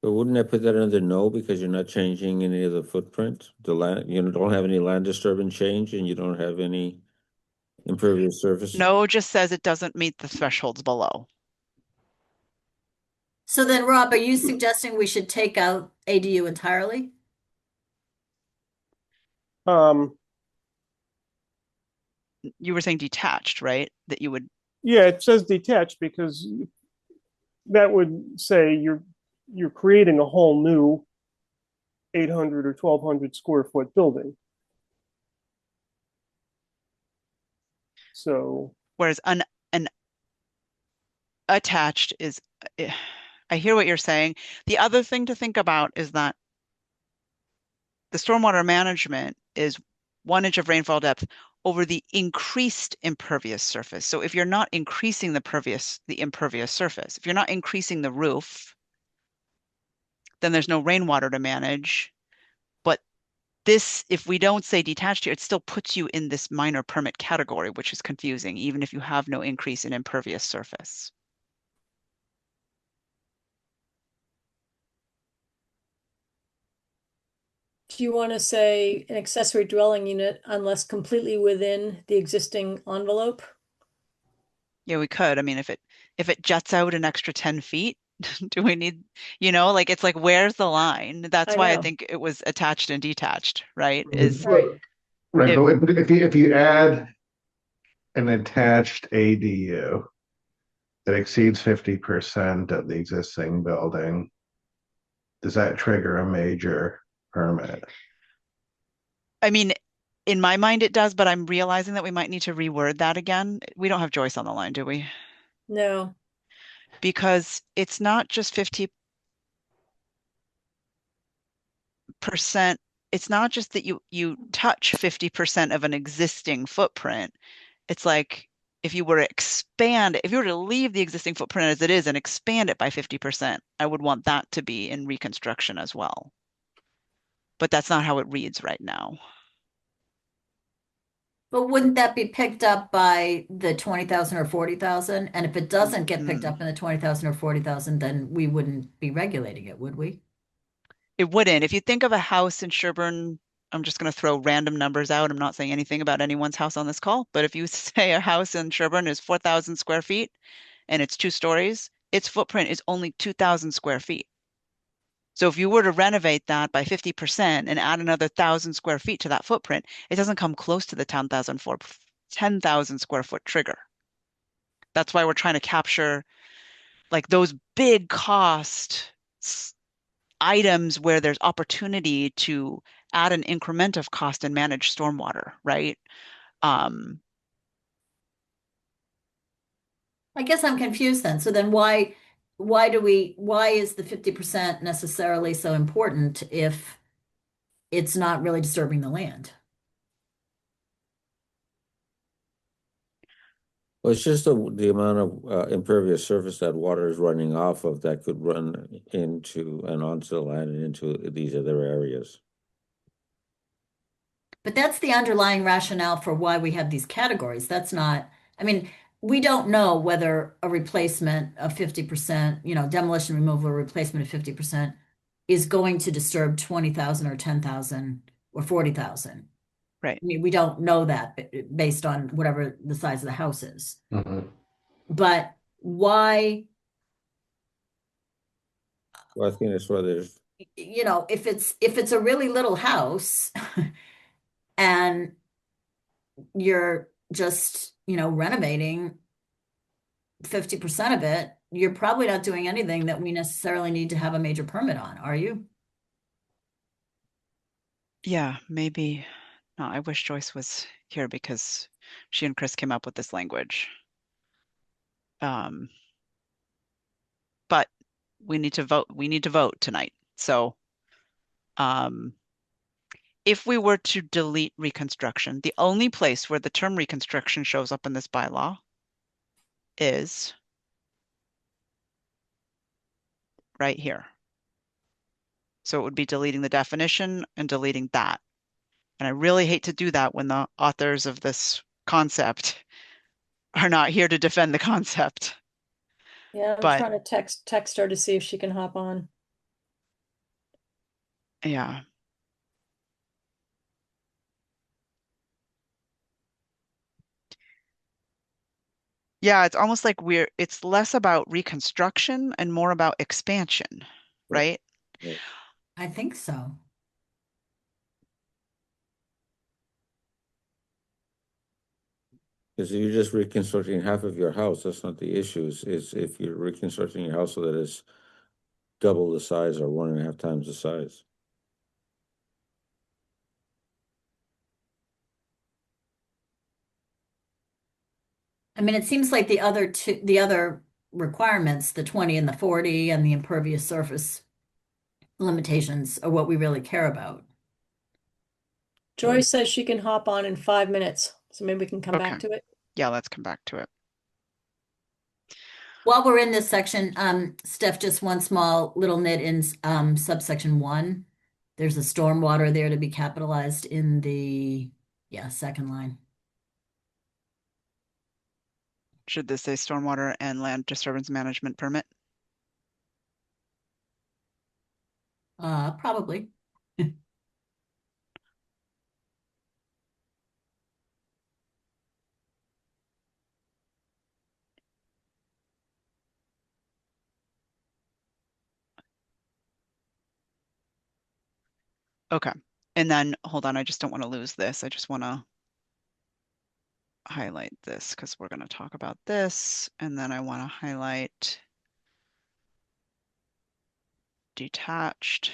A: But wouldn't I put that under no because you're not changing any of the footprint? The land, you don't have any land disturbance change and you don't have any impervious surface?
D: No, just says it doesn't meet the thresholds below.
F: So then, Rob, are you suggesting we should take out ADU entirely?
D: You were saying detached, right? That you would.
B: Yeah, it says detached because that would say you're creating a whole new 800 or 1200 square foot building. So
D: Whereas an attached is, I hear what you're saying. The other thing to think about is that the stormwater management is 1 inch of rainfall depth over the increased impervious surface. So if you're not increasing the impervious surface, if you're not increasing the roof, then there's no rainwater to manage. But this, if we don't say detached here, it still puts you in this minor permit category, which is confusing, even if you have no increase in impervious surface.
C: Do you want to say an accessory dwelling unit unless completely within the existing envelope?
D: Yeah, we could. I mean, if it juts out an extra 10 feet, do we need, like it's like where's the line? That's why I think it was attached and detached, right?
B: right.
E: Right, but if you add an attached ADU that exceeds 50% of the existing building, does that trigger a major permit?
D: I mean, in my mind it does, but I'm realizing that we might need to reword that again. We don't have Joyce on the line, do we?
C: No.
D: Because it's not just 50. it's not just that you touch 50% of an existing footprint. It's like if you were to leave the existing footprint as it is and expand it by 50%, I would want that to be in reconstruction as well. But that's not how it reads right now.
F: But wouldn't that be picked up by the 20,000 or 40,000? And if it doesn't get picked up in the 20,000 or 40,000, then we wouldn't be regulating it, would we?
D: It wouldn't. If you think of a house in Sherborn, I'm just going to throw random numbers out. I'm not saying anything about anyone's house on this call, but if you say a house in Sherborn is 4,000 square feet and it's 2 stories, its footprint is only 2,000 square feet. So if you were to renovate that by 50% and add another 1,000 square feet to that footprint, it doesn't come close to the 10,000 square foot trigger. That's why we're trying to capture like those big cost items where there's opportunity to add an increment of cost and manage stormwater, right?
F: I guess I'm confused then. So then why is the 50% necessarily so important if it's not really disturbing the land?
A: Well, it's just the amount of impervious surface that water is running off of that could run into and onto the land and into these other areas.
F: But that's the underlying rationale for why we have these categories. That's not, I mean, we don't know whether a replacement of 50%, demolition, removal, or replacement of 50% is going to disturb 20,000 or 10,000 or 40,000.
D: Right.
F: I mean, we don't know that based on whatever the size of the house is.
E: Mhm.
F: But why,
A: Well, I think that's why there's
F: if it's a really little house and you're just, renovating 50% of it, you're probably not doing anything that we necessarily need to have a major permit on, are you?
D: Yeah, maybe. No, I wish Joyce was here because she and Chris came up with this language. But we need to vote. We need to vote tonight. So, if we were to delete reconstruction, the only place where the term reconstruction shows up in this bylaw is right here. So it would be deleting the definition and deleting that. And I really hate to do that when the authors of this concept are not here to defend the concept.
C: Yeah, I'm
D: But
C: trying to text her to see if she can hop on.
D: yeah. Yeah, it's almost like it's less about reconstruction and more about expansion, right?
A: yeah.
F: I think so.
A: Because you're just reconstructing half of your house, that's not the issue. Is if you're reconstructing your house so that it's double the size or 1.5 times the size.
F: I mean, it seems like the other requirements, the 20 and the 40 and the impervious surface limitations are what we really care about.
C: Joyce says she can hop on in 5 minutes, so maybe we can come back
D: Okay.
C: to it.
D: Yeah, let's come back to it.
F: While we're in this section, Steph, just one small little nit in subsection 1. There's a stormwater there to be capitalized in the second line.
D: Should this say stormwater and land disturbance management permit?
F: Probably.
D: Okay. And then hold on, I just don't want to lose this. I just want to highlight this because we're going to talk about this. And then I want to highlight detached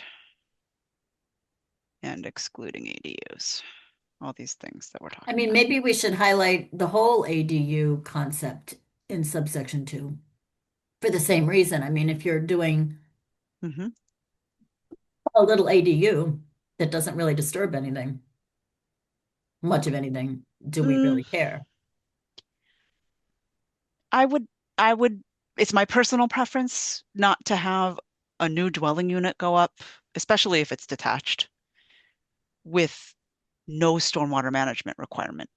D: and excluding ADUs. All these things that we're talking
F: I mean,
D: about.
F: maybe we should highlight the whole ADU concept in subsection 2 for the same reason. I mean, if you're doing
D: Mm-hmm.
F: A little ADU that doesn't really disturb anything, much of anything. Do we
D: Mm,
F: really care?
D: I would, I would, it's my personal preference not to have a new dwelling unit go up, especially if it's detached, with no stormwater management requirement.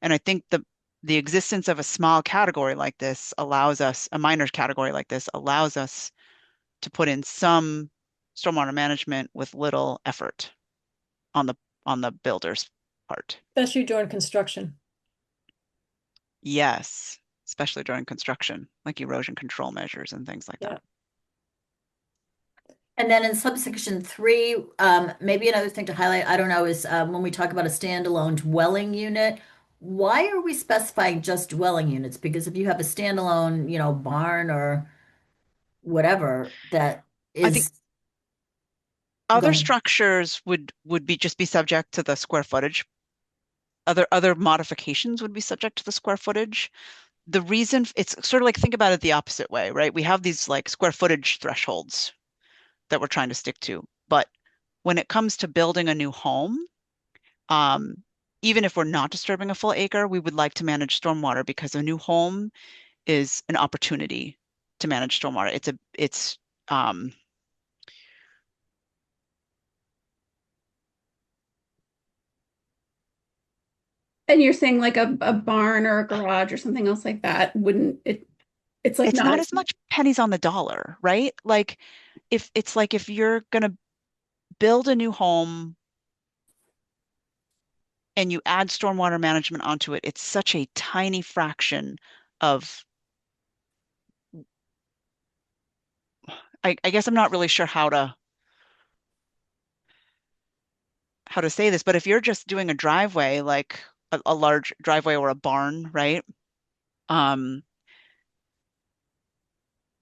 D: And I think the existence of a small category like this allows us, a minor category like this allows us to put in some stormwater management with little effort on the builder's part.
C: Especially during construction.
D: Yes, especially during construction, like erosion control measures and things like
C: Yeah.
D: that.
F: And then in subsection 3, maybe another thing to highlight, I don't know, is when we talk about a standalone dwelling unit, why are we specifying just dwelling units? Because if you have a standalone, barn or whatever that
D: I think
F: is, go
D: other
F: ahead.
D: structures would be just be subject to the square footage. Other modifications would be subject to the square footage. The reason it's sort of like think about it the opposite way, right? We have these like square footage thresholds that we're trying to stick to. But when it comes to building a new home, um, even if we're not disturbing a full acre, we would like to manage stormwater because a new home is an opportunity to manage stormwater. It's
H: And you're saying like a barn or a garage or something else like that wouldn't it's like
D: it's
H: not
D: not
H: as
D: as much pennies on the dollar, right? Like if you're gonna build a new home and you add stormwater management onto it, it's such a tiny fraction of, I guess I'm not really sure how to say this, but if you're just doing a driveway, like a large driveway or a barn, right? Um,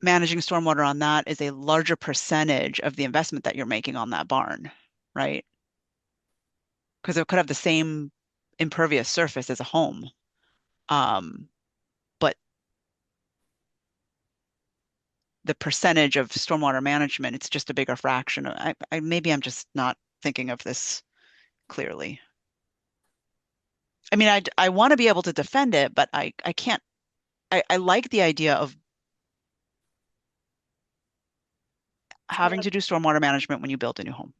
D: Managing stormwater on that is a larger percentage of the investment that you're making on that barn, right? Because it could have the same impervious surface as a home. Um, but the percentage of stormwater management, it's just a bigger fraction. Maybe I'm just not thinking of this clearly. I mean, I want to be able to defend it, but I can't. I like the idea of having to do stormwater management when you build a new home.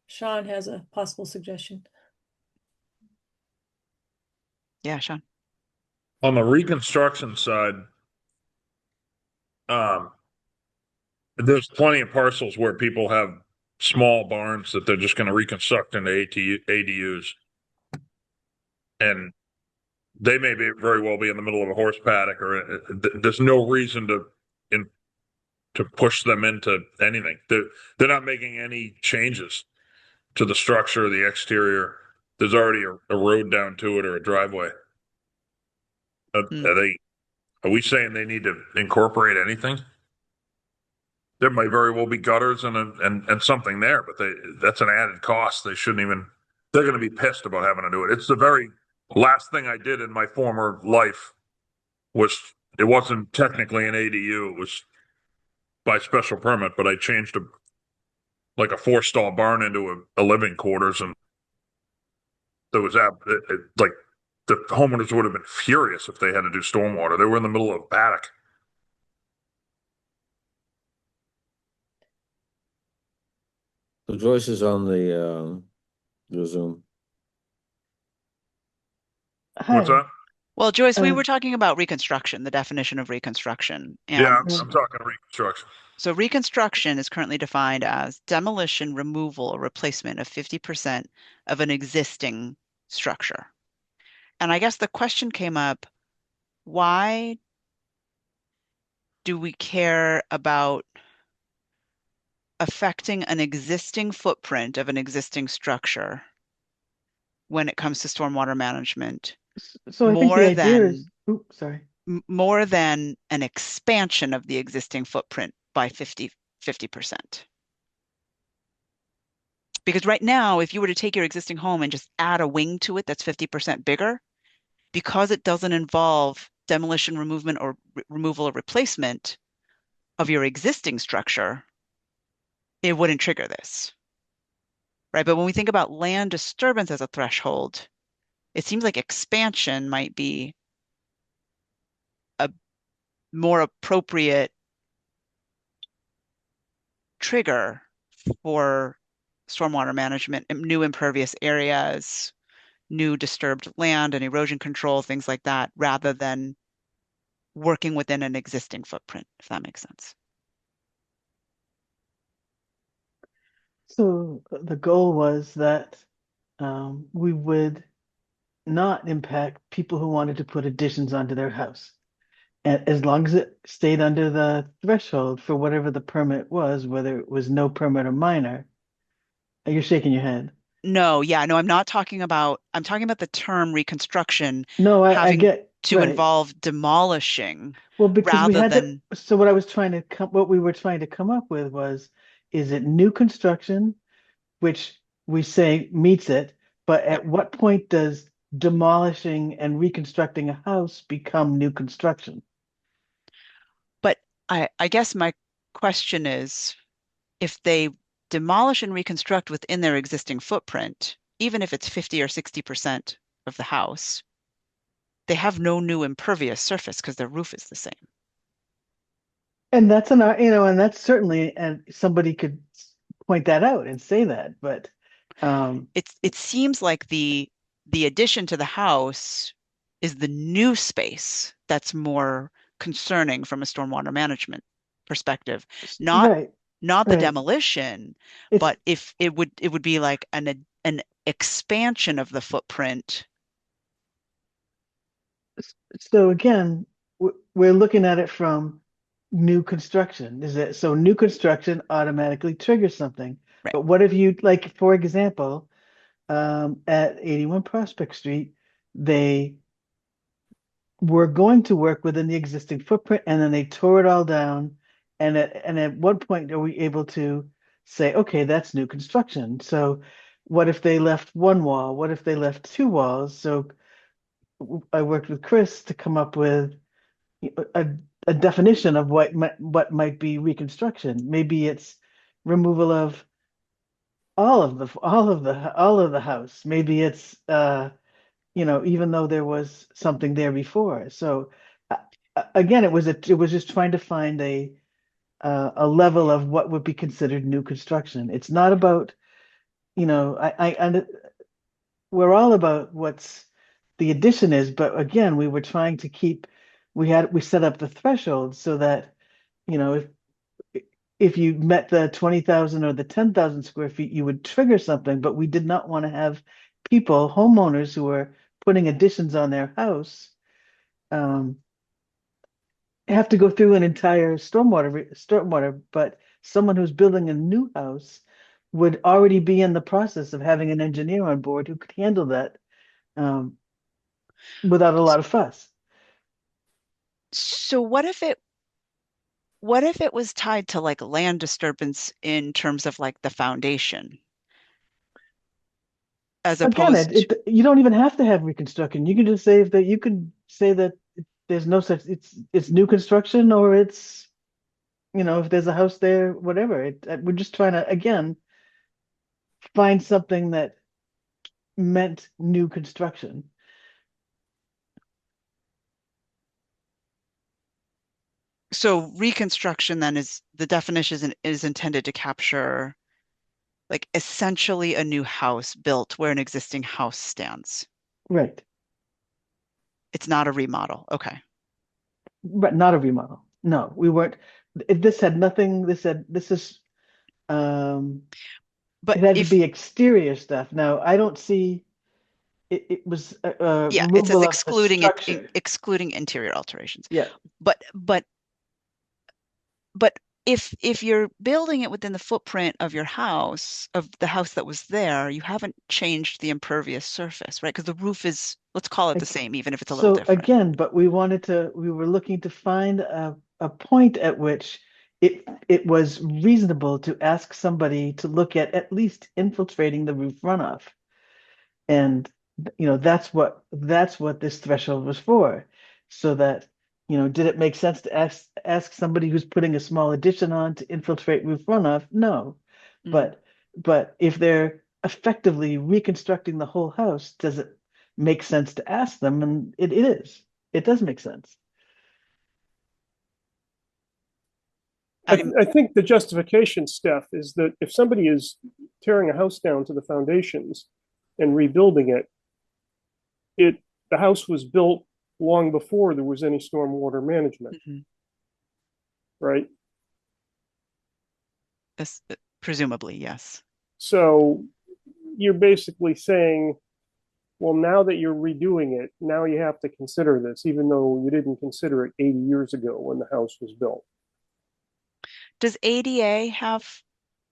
C: Sean has a possible suggestion.
D: Yeah, Sean.
G: On the reconstruction side, um, there's plenty of parcels where people have small barns that they're just going to reconstruct into ADUs. And they may very well be in the middle of a horse paddock, or there's no reason to push them into anything. They're not making any changes to the structure, the exterior. There's already a road down to it or a driveway.
D: Mm.
G: Are we saying they need to incorporate anything? There might very well be gutters and something there, but that's an added cost. They're going to be pissed about having to do it. It's the very last thing I did in my former life was, it wasn't technically an ADU. It was by special permit, but I changed like a 4-stall barn into a living quarters, and there was like the homeowners would have been furious if they had to do stormwater. They were in the middle of a paddock.
A: So Joyce is on the Zoom.
G: What's that?
D: Well, Joyce, we were talking about reconstruction, the definition of reconstruction.
G: Yeah,
D: And
G: I'm talking reconstruction.
D: so reconstruction is currently defined as demolition, removal, or replacement of 50% of an existing structure. And I guess the question came up, why do we care about affecting an existing footprint of an existing structure when it comes to stormwater management
I: So I think the
D: more
I: idea is,
D: than
I: oops, sorry.
D: more than an expansion of the existing footprint by 50%? Because right now, if you were to take your existing home and just add a wing to it that's 50% bigger, because it doesn't involve demolition, removal, or replacement of your existing structure, it wouldn't trigger this, right? But when we think about land disturbance as a threshold, it seems like expansion might be a more appropriate trigger for stormwater management, new impervious areas, new disturbed land and erosion control, things like that, rather than working within an existing footprint, if that makes sense.
I: So the goal was that we would not impact people who wanted to put additions onto their house. And as long as it stayed under the threshold for whatever the permit was, whether it was no permit or minor. You're shaking your head.
D: No, yeah, no, I'm talking about the term reconstruction
I: No, I
D: having
I: get
D: to
I: right.
D: involve demolishing
I: Well, because we
D: rather
I: had to,
D: than,
I: so what we were trying to come up with was, is it new construction, which we say meets it, but
D: yeah.
I: at what point does demolishing and reconstructing a house become new construction?
D: But I guess my question is, if they demolish and reconstruct within their existing footprint, even if it's 50 or 60% of the house, they have no new impervious surface because their roof is the same.
I: And that's and that's certainly, and somebody could point that out and say that, but
D: It seems like the addition to the house is the new space that's more concerning from a stormwater management perspective, not
I: right,
D: not the
I: right.
D: demolition,
I: It's
D: but if it would be like an expansion of the footprint.
I: so again, we're looking at it from new construction. Is it so new construction automatically triggers something?
D: Right.
I: But what if you, like, for example, at 81 Prospect Street, they were going to work within the existing footprint and then they tore it all down. And at one point are we able to say, okay, that's new construction. So what if they left one wall? What if they left two walls? So I worked with Chris to come up with a, a definition of what might be reconstruction. Maybe it's removal of all of the house. Maybe it's even though there was something there before. So again, it was just trying to find a level of what would be considered new construction. It's not about, we're all about what's the addition is, but again, we were trying to we set up the threshold so that, if you met the 20,000 or the 10,000 square feet, you would trigger something, but we did not want to have homeowners who were putting additions on their house, um, have to go through an entire stormwater, but someone who's building a new house would already be in the process of having an engineer on board who could handle that, um, without a lot of fuss.
D: So what if it was tied to like land disturbance in terms of like the foundation, as
I: Again,
D: opposed
I: you don't even have to have reconstruction. You can just say that there's no such, it's new construction, or it's, if there's a house there, whatever. We're just trying to, again, find something that meant new construction.
D: so reconstruction then is the definition is intended to capture like essentially a new house built where an existing house stands.
I: Right.
D: It's not a remodel. Okay.
I: But not a remodel. No, we weren't. This had nothing. This is.
D: But
I: It had to
D: if,
I: be exterior stuff. Now I don't see. It was
D: yeah, it says
I: removal of the structure.
D: excluding interior alterations.
I: Yeah.
D: But if you're building it within the footprint of your house, of the house that was there, you haven't changed the impervious surface, right? Because the roof is, let's call it the same, even if it's a little
I: So
D: different.
I: again, but we were looking to find a point at which it was reasonable to ask somebody to look at least infiltrating the roof runoff. And that's what this threshold was for. So that, did it make sense to ask somebody who's putting a small addition on to infiltrate roof runoff? No. But if they're effectively reconstructing the whole house, does it make sense to ask them? And it is. It does make sense.
B: I think the justification, Steph, is that if somebody is tearing a house down to the foundations and rebuilding it, the house was built long before there was any stormwater management, right?
D: Presumably, yes.
B: So you're basically saying, well, now that you're redoing it, now you have to consider this, even though you didn't consider it 80 years ago when the house was built.
D: Does ADA have,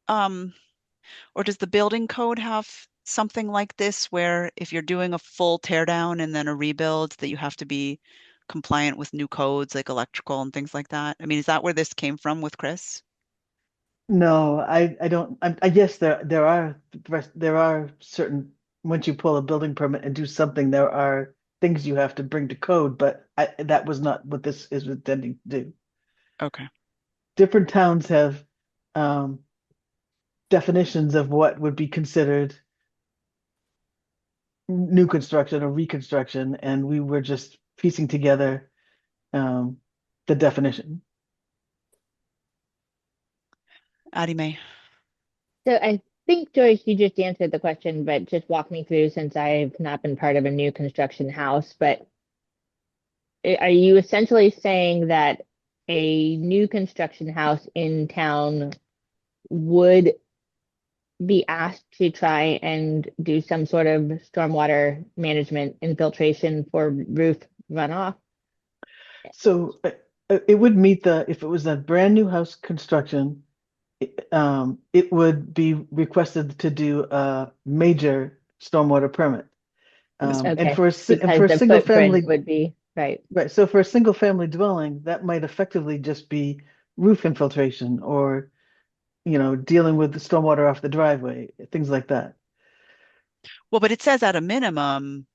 D: or does the building code have something like this where if you're doing a full tear down and then a rebuild that you have to be compliant with new codes like electrical and things like that? I mean, is that where this came from with Chris?
I: No, I don't. I guess there are certain, once you pull a building permit and do something, there are things you have to bring to code, but that was not what this is intending to do.
D: Okay.
I: Different towns have definitions of what would be considered new construction or reconstruction, and we were just piecing together the definition.
D: Addie May.
J: So I think, Joyce, you just answered the question, but just walk me through since I've not been part of a new construction house. But are you essentially saying that a new construction house in town would be asked to try and do some sort of stormwater management infiltration for roof runoff?
I: So it would meet if it was a brand new house construction, it would be requested to do a major stormwater permit.
J: Okay,
I: and for a
J: the
I: single
J: footprint
I: family
J: would be right.
I: So for a single family dwelling, that might effectively just be roof infiltration or, dealing with the stormwater off the driveway, things like that.
D: Well, but it says at a minimum,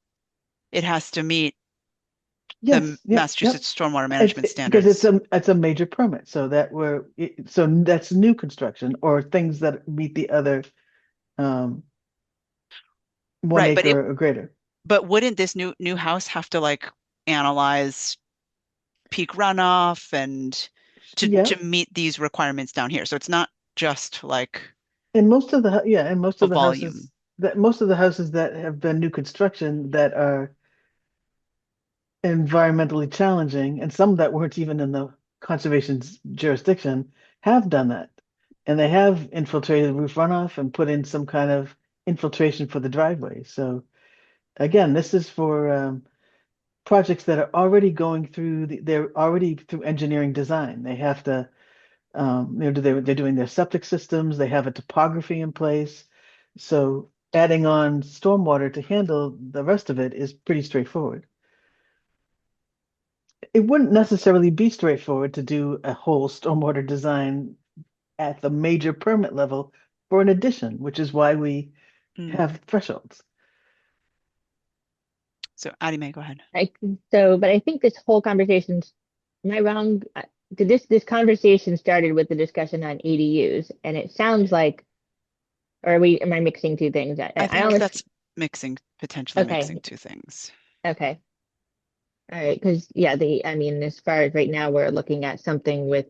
D: it has to meet the
I: Yep.
D: Massachusetts stormwater management
I: Because
D: standards.
I: it's a major permit, so that's new construction or things that meet the other 1
D: Right,
I: acre or greater.
D: but wouldn't this new house have to like analyze peak runoff and to meet these requirements down here? So it's not just like
I: And most of the
D: volume.
I: houses that have been new construction that are environmentally challenging, and some that weren't even in the conservation's jurisdiction, have done that. And they have infiltrated roof runoff and put in some kind of infiltration for the driveway. So again, this is for projects that are already going through they're already through engineering design. They have to they're doing their septic systems, they have a topography in place. So adding on stormwater to handle the rest of it is pretty straightforward. It wouldn't necessarily be straightforward to do a whole stormwater design at the major permit level for an addition, which is why we have thresholds.
D: So Addie May, go ahead.
J: But I think this whole conversation, am I wrong? This conversation started with the discussion on ADUs, and it sounds like, am I mixing two things?
D: I think that's potentially mixing two things.
J: Okay. All right, because as far as right now, we're looking at something with,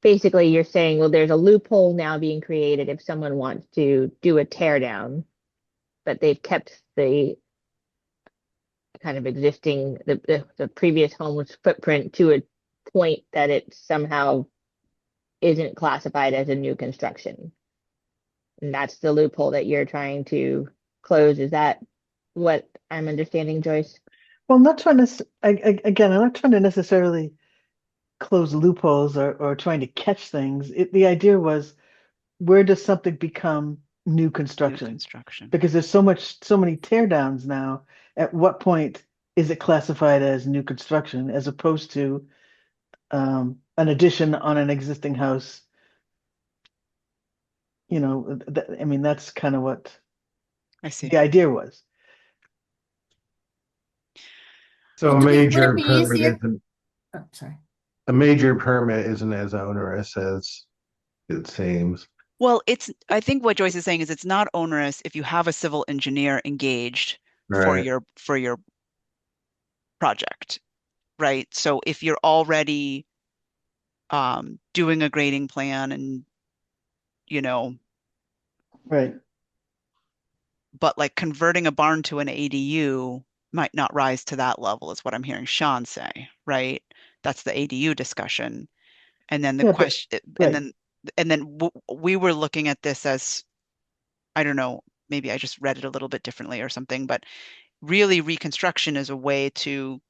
J: basically you're saying, well, there's a loophole now being created if someone wants to do a tear down, but they've kept the kind of existing, the previous home's footprint to a point that it somehow isn't classified as a new construction. And that's the loophole that you're trying to close. Is that what I'm understanding, Joyce?
I: Well, I'm not trying to necessarily close loopholes or trying to catch things. The idea was, where does something become new construction? Because there's so many tear downs now. At what point is it classified as new construction as opposed to an addition on an existing house? That's kind of what
D: I see.
I: The idea was.
E: So
F: Would it be easier?
E: A major permit isn't as onerous as it seems.
D: Well, I think what Joyce is saying is it's not onerous if you have a civil engineer engaged for
E: Right.
D: your project, right? So if you're already doing a grading plan and, you know,
I: Right.
D: but like converting a barn to an ADU might not rise to that level, is what I'm hearing Sean say, right? That's the ADU discussion. And then the
I: Yeah, but
D: question,
I: right.
D: and then we were looking at this as, I don't know, maybe I just read it a little bit differently or something, but really reconstruction is a way to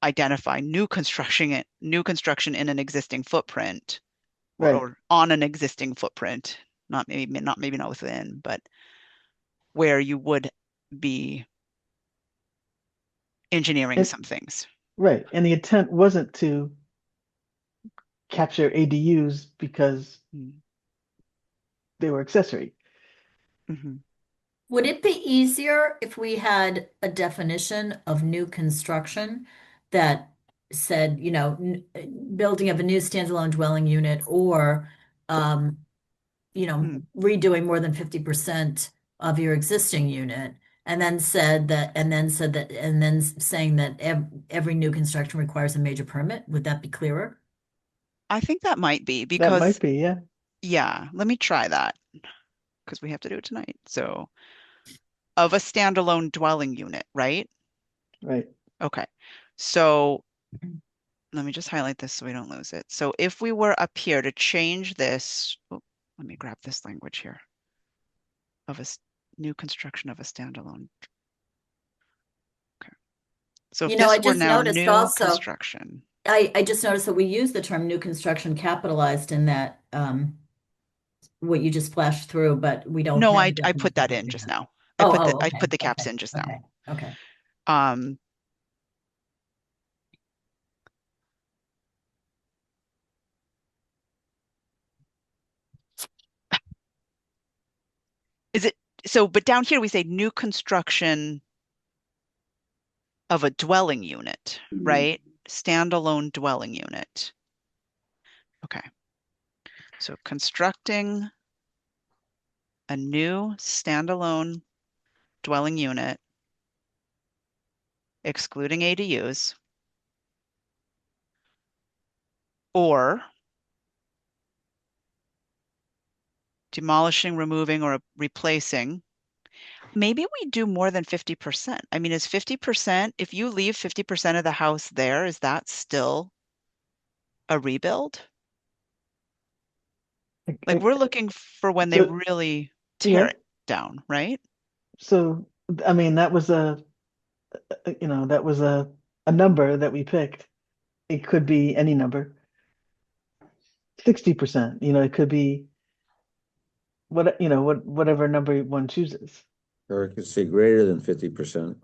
D: identify new construction in an existing footprint
I: Right.
D: or on an existing footprint, not maybe not within, but where you would be engineering
I: And
D: some things.
I: right. And the intent wasn't to capture ADUs because
D: Mm.
I: they were accessory.
D: Mhm.
F: Would it be easier if we had a definition of new construction that said, building of a new standalone dwelling unit or, um,
D: Mm.
F: redoing more than 50% of your existing unit, and then saying that every new construction requires a major permit? Would that be clearer?
D: I think that might be
I: That might
D: because,
I: be, yeah.
D: yeah, let me try that because we have to do it tonight. So, of a standalone dwelling unit, right?
I: Right.
D: Okay. So, let me just highlight this so we don't lose it. So, if we were up here to change this, oh, let me grab this language here of new construction of a standalone. Okay. So, if
F: I
D: this were
F: just
D: now
F: noticed
D: new
F: also,
D: construction,
F: I just noticed that we use the term new construction capitalized in that, what you just flashed through, but we don't
D: no,
F: have a
D: I put
F: definition
D: that
F: for
D: in just
F: that.
D: now. I
F: Okay,
D: put the caps
F: okay,
D: in just now.
F: okay, okay.
D: Um, is it so? But down here we say new construction of a dwelling unit, right? Standalone dwelling unit. Okay. So constructing a new standalone dwelling unit, excluding ADUs, or demolishing, removing, or replacing. Maybe we do more than 50%. I mean, is 50%, if you leave 50% of the house there, is that still a rebuild? Like we're looking for when they
I: So,
D: really tear
I: yeah.
D: it down, right?
I: So, I mean, that was a number that we picked. It could be any number. 60%, it could be whatever number one chooses.
A: Or it could say greater than 50%.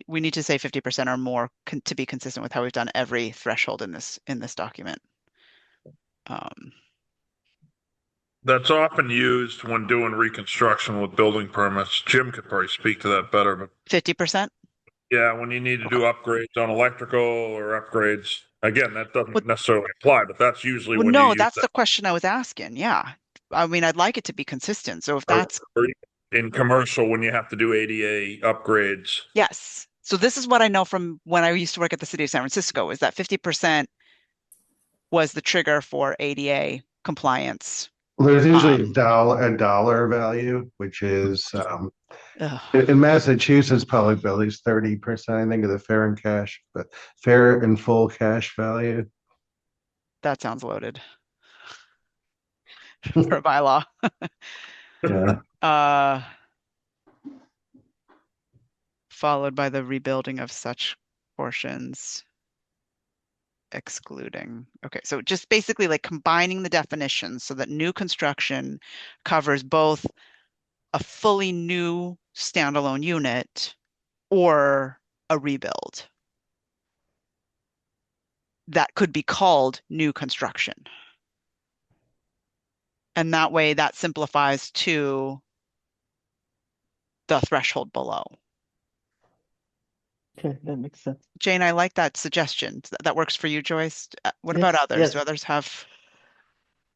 D: We need to say 50% or more to be consistent with how we've done every threshold in this document.
G: That's often used when doing reconstruction with building permits. Jim could probably speak to that better, but
D: 50%?
G: yeah, when you need to do
D: Okay.
G: upgrades on electrical or upgrades, again, that
D: Well,
G: doesn't necessarily apply, but that's usually
D: well,
G: when you
D: no,
G: use
D: that's
G: that.
D: the question I was asking. Yeah. I mean, I'd like it to be consistent. So if
G: Or,
D: that's
G: or in commercial when you have to do ADA upgrades.
D: yes. So this is what I know from when I used to work at the city of San Francisco is that 50% was the trigger for ADA compliance.
E: Well, there's usually
D: Um,
E: a dollar value, which is
D: ugh,
E: in Massachusetts, public buildings 30%, I think, of the fair and cash, but fair and full cash value.
D: that sounds loaded for a bylaw.
E: Yeah.
D: Uh, followed by the rebuilding of such portions, excluding. Okay, so just basically like combining the definitions so that new construction covers both a fully new standalone unit or a rebuild that could be called new construction. And that way that simplifies to the threshold below.
I: Okay, that makes sense.
D: Jane, I like that suggestion. That works for you, Joyce. What about
I: Yes,
D: others? Do
I: yes.
D: others have?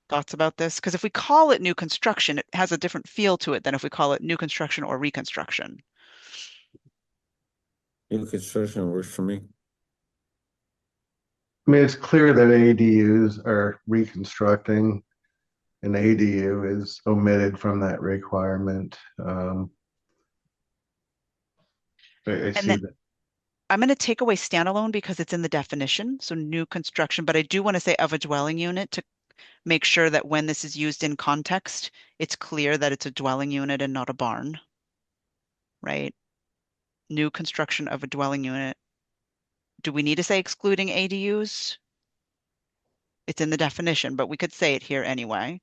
D: thoughts about this? Because if we call it new construction, it has a different feel to it than if we call it new construction or reconstruction.
A: New construction works for me.
E: I mean, it's clear that ADUs are reconstructing. An ADU is omitted from that requirement. I
D: And
E: see
D: then
E: that.
D: I'm going to take away standalone because it's in the definition, so new construction, but I do want to say of a dwelling unit to make sure that when this is used in context, it's clear that it's a dwelling unit and not a barn, right? New construction of a dwelling unit. Do we need to say excluding ADUs? It's in the definition, but we could say it here anyway.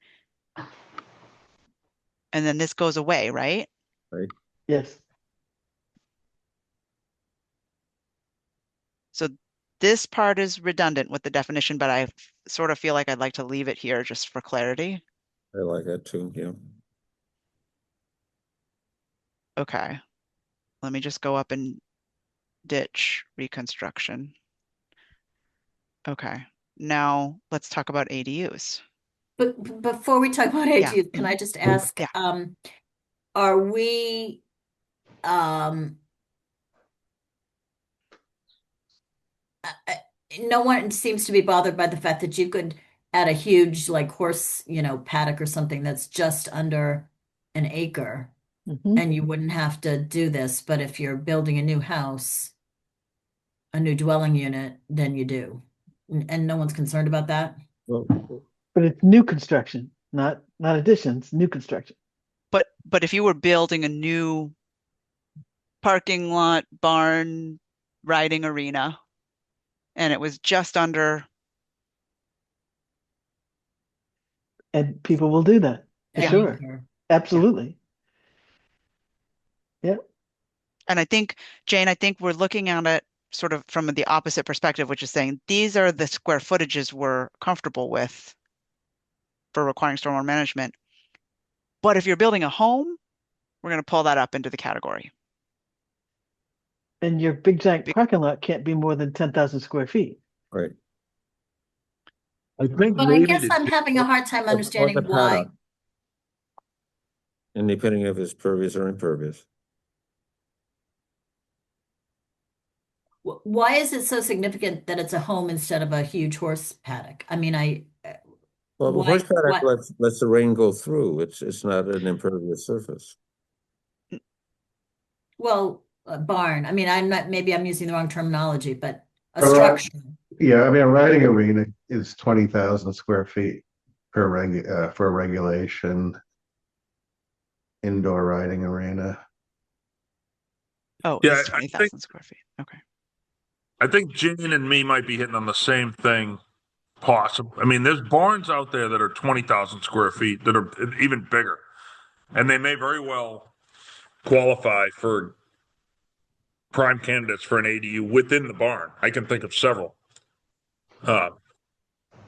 D: And then this goes away, right?
A: Right.
I: Yes.
D: So this part is redundant with the definition, but I sort of feel like I'd like to leave it here just for clarity.
A: I like that too, yeah.
D: Okay. Let me just go up and ditch reconstruction. Okay. Now let's talk about ADUs.
F: But before we talk about
D: Yeah.
F: ADUs, can I just ask,
D: Yeah.
F: are we, no one seems to be bothered by the fact that you could add a huge like horse, paddock or something that's just under an acre
I: Mhm.
F: and you wouldn't have to do this, but if you're building a new house, a new dwelling unit, then you do. And no one's concerned about that?
A: Well,
I: But it's new construction, not additions, new construction.
D: But if you were building a new parking lot, barn, riding arena, and it was just under,
I: And people will do that, for
F: An
I: sure.
F: acre.
I: Absolutely. Yeah.
D: and I think, Jane, I think we're looking at it sort of from the opposite perspective, which is saying these are the square footages we're comfortable with for requiring stormwater management. But if you're building a home, we're going to pull that up into the category.
I: And your big giant parking lot can't be more than 10,000 square feet.
A: right.
G: I think
F: But I
G: maybe
F: guess
G: to
F: I'm having a hard time
A: Or
F: understanding
A: the
F: why.
A: paddock. And depending if it's pervious or impervious.
F: Why is it so significant that it's a home instead of a huge horse paddock? I mean,
A: Well, the
F: why,
A: horse paddock
F: what?
A: lets the rain go through. It's not an impervious surface.
F: Well, a barn. I mean, maybe I'm using the wrong terminology, but a
E: All right.
F: structure.
E: Yeah, I mean, a riding arena is 20,000 square feet for a regulation indoor riding arena.
D: Oh,
G: Yeah,
D: it's
G: I
D: 20,000 square feet. Okay.
G: I think Jane and me might be hitting on the same thing. Possible. I mean, there's barns out there that are 20,000 square feet that are even bigger, and they may very well qualify for prime candidates for an ADU within the barn. I can think of several.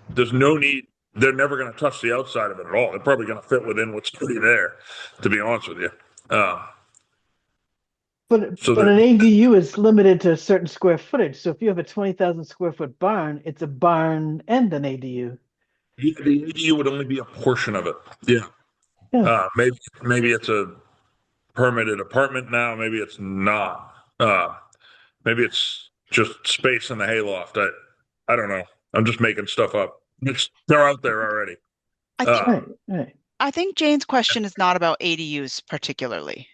G: There's no need. They're never going to touch the outside of it at all. They're probably going to fit within what's already there, to be honest with you.
I: But
G: So
I: but
G: that
I: an ADU is limited to a certain square footage. So if you have a 20,000 square foot barn, it's a barn and an ADU.
G: the ADU would only be a portion of it. Yeah.
I: Yeah.
G: Maybe it's a permitted apartment now. Maybe it's not. Maybe it's just space in the hayloft. I don't know. I'm just making stuff up. They're out there already.
D: I think
I: Right. Right.
D: I think Jane's question is not about ADUs particularly.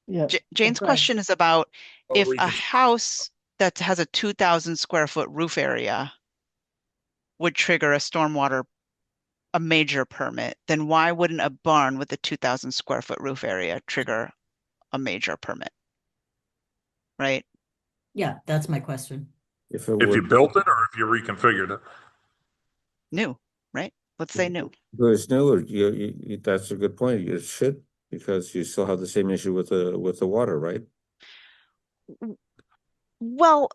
I: Yeah.
D: Jane's
F: Okay.
D: question is about if a
G: Reconstruction.
D: house that has a 2,000 square foot roof area would trigger a major permit, then why wouldn't a barn with a 2,000 square foot roof area trigger a major permit? Right?
F: Yeah, that's my question.
A: If it
G: If you
A: were,
G: built it or if you reconfigured it.
D: New, right? Let's say new.
A: if it was new, that's a good point. You should, because you still have the same issue with the water, right?
D: Well,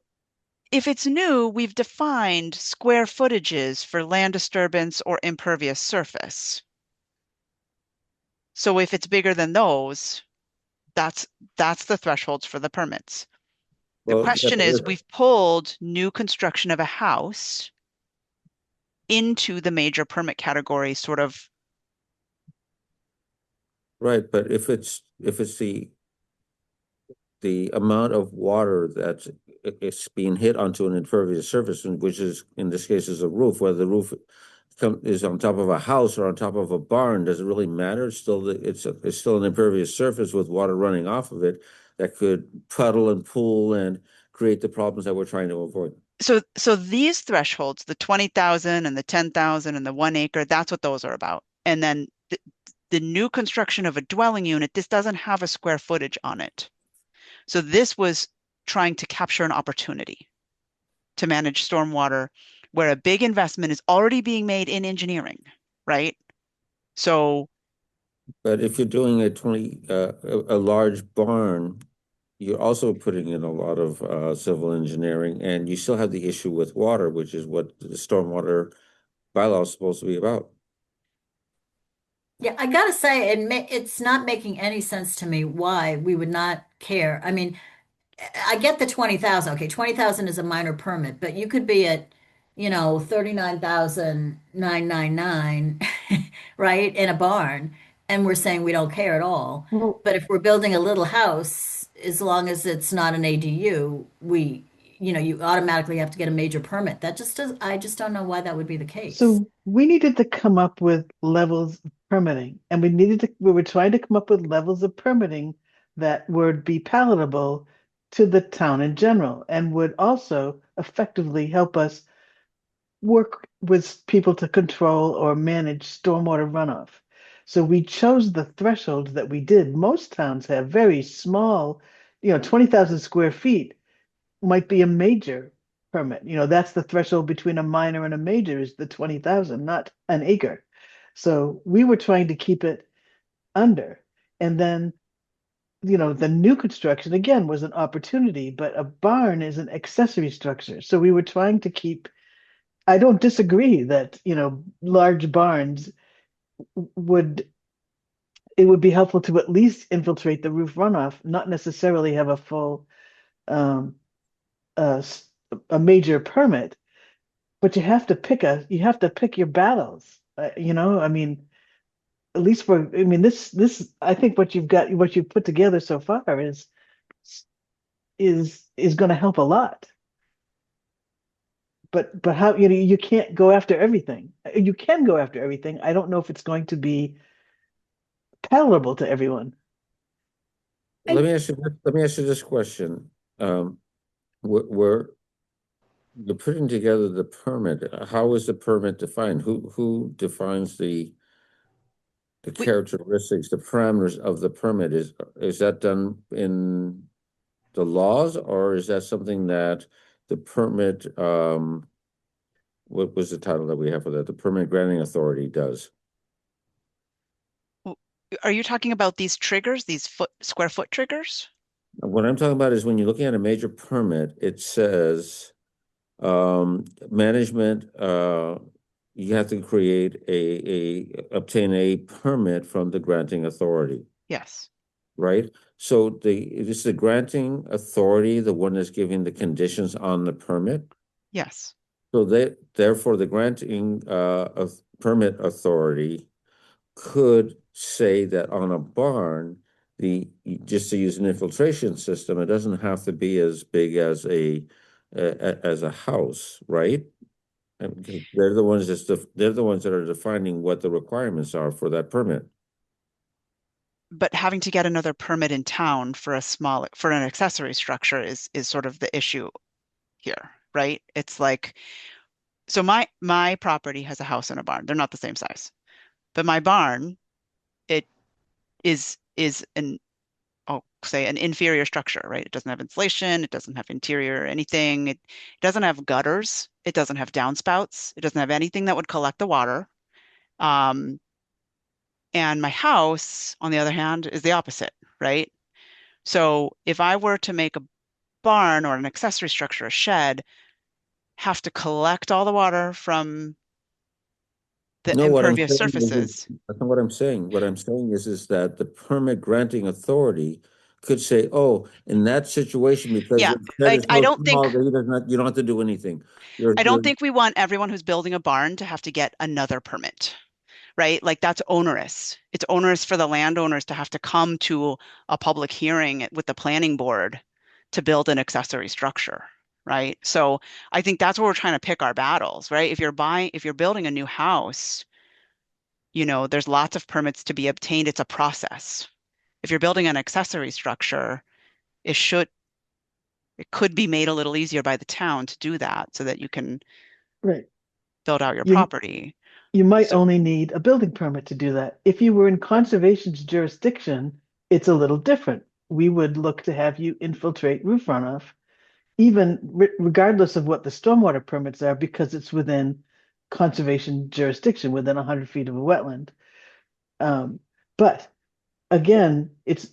D: if it's new, we've defined square footages for land disturbance or impervious surface. So if it's bigger than those, that's the thresholds for the permits. The
A: Well,
D: question is, we've pulled new construction of a house into the major permit category, sort of.
A: Right, but if it's the amount of water that's it's being hit onto an impervious surface, which is in this case is a roof, whether the roof is on top of a house or on top of a barn, does it really matter? It's still it's still an impervious surface with water running off of it that could puddle and pool and create the problems that we're trying to avoid.
D: So these thresholds, the 20,000 and the 10,000 and the 1 acre, that's what those are about. And then the new construction of a dwelling unit, this doesn't have a square footage on it. So this was trying to capture an opportunity to manage stormwater where a big investment is already being made in engineering, right? So,
A: But if you're doing a large barn, you're also putting in a lot of civil engineering, and you still have the issue with water, which is what the stormwater bylaw is supposed to be about.
F: Yeah, I gotta say, it's not making any sense to me why we would not care. I mean, I get the 20,000. Okay, 20,000 is a minor permit, but you could be at, 39,999, right, in a barn, and we're saying we don't care at all.
I: Well,
F: But if we're building a little house, as long as it's not an ADU, you automatically have to get a major permit. That just does, I just don't know why that would be the case.
I: so we needed to come up with levels of permitting, and we were trying to come up with levels of permitting that would be palatable to the town in general and would also effectively help us work with people to control or manage stormwater runoff. So we chose the thresholds that we did. Most towns have very small, 20,000 square feet might be a major permit. That's the threshold between a minor and a major is the 20,000, not an acre. So we were trying to keep it under. And then, the new construction again was an opportunity, but a barn is an accessory structure. So we were trying to keep, I don't disagree that, large barns would, it would be helpful to at least infiltrate the roof runoff, not necessarily have a full, um, uh, a major permit, but you have to pick your battles. I mean, at least I mean, I think what you've put together so far is going to help a lot. But how, you can't go after everything. You can go after everything. I don't know if it's going to be palatable to everyone.
A: Let me ask you this question. We're you're putting together the permit. How is the permit defined? Who defines the
D: We,
A: characteristics, the parameters of the permit? Is that done in the laws, or is that something that the permit, what was the title that we have for that? The permit granting authority does.
D: are you talking about these triggers, these square foot triggers?
A: What I'm talking about is when you're looking at a major permit, it says management, you have to create obtain a permit from the granting authority,
D: Yes.
A: right? So is the granting authority the one that's giving the conditions on the permit?
D: Yes.
A: So therefore the granting of permit authority could say that on a barn, just to use an infiltration system, it doesn't have to be as big as a house, right? And they're the ones that are defining what the requirements are for that permit.
D: But having to get another permit in town for an accessory structure is sort of the issue here, right? It's like, so my property has a house and a barn. They're not the same size. But my barn, it is I'll say an inferior structure, right? It doesn't have insulation, it doesn't have interior anything. It doesn't have gutters, it doesn't have downspouts, it doesn't have anything that would collect the water. And my house, on the other hand, is the opposite, right? So if I were to make a barn or an accessory structure, a shed, have to collect all the water from the
A: No, what I'm
D: impervious
A: saying is,
D: surfaces.
A: that's not what I'm saying. What I'm saying is that the permit granting authority could say, oh, in that situation, because
D: Yeah,
A: your shed is
D: I
A: so
D: don't think
A: small that he does not, you don't have to do anything.
D: I don't think we want everyone who's building a barn to have to get another permit, right? Like that's onerous. It's onerous for the landowners to have to come to a public hearing with the planning board to build an accessory structure, right? So I think that's where we're trying to pick our battles, right? If you're building a new house, there's lots of permits to be obtained. It's a process. If you're building an accessory structure, it could be made a little easier by the town to do that so that you can
I: Right.
D: build out your
I: You
D: property.
I: you might
D: So
I: only need a building permit to do that. If you were in conservation's jurisdiction, it's a little different. We would look to have you infiltrate roof runoff, even regardless of what the stormwater permits are, because it's within conservation jurisdiction, within 100 feet of a wetland. But again, it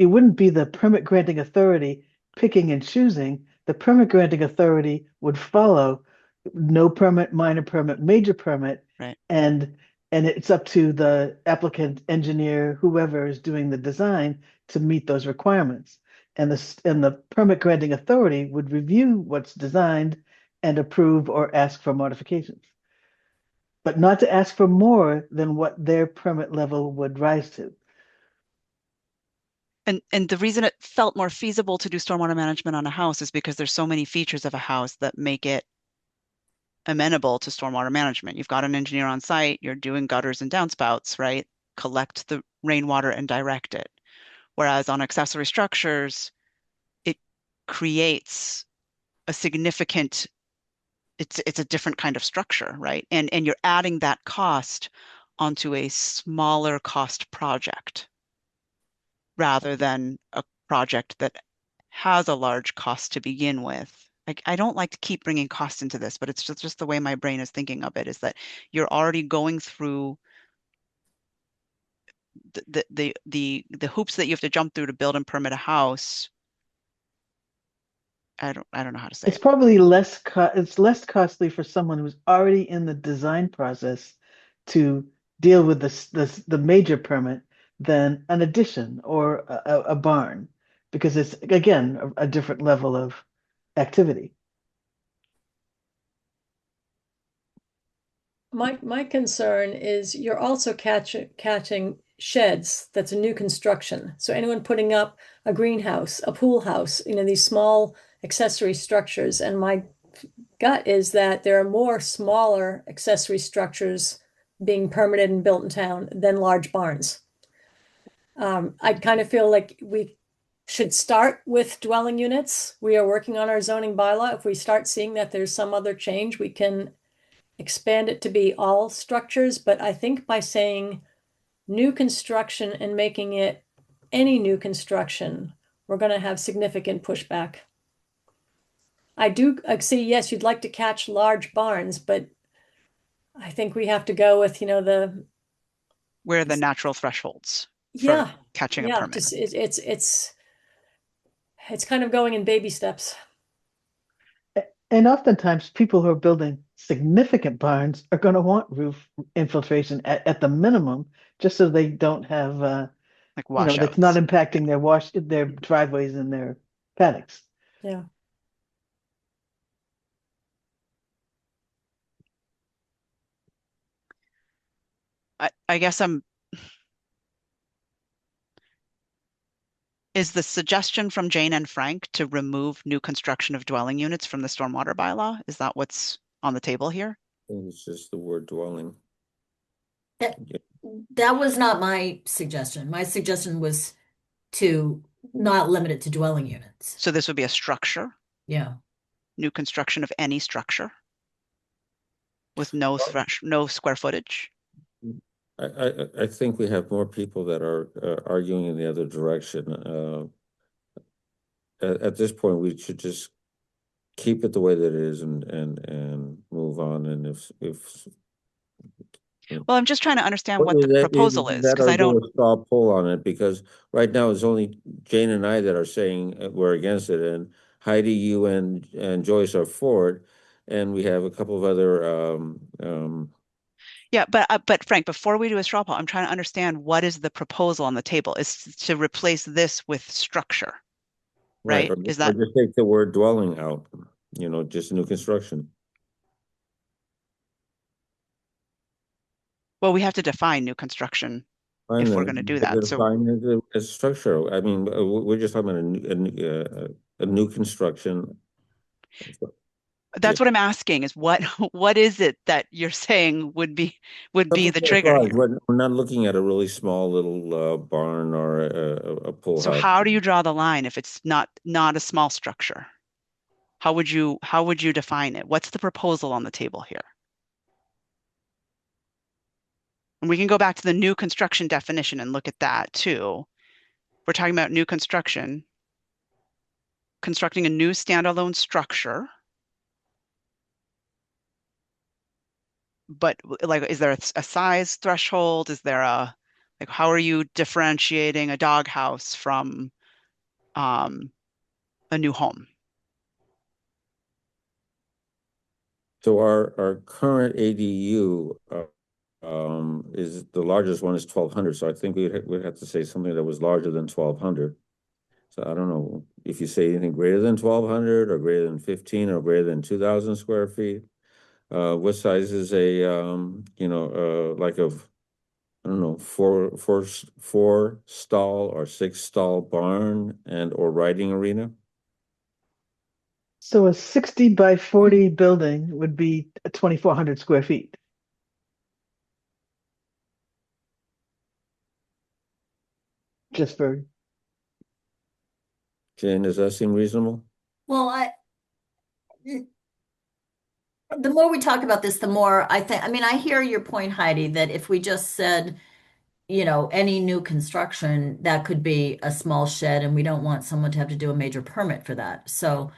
I: wouldn't be the permit granting authority picking and choosing. The permit granting authority would follow no permit, minor permit, major permit,
D: right.
I: and it's up to the applicant, engineer, whoever is doing the design to meet those requirements. And the permit granting authority would review what's designed and approve or ask for modifications, but not to ask for more than what their permit level would rise to.
D: And the reason it felt more feasible to do stormwater management on a house is because there's so many features of a house that make it amenable to stormwater management. You've got an engineer on site, you're doing gutters and downspouts, right? Collect the rainwater and direct it. Whereas on accessory structures, it creates a significant, it's a different kind of structure, right? And you're adding that cost onto a smaller cost project rather than a project that has a large cost to begin with. I don't like to keep bringing costs into this, but it's just the way my brain is thinking of it, is that you're already going through the hoops that you have to jump through to build and permit a house. I don't know how to say
I: It's
D: it.
I: probably it's less costly for someone who's already in the design process to deal with the major permit than an addition or a barn, because it's again a different level of activity.
C: My concern is you're also catching sheds that's a new construction. So anyone putting up a greenhouse, a pool house, these small accessory structures. And my gut is that there are more smaller accessory structures being permitted and built in town than large barns. I kind of feel like we should start with dwelling units. We are working on our zoning bylaw. If we start seeing that there's some other change, we can expand it to be all structures. But I think by saying new construction and making it any new construction, we're going to have significant pushback. I do see, yes, you'd like to catch large barns, but I think we have to go with,
D: Where are the natural thresholds for
C: yeah,
D: catching a
C: yeah,
D: permit?
C: just it's kind of going in baby steps.
I: And oftentimes, people who are building significant barns are going to want roof infiltration at the minimum, just so they don't have,
D: Like
I: that's not
D: washouts.
I: impacting their driveways and their paddocks.
C: Yeah.
D: I guess is the suggestion from Jane and Frank to remove new construction of dwelling units from the stormwater bylaw? Is that what's on the table here?
A: I think it's just the word dwelling.
F: That was not my suggestion. My suggestion was to not limit it to dwelling units.
D: So this would be a structure,
F: Yeah.
D: new construction of any structure with no square footage.
A: I think we have more people that are arguing in the other direction. At this point, we should just keep it the way that it is and move on. And if
D: Well, I'm just trying to understand what the proposal is, because I don't.
A: Do a straw poll on it, because right now it's only Jane and I that are saying we're against it, and Heidi, you and Joyce are for it, and we have a couple of other
D: Yeah, but Frank, before we do a straw poll, I'm trying to understand what is the proposal on the table? Is to replace this with structure,
A: Right,
D: right? Is
A: or
D: that,
A: just take the word dwelling out, just new construction.
D: well, we have to define new construction
A: Fine,
D: if we're
A: then,
D: going to do that. So
A: define it as structure. I mean, we're just talking about a new construction. Yeah.
D: that's what I'm asking is what what is it that you're saying would be
A: Something
D: the
A: for
D: trigger
A: size.
D: here?
A: We're not looking at a really small little barn or a pool
D: So
A: house.
D: how do you draw the line if it's not a small structure? How would you define it? What's the proposal on the table here? And we can go back to the new construction definition and look at that too. We're talking about new construction, constructing a new standalone structure. But like, is there a size threshold? Is there like, how are you differentiating a doghouse from um, a new home?
A: So our current ADU is the largest one is 1,200. So I think we'd have to say something that was larger than 1,200. So I don't know if you say anything greater than 1,200 or greater than 15 or greater than 2,000 square feet. What size is a like I don't know, four stall or six stall barn and or riding arena?
I: So a 60 by 40 building would be 2,400 square feet. Just for,
A: Jane, does that seem reasonable?
F: Well, the more we talk about this, the more I think, I mean, I hear your point, Heidi, that if we just said, any new construction, that could be a small shed, and we don't want someone to have to do a major permit for that. So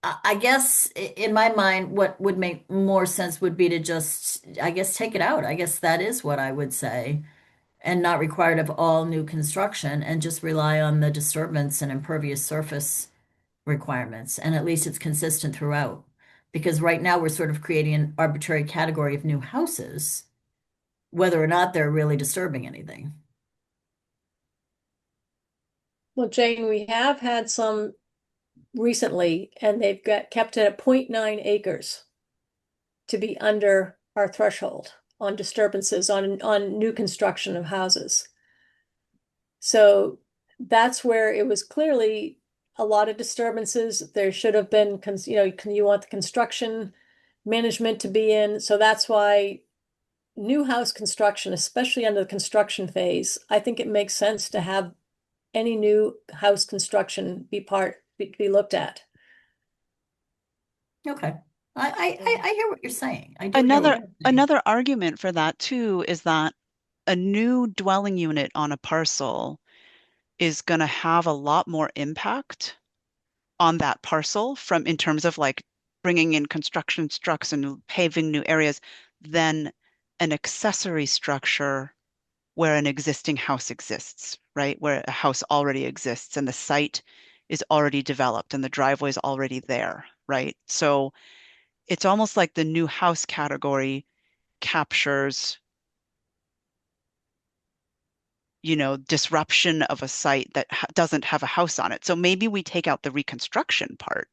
F: I guess in my mind, what would make more sense would be to just, I guess, take it out. I guess that is what I would say, and not required of all new construction, and just rely on the disturbance and impervious surface requirements. And at least it's consistent throughout. Because right now we're sort of creating an arbitrary category of new houses, whether or not they're really disturbing anything.
C: Well, Jane, we have had some recently, and they've kept it at 0.9 acres to be under our threshold on disturbances on new construction of houses. So that's where it was clearly a lot of disturbances. There should have been, you want the construction management to be in. So that's why new house construction, especially under the construction phase, I think it makes sense to have any new house construction be looked at.
F: Okay. I hear what you're saying. I do hear what
D: Another
F: you're saying.
D: another argument for that too is that a new dwelling unit on a parcel is going to have a lot more impact on that parcel from in terms of like bringing in construction structures and paving new areas than an accessory structure where an existing house exists, right? Where a house already exists and the site is already developed and the driveway is already there, right? So it's almost like the new house category captures, disruption of a site that doesn't have a house on it. So maybe we take out the reconstruction part.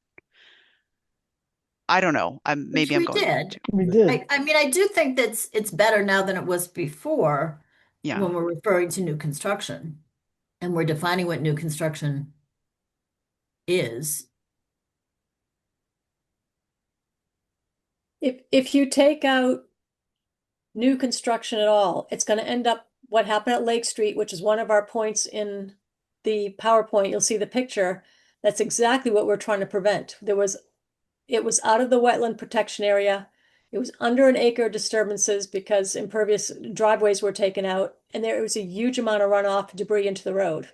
D: I don't know.
F: Which
D: Maybe I'm
F: we
D: going
F: did.
D: to.
I: we did.
F: I mean, I do think that it's better now than it was before
D: Yeah.
F: when we're referring to new construction and we're defining what new construction is.
C: If you take out new construction at all, it's going to end up what happened at Lake Street, which is one of our points in the PowerPoint. You'll see the picture. That's exactly what we're trying to prevent. It was out of the wetland protection area. It was under an acre disturbances because impervious driveways were taken out, and there was a huge amount of runoff debris into the road.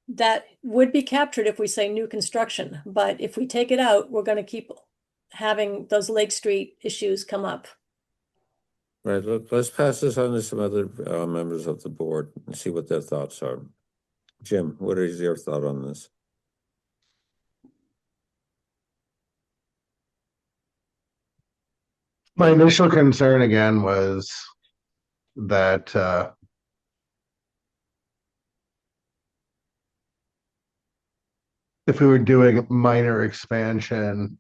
C: That would be captured if we say new construction, but if we take it out, we're going to keep having those Lake Street issues come up.
A: Right, let's pass this on to some other members of the board and see what their thoughts are. Jim, what is your thought on this?
E: My initial concern again was that if we were doing minor expansion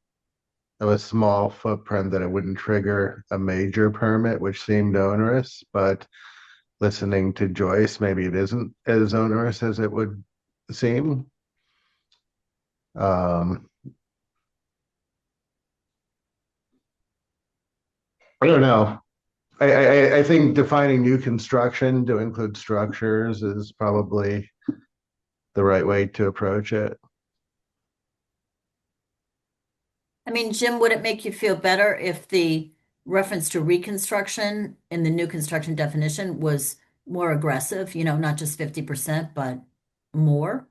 E: of a small footprint, that it wouldn't trigger a major permit, which seemed onerous. But listening to Joyce, maybe it isn't as onerous as it would seem. I don't know. I think defining new construction to include structures is probably the right way to approach it.
F: I mean, Jim, would it make you feel better if the reference to reconstruction in the new construction definition was more aggressive, not just 50%, but more?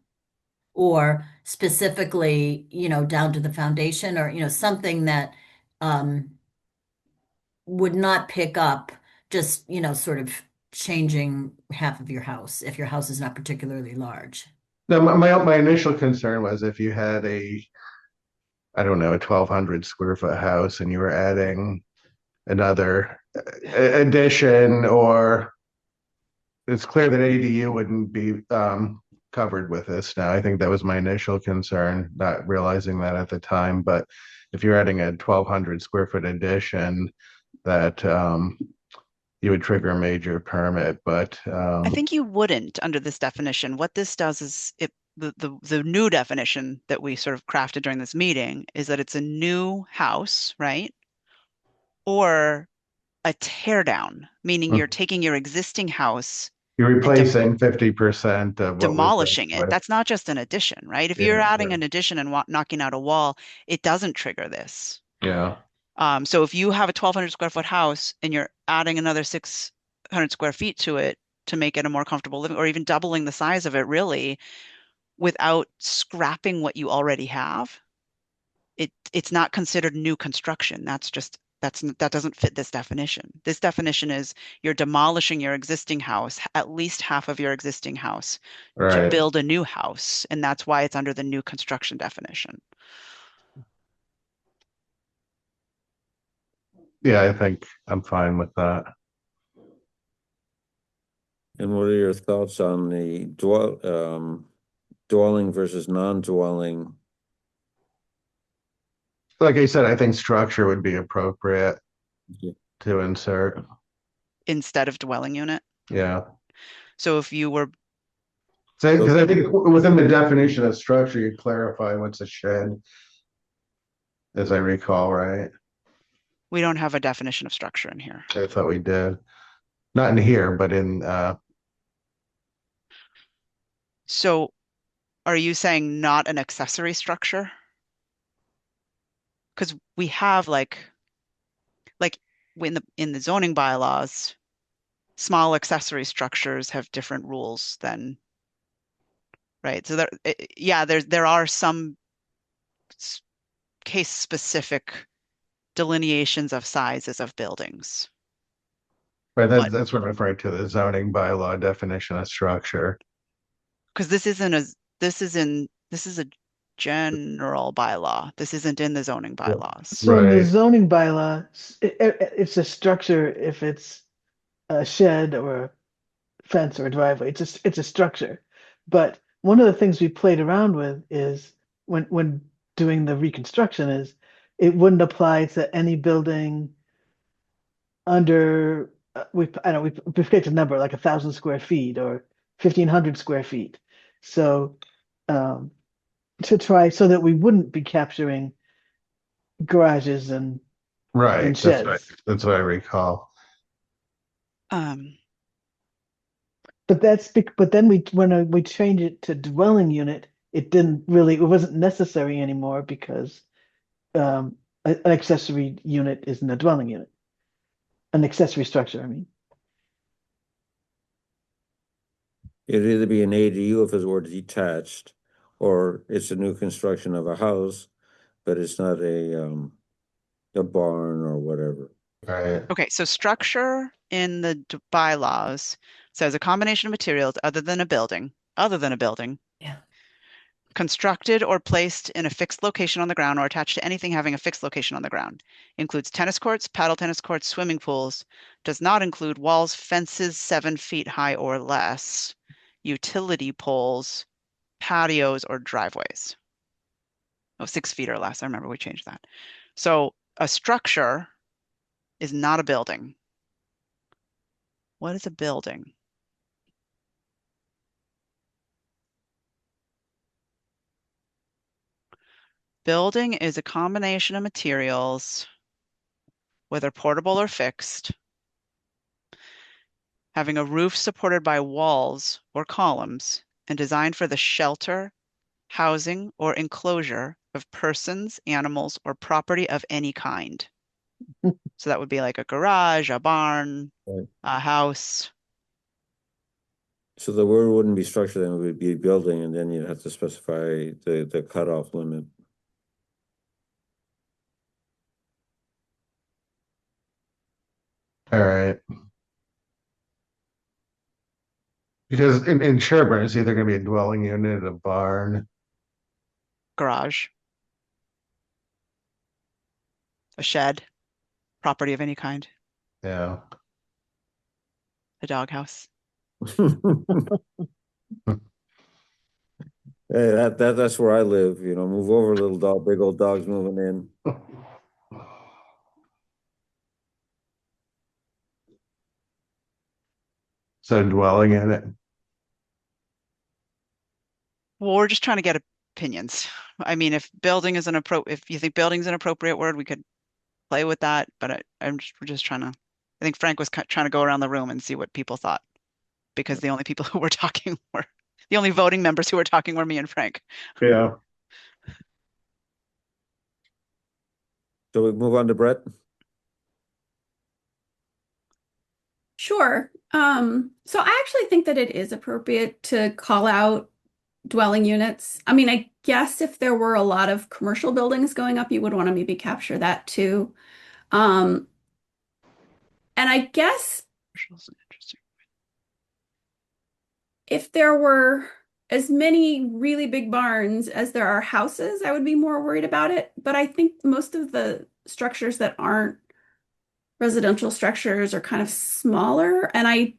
F: Or specifically, down to the foundation or, something that would not pick up just, sort of changing half of your house if your house is not particularly large.
E: No, my initial concern was if you had I don't know, a 1,200 square foot house and you were adding another addition, or it's clear that ADU wouldn't be covered with this now. I think that was my initial concern, not realizing that at the time. But if you're adding a 1,200 square foot addition, that you would trigger a major permit. But
D: I think you wouldn't under this definition. What this does is the new definition that we sort of crafted during this meeting is that it's a new house, right? Or a tear down, meaning you're taking your existing house
E: you're
D: and
E: replacing 50% of what
D: demolishing
E: was
D: it. That's not just an addition, right? If you're adding an addition and knocking out a wall, it doesn't trigger this.
E: Yeah.
D: So if you have a 1,200 square foot house and you're adding another 600 square feet to it to make it a more comfortable living, or even doubling the size of it, really, without scrapping what you already have, it's not considered new construction. That doesn't fit this definition. This definition is you're demolishing your existing house, at least half of your existing house, to build a new house, and that's why it's under the new construction definition.
E: Yeah, I think I'm fine with that.
A: And what are your thoughts on the dwelling versus non-dwelling?
E: Like I said, I think structure would be appropriate to insert
D: instead of dwelling unit.
E: Yeah.
D: So if you were,
E: because I think within the definition of structure, you clarify what's a shed, as I recall, right?
D: We don't have a definition of structure in here.
E: I thought we did. Not in here, but in
D: So are you saying not an accessory structure? Because we have like in the zoning bylaws, small accessory structures have different rules than, right? So there are some case specific delineations of sizes of buildings.
E: Right, that's what I'm referring to, the zoning bylaw definition of structure.
D: Because this is a general bylaw. This isn't in the zoning bylaws.
I: So in the zoning bylaw, it's a structure if it's a shed or a fence or a driveway. It's a structure. But one of the things we played around with is when doing the reconstruction is it wouldn't apply to any building under we've picked a number like 1,000 square feet or 1,500 square feet. So to try so that we wouldn't be capturing garages and sheds.
E: That's what I recall.
I: But then when we changed it to dwelling unit, it wasn't necessary anymore because an accessory unit isn't a dwelling unit. An accessory structure, I mean.
A: It'd either be an ADU if it were detached, or it's a new construction of a house, but it's not a barn or whatever.
E: Right.
D: Okay, so structure in the bylaws says a combination of materials other than a building.
F: Yeah.
D: constructed or placed in a fixed location on the ground or attached to anything having a fixed location on the ground. Includes tennis courts, paddle tennis courts, swimming pools. Does not include walls, fences 7 feet high or less, utility poles, patios, or driveways. Oh, 6 feet or less. I remember we changed that. So a structure is not a building. What is a building? Building is a combination of materials, whether portable or fixed, having a roof supported by walls or columns and designed for the shelter, housing, or enclosure of persons, animals, or property of any kind. So that would be like a garage, a barn,
A: Right.
D: a house.
A: So the word wouldn't be structure, then it would be building, and then you'd have to specify the cutoff limit.
E: All right. Because in Sherborn, it's either going to be a dwelling unit, a barn.
D: Garage, a shed, property of any kind,
E: Yeah.
D: a doghouse.
A: Hey, that's where I live, you know, move over, little dog, big old dogs moving in.
E: So dwelling in it.
D: Well, we're just trying to get opinions. I mean, if you think building's an appropriate word, we could play with that, but we're just trying to, I think Frank was trying to go around the room and see what people thought, because the only people who were talking were, the only voting members who were talking were me and Frank.
E: Yeah.
A: So we move on to Brett.
H: Sure. So I actually think that it is appropriate to call out dwelling units. I mean, I guess if there were a lot of commercial buildings going up, you would want to maybe capture that too. And I guess
D: Interesting.
H: if there were as many really big barns as there are houses, I would be more worried about it. But I think most of the structures that aren't residential structures are kind of smaller, and I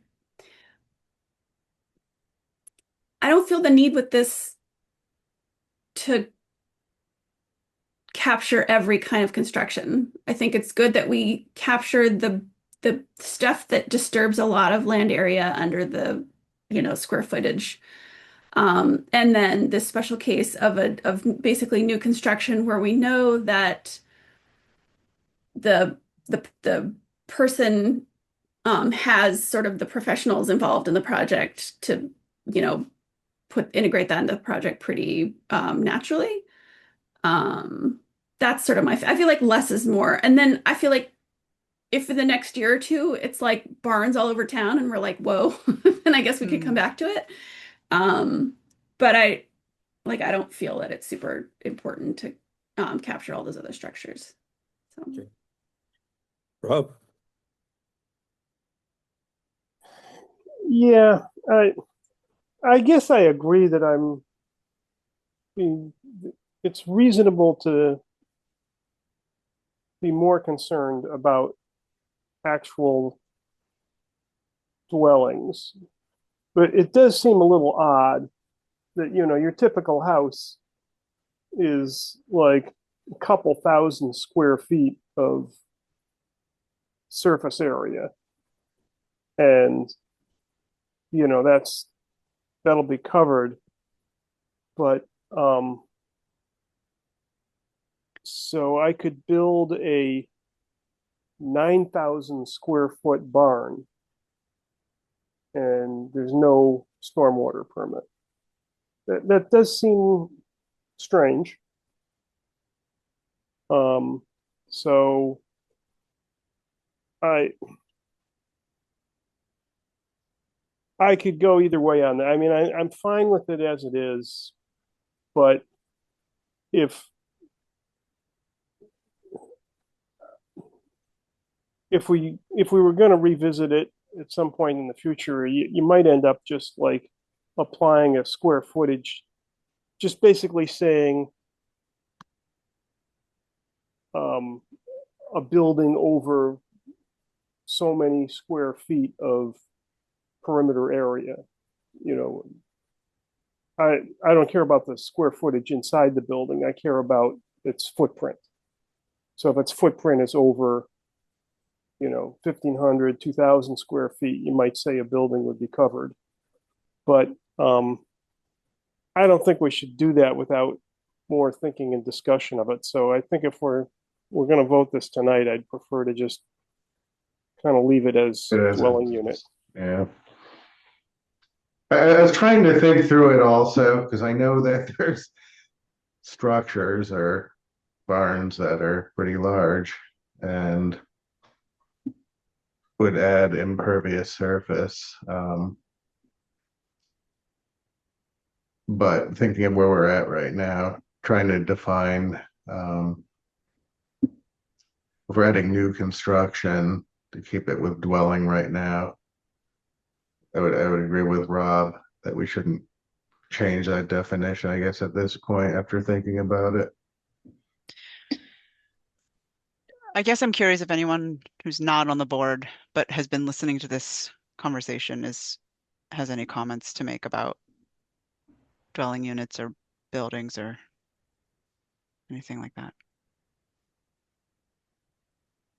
H: don't feel the need with this to capture every kind of construction. I think it's good that we capture the stuff that disturbs a lot of land area under the, square footage. And then this special case of basically new construction where we know that the person has sort of the professionals involved in the project to, integrate that into the project pretty naturally. That's sort of I feel like less is more. And then I feel like if for the next year or two it's like barns all over town and we're like, whoa, then I guess we could come back to it. But I don't feel that it's super important to capture all those other structures. So.
A: Okay. Rob.
B: Yeah, I guess I agree that it's reasonable to be more concerned about actual dwellings. But it does seem a little odd that, your typical house is like a couple thousand square feet of surface area. And, that'll be covered. But so I could build a 9,000 square foot barn and there's no stormwater permit. That does seem strange. So I could go either way on that. I mean, I'm fine with it as it is, but if we were going to revisit it at some point in the future, you might end up just like applying a square footage just basically saying a building over so many square feet of perimeter area. You know, I don't care about the square footage inside the building. I care about its footprint. So if its footprint is over, 1,500, 2,000 square feet, you might say a building would be covered. But I don't think we should do that without more thinking and discussion of it. So I think if we're going to vote this tonight, I'd prefer to just kind of leave it as dwelling unit.
E: Yeah. I was trying to think through it also, because I know that there's structures or barns that are pretty large and would add impervious surface. But thinking of where we're at right now, trying to define if we're adding new construction to keep it with dwelling right now. I would agree with Rob that we shouldn't change that definition, I guess, at this point after thinking about it.
D: I guess I'm curious if anyone who's not on the board but has been listening to this conversation has any comments to make about dwelling units or buildings or anything like that.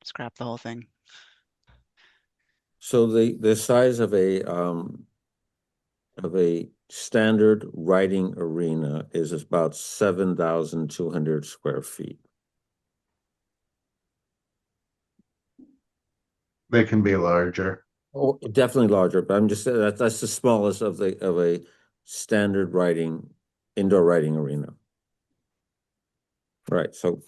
D: Scrap the whole thing.
A: So the size of a standard riding arena is about 7,200 square feet.
E: They can be larger.
A: Oh, definitely larger, but I'm just saying that's the smallest of a standard indoor riding arena. Right. So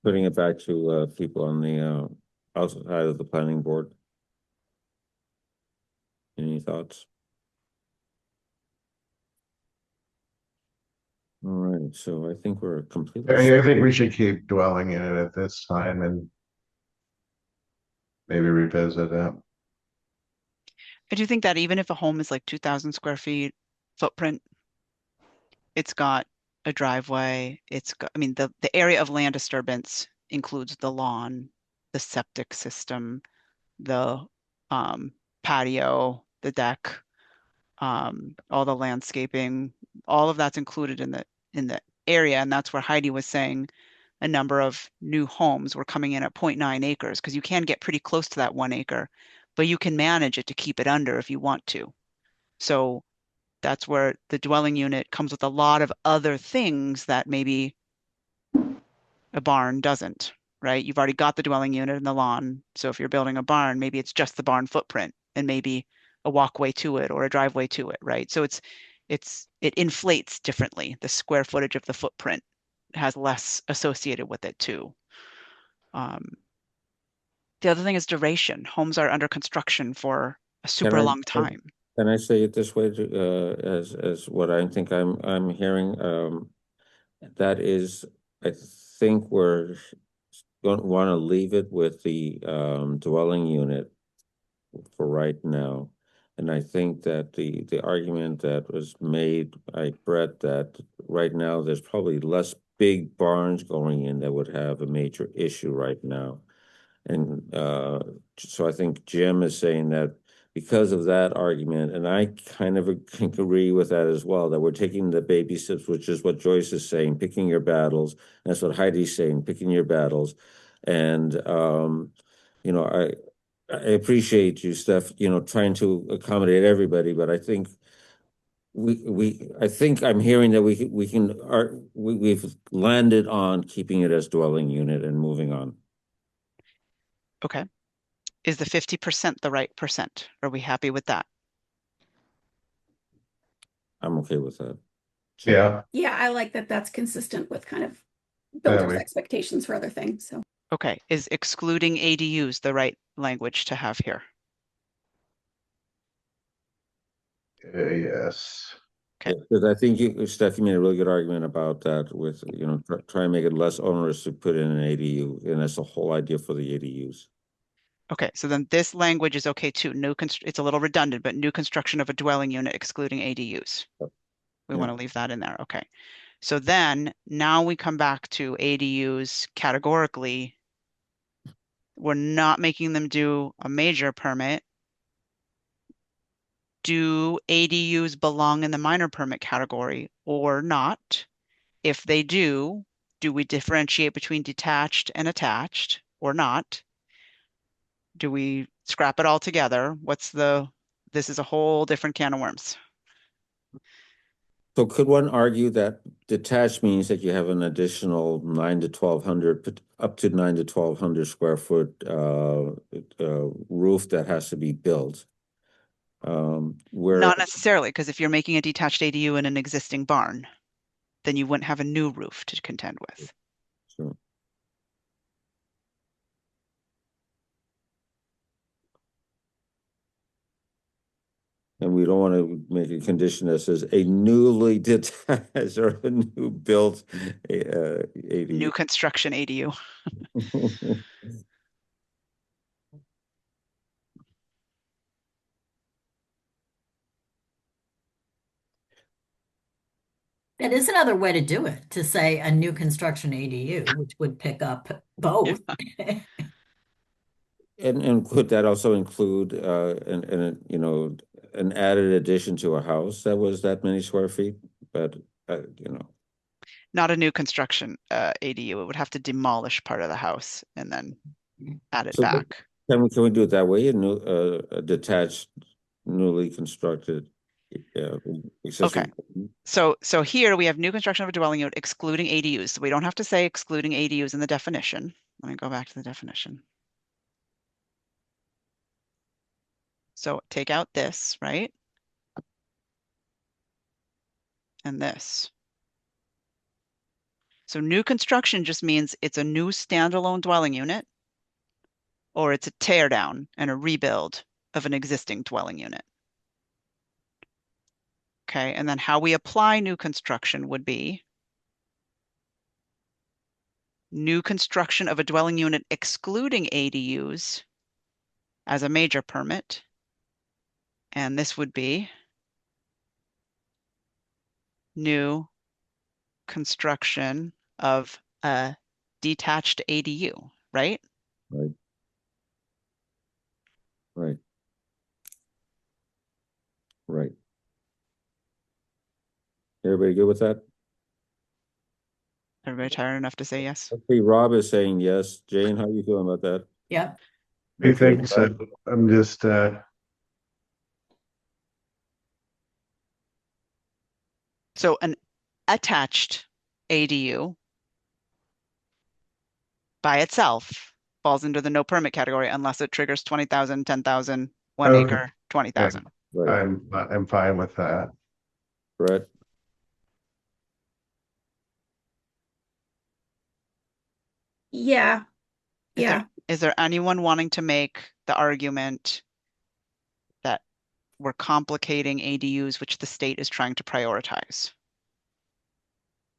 A: putting it back to people on the outside of the planning board. Any thoughts? All right, so I think we're completely.
E: I think we should keep dwelling in it at this time and maybe revisit it.
D: I do think that even if a home is like 2,000 square feet footprint, it's got a driveway. It's got, I mean, the area of land disturbance includes the lawn, the septic system, the patio, the deck, all the landscaping, all of that's included in the area. And that's where Heidi was saying a number of new homes were coming in at 0.9 acres because you can get pretty close to that 1 acre, but you can manage it to keep it under if you want to. So that's where the dwelling unit comes with a lot of other things that maybe a barn doesn't, right? You've already got the dwelling unit and the lawn. So if you're building a barn, maybe it's just the barn footprint and maybe a walkway to it or a driveway to it, right? So it inflates differently. The square footage of the footprint has less associated with it too. The other thing is duration. Homes are under construction for a super long time.
A: Can I say it this way, as what I think I'm hearing? That is, I think we're going to want to leave it with the dwelling unit for right now. And I think that the argument that was made by Brett that right now there's probably less big barns going in that would have a major issue right now. And so I think Jim is saying that because of that argument, and I kind of agree with that as well, that we're taking the baby steps, which is what Joyce is saying, picking your battles. And that's what Heidi's saying, picking your battles. And, I appreciate you, Steph, trying to accommodate everybody, but I think I think I'm hearing that we've landed on keeping it as dwelling unit and moving on.
D: Okay. Is the 50% the right percent? Are we happy with that?
A: I'm okay with that.
E: Yeah.
H: Yeah, I like that that's consistent with kind of builders' expectations for other things. So
D: okay, is excluding ADUs the right language to have here?
E: Yes.
D: Okay.
A: Because I think Steph, you made a really good argument about that with, try and make it less onerous to put in an ADU. And that's the whole idea for the ADUs.
D: Okay, so then this language is okay too. It's a little redundant, but new construction of a dwelling unit excluding ADUs. We
A: Yeah.
D: want to leave that in there. Okay. So then now we come back to ADUs categorically. We're not making them do a major permit. Do ADUs belong in the minor permit category or not? If they do we differentiate between detached and attached or not? Do we scrap it all together? This is a whole different can of worms.
A: So could one argue that detached means that you have an additional 9 to 1,200, up to 9 to 1,200 square foot roof that has to be built? Where
D: Not necessarily, because if you're making a detached ADU in an existing barn, then you wouldn't have a new roof to contend with.
A: so, and we don't want to make a condition that says a newly detached or a new built ADU.
D: New construction ADU.
F: That is another way to do it, to say a new construction ADU, which would pick up both.
A: And could that also include an added addition to a house that was that many square feet? But
D: Not a new construction ADU. It would have to demolish part of the house and then add it
A: so
D: back.
A: can we do it that way? A detached, newly constructed,
D: Okay.
A: accessory.
D: So here we have new construction of a dwelling unit excluding ADUs. So we don't have to say excluding ADUs in the definition. Let me go back to the definition. So take out this, right? And this. So new construction just means it's a new standalone dwelling unit, or it's a tear down and a rebuild of an existing dwelling unit. Okay, and then how we apply new construction would be new construction of a dwelling unit excluding ADUs as a major permit. And this would be new construction of a detached ADU, right?
A: Right. Right. Right. Everybody good with that?
D: Everybody tired enough to say yes?
A: Okay, Rob is saying yes. Jane, how are you feeling about that?
F: Yep.
E: I think so. I'm just
D: So an attached ADU by itself falls into the no permit category unless it triggers 20,000, 10,000, 1
E: Okay.
D: acre, 20,000.
A: Right.
E: I'm fine with that.
A: Brett?
H: Yeah. Yeah.
D: Is there anyone wanting to make the argument that we're complicating ADUs, which the state is trying to prioritize?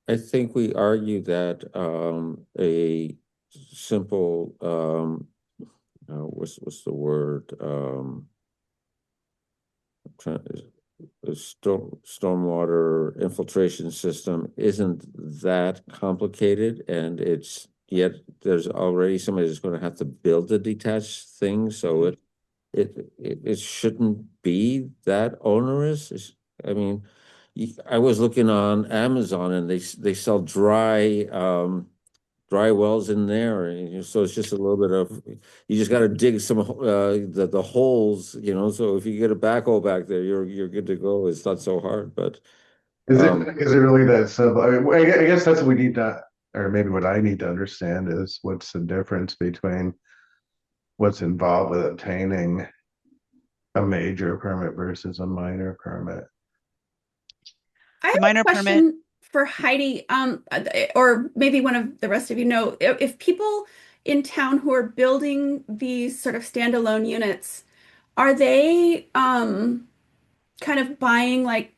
A: I think we argue that a simple what's the word? A stormwater infiltration system isn't that complicated, and it's yet there's already somebody that's going to have to build a detached thing, so it shouldn't be that onerous. I mean, I was looking on Amazon, and they sell dry wells in there, and so it's just a little bit of, you just got to dig some the holes, so if you get a backhoe back there, you're good to go. It's not so hard, but
E: Is it really that simple? I mean, I guess that's what we need to, or maybe what I need to understand is what's the difference between what's involved with obtaining a major permit versus a minor permit.
H: I have
D: The minor
H: a question for Heidi, or maybe one of the rest of you know, if people in town who are building these sort of standalone units, are they kind of buying like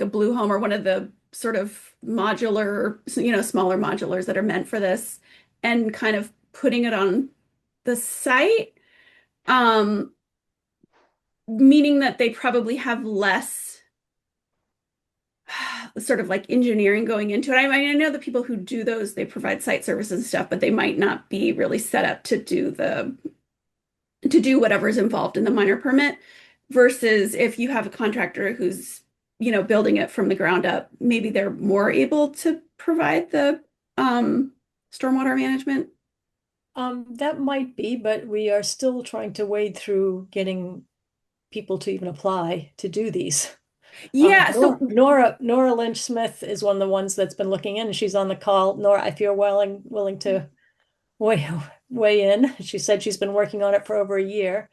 H: a Blue Home or one of the sort of modular, smaller modulars that are meant for this and kind of putting it on the site? Meaning that they probably have less sort of like engineering going into it. I mean, I know the people who do those, they provide site services and stuff, but they might not be really set up to do whatever's involved in the minor permit versus if you have a contractor who's, building it from the ground up, maybe they're more able to provide the stormwater management.
C: That might be, but we are still trying to wade through getting people to even apply to do these.
H: Yeah, so
C: Nora Lynch Smith is one of the ones that's been looking in, and she's on the call. Nora, if you're willing to weigh in. She said she's been working on it for over a year.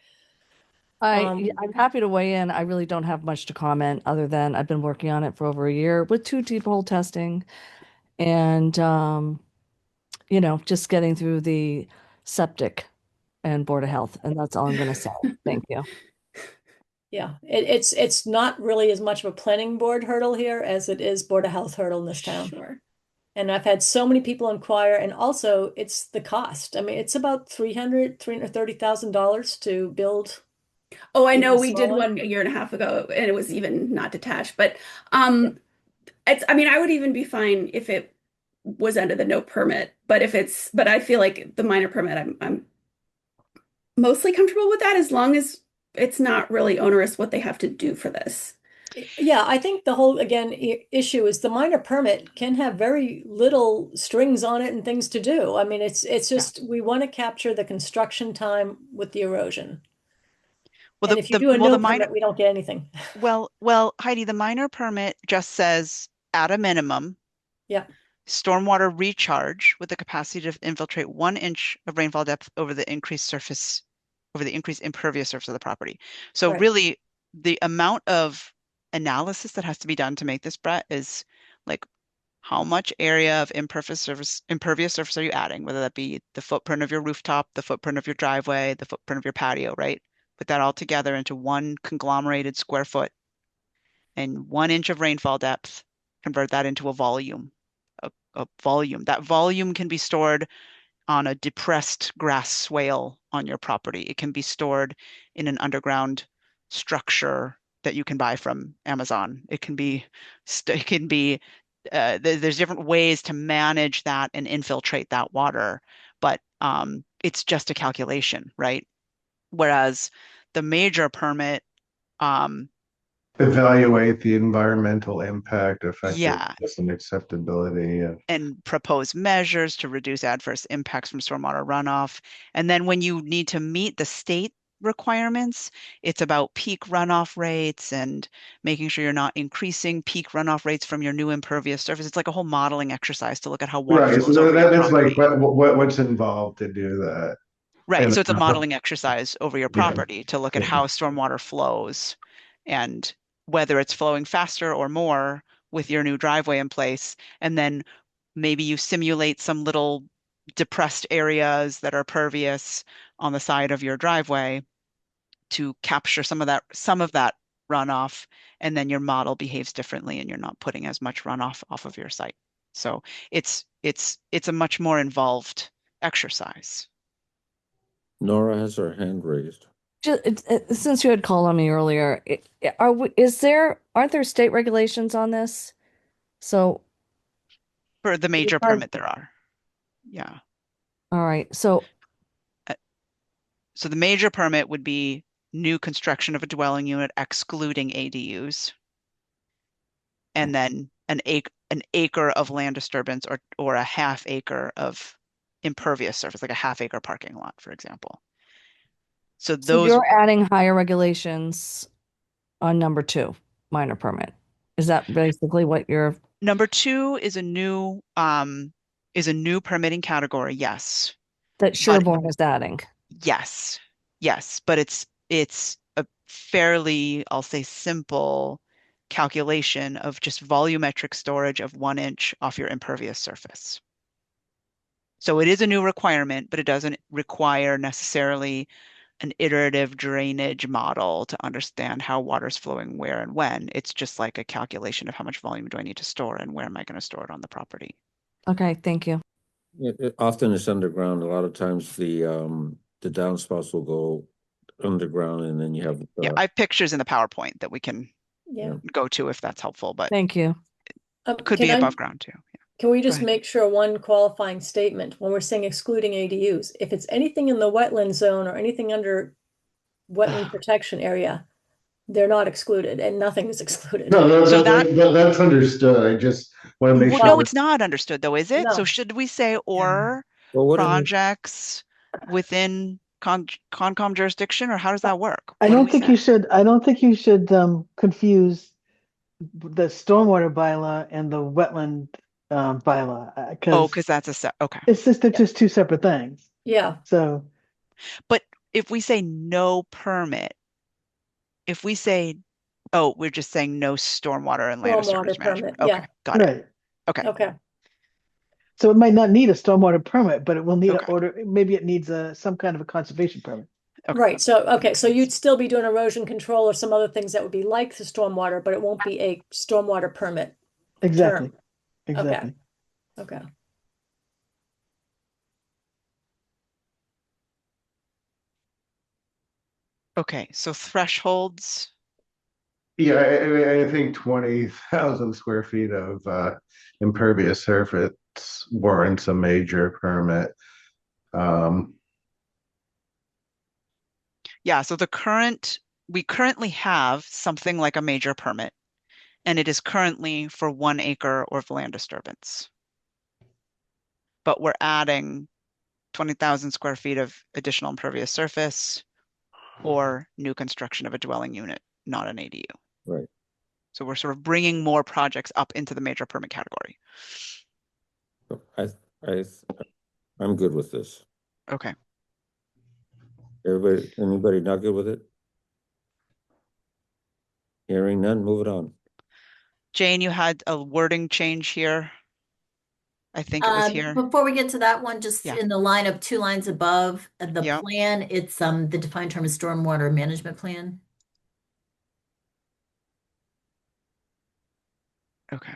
K: I'm happy to weigh in. I really don't have much to comment other than I've been working on it for over a year with 2 deep hole testing and just getting through the septic and Board of Health. And that's all I'm going to say. Thank you.
C: Yeah, it's not really as much of a planning board hurdle here as it is Board of Health hurdle in this town.
H: sure.
C: And I've had so many people inquire, and also it's the cost. I mean, it's about $330,000 to build.
H: Oh, I know
C: Even
H: we did
C: smaller?
H: one a year and a half ago, and it was even not detached. But I mean, I would even be fine if it was under the no permit. But I feel like the minor permit, I'm mostly comfortable with that as long as it's not really onerous what they have to do for this.
C: Yeah, I think the whole, again, issue is the minor permit can have very little strings on it and things to do. I mean, it's just, we want to capture the construction time with the erosion.
D: Well,
C: And if you do a no permit, we don't get anything.
D: Well, Heidi, the minor permit just says at a minimum,
C: Yeah,
D: stormwater recharge with the capacity to infiltrate 1 inch of rainfall depth over the increased impervious surface of the property. So
C: right.
D: really, the amount of analysis that has to be done to make this, Brett, is like how much area of impervious surface are you adding, whether that be the footprint of your rooftop, the footprint of your driveway, the footprint of your patio, right? Put that all together into one conglomerated square foot and 1 inch of rainfall depth, convert that into a volume. A volume. That volume can be stored on a depressed grass swale on your property. It can be stored in an underground structure that you can buy from Amazon. There's different ways to manage that and infiltrate that water, but it's just a calculation, right? Whereas the major permit,
E: Evaluate the environmental impact,
D: yeah,
E: effectiveness, and acceptability.
D: and propose measures to reduce adverse impacts from stormwater runoff. And then when you need to meet the state requirements, it's about peak runoff rates and making sure you're not increasing peak runoff rates from your new impervious surface. It's like a whole modeling exercise to look at how water
E: Right.
D: flows
E: So
D: over your
E: that is like
D: property.
E: what's involved to do that.
D: Right.
E: And
D: So it's a modeling exercise over your
E: yeah,
D: property to look at
E: yeah.
D: how stormwater flows and whether it's flowing faster or more with your new driveway in place. And then maybe you simulate some little depressed areas that are pervious on the side of your driveway to capture some of that runoff. And then your model behaves differently and you're not putting as much runoff off of your site. So it's a much more involved exercise.
A: Nora has her hand raised.
K: Since you had called on me earlier, aren't there state regulations on this? So,
D: For the major permit, there are. Yeah.
K: all right. So
D: the major permit would be new construction of a dwelling unit excluding ADUs. And then an acre of land disturbance or a half acre of impervious surface, like a half acre parking lot, for example. So
K: you're adding higher regulations on number 2, minor permit. Is that basically what you're?
D: Number 2 is a new permitting category, yes.
K: That Sherborn is adding.
D: Yes. But it's a fairly, I'll say, simple calculation of just volumetric storage of 1 inch off your impervious surface. So it is a new requirement, but it doesn't require necessarily an iterative drainage model to understand how water's flowing where and when. It's just like a calculation of how much volume do I need to store and where am I going to store it on the property.
K: Okay, thank you.
A: It often it's underground. A lot of times the downspouts will go underground, and then you have
D: I have pictures in the PowerPoint that we can
C: Yeah.
D: go to if that's helpful. But
K: thank you.
D: Could
C: Can
D: be
C: I,
D: above ground too.
C: can we
D: Go
C: just
D: ahead.
C: make sure one qualifying statement when we're saying excluding ADUs? If it's anything in the wetland zone or anything under wetland protection area, they're not excluded and nothing is excluded.
E: No,
D: So
E: that's understood. I just want to make
D: Well,
E: sure.
D: no, it's not understood though, is it? So
C: No.
D: should we say or
A: Well, what is it?
D: projects within Concom jurisdiction, or how does that work?
I: I
D: What do
I: don't
D: we
I: think
D: say?
I: you should, I don't think you should confuse the stormwater bylaw and the wetland bylaw
D: Oh,
I: because
D: because that's a set. Okay.
I: it's just they're just two separate things.
C: Yeah.
I: So
D: But if we say no permit, if we say, oh, we're just saying no stormwater and land disturbance
C: Stormwater
D: management.
C: permit,
D: Okay,
C: yeah.
D: got it.
I: right.
D: Okay,
C: Okay.
I: So it might not need a stormwater permit, but it will need an
D: okay,
I: order. Maybe it needs some kind of a conservation permit.
D: okay.
C: Right. So, okay.
D: makes
C: So you'd
D: sense.
C: still be doing erosion control or some other things that would be like the stormwater, but it won't be a stormwater permit
I: Exactly.
C: term.
I: Exactly.
C: Okay.
D: Okay, so thresholds.
E: Yeah, I think 20,000 square feet of impervious surface warrants a major permit. Um,
D: Yeah, so we currently have something like a major permit, and it is currently for 1 acre of land disturbance. But we're adding 20,000 square feet of additional impervious surface or new construction of a dwelling unit, not an ADU.
A: Right.
D: So we're sort of bringing more projects up into the major permit category.
A: I, I, I'm good with this.
D: Okay.
A: Anybody not good with it? Hearing none, move it on.
D: Jane, you had a wording change here. I think it was here.
F: Before we get to that one, just
D: Yeah.
F: in the line of 2 lines above the
D: Yep.
F: plan, it's the defined term is stormwater management plan.
D: Okay.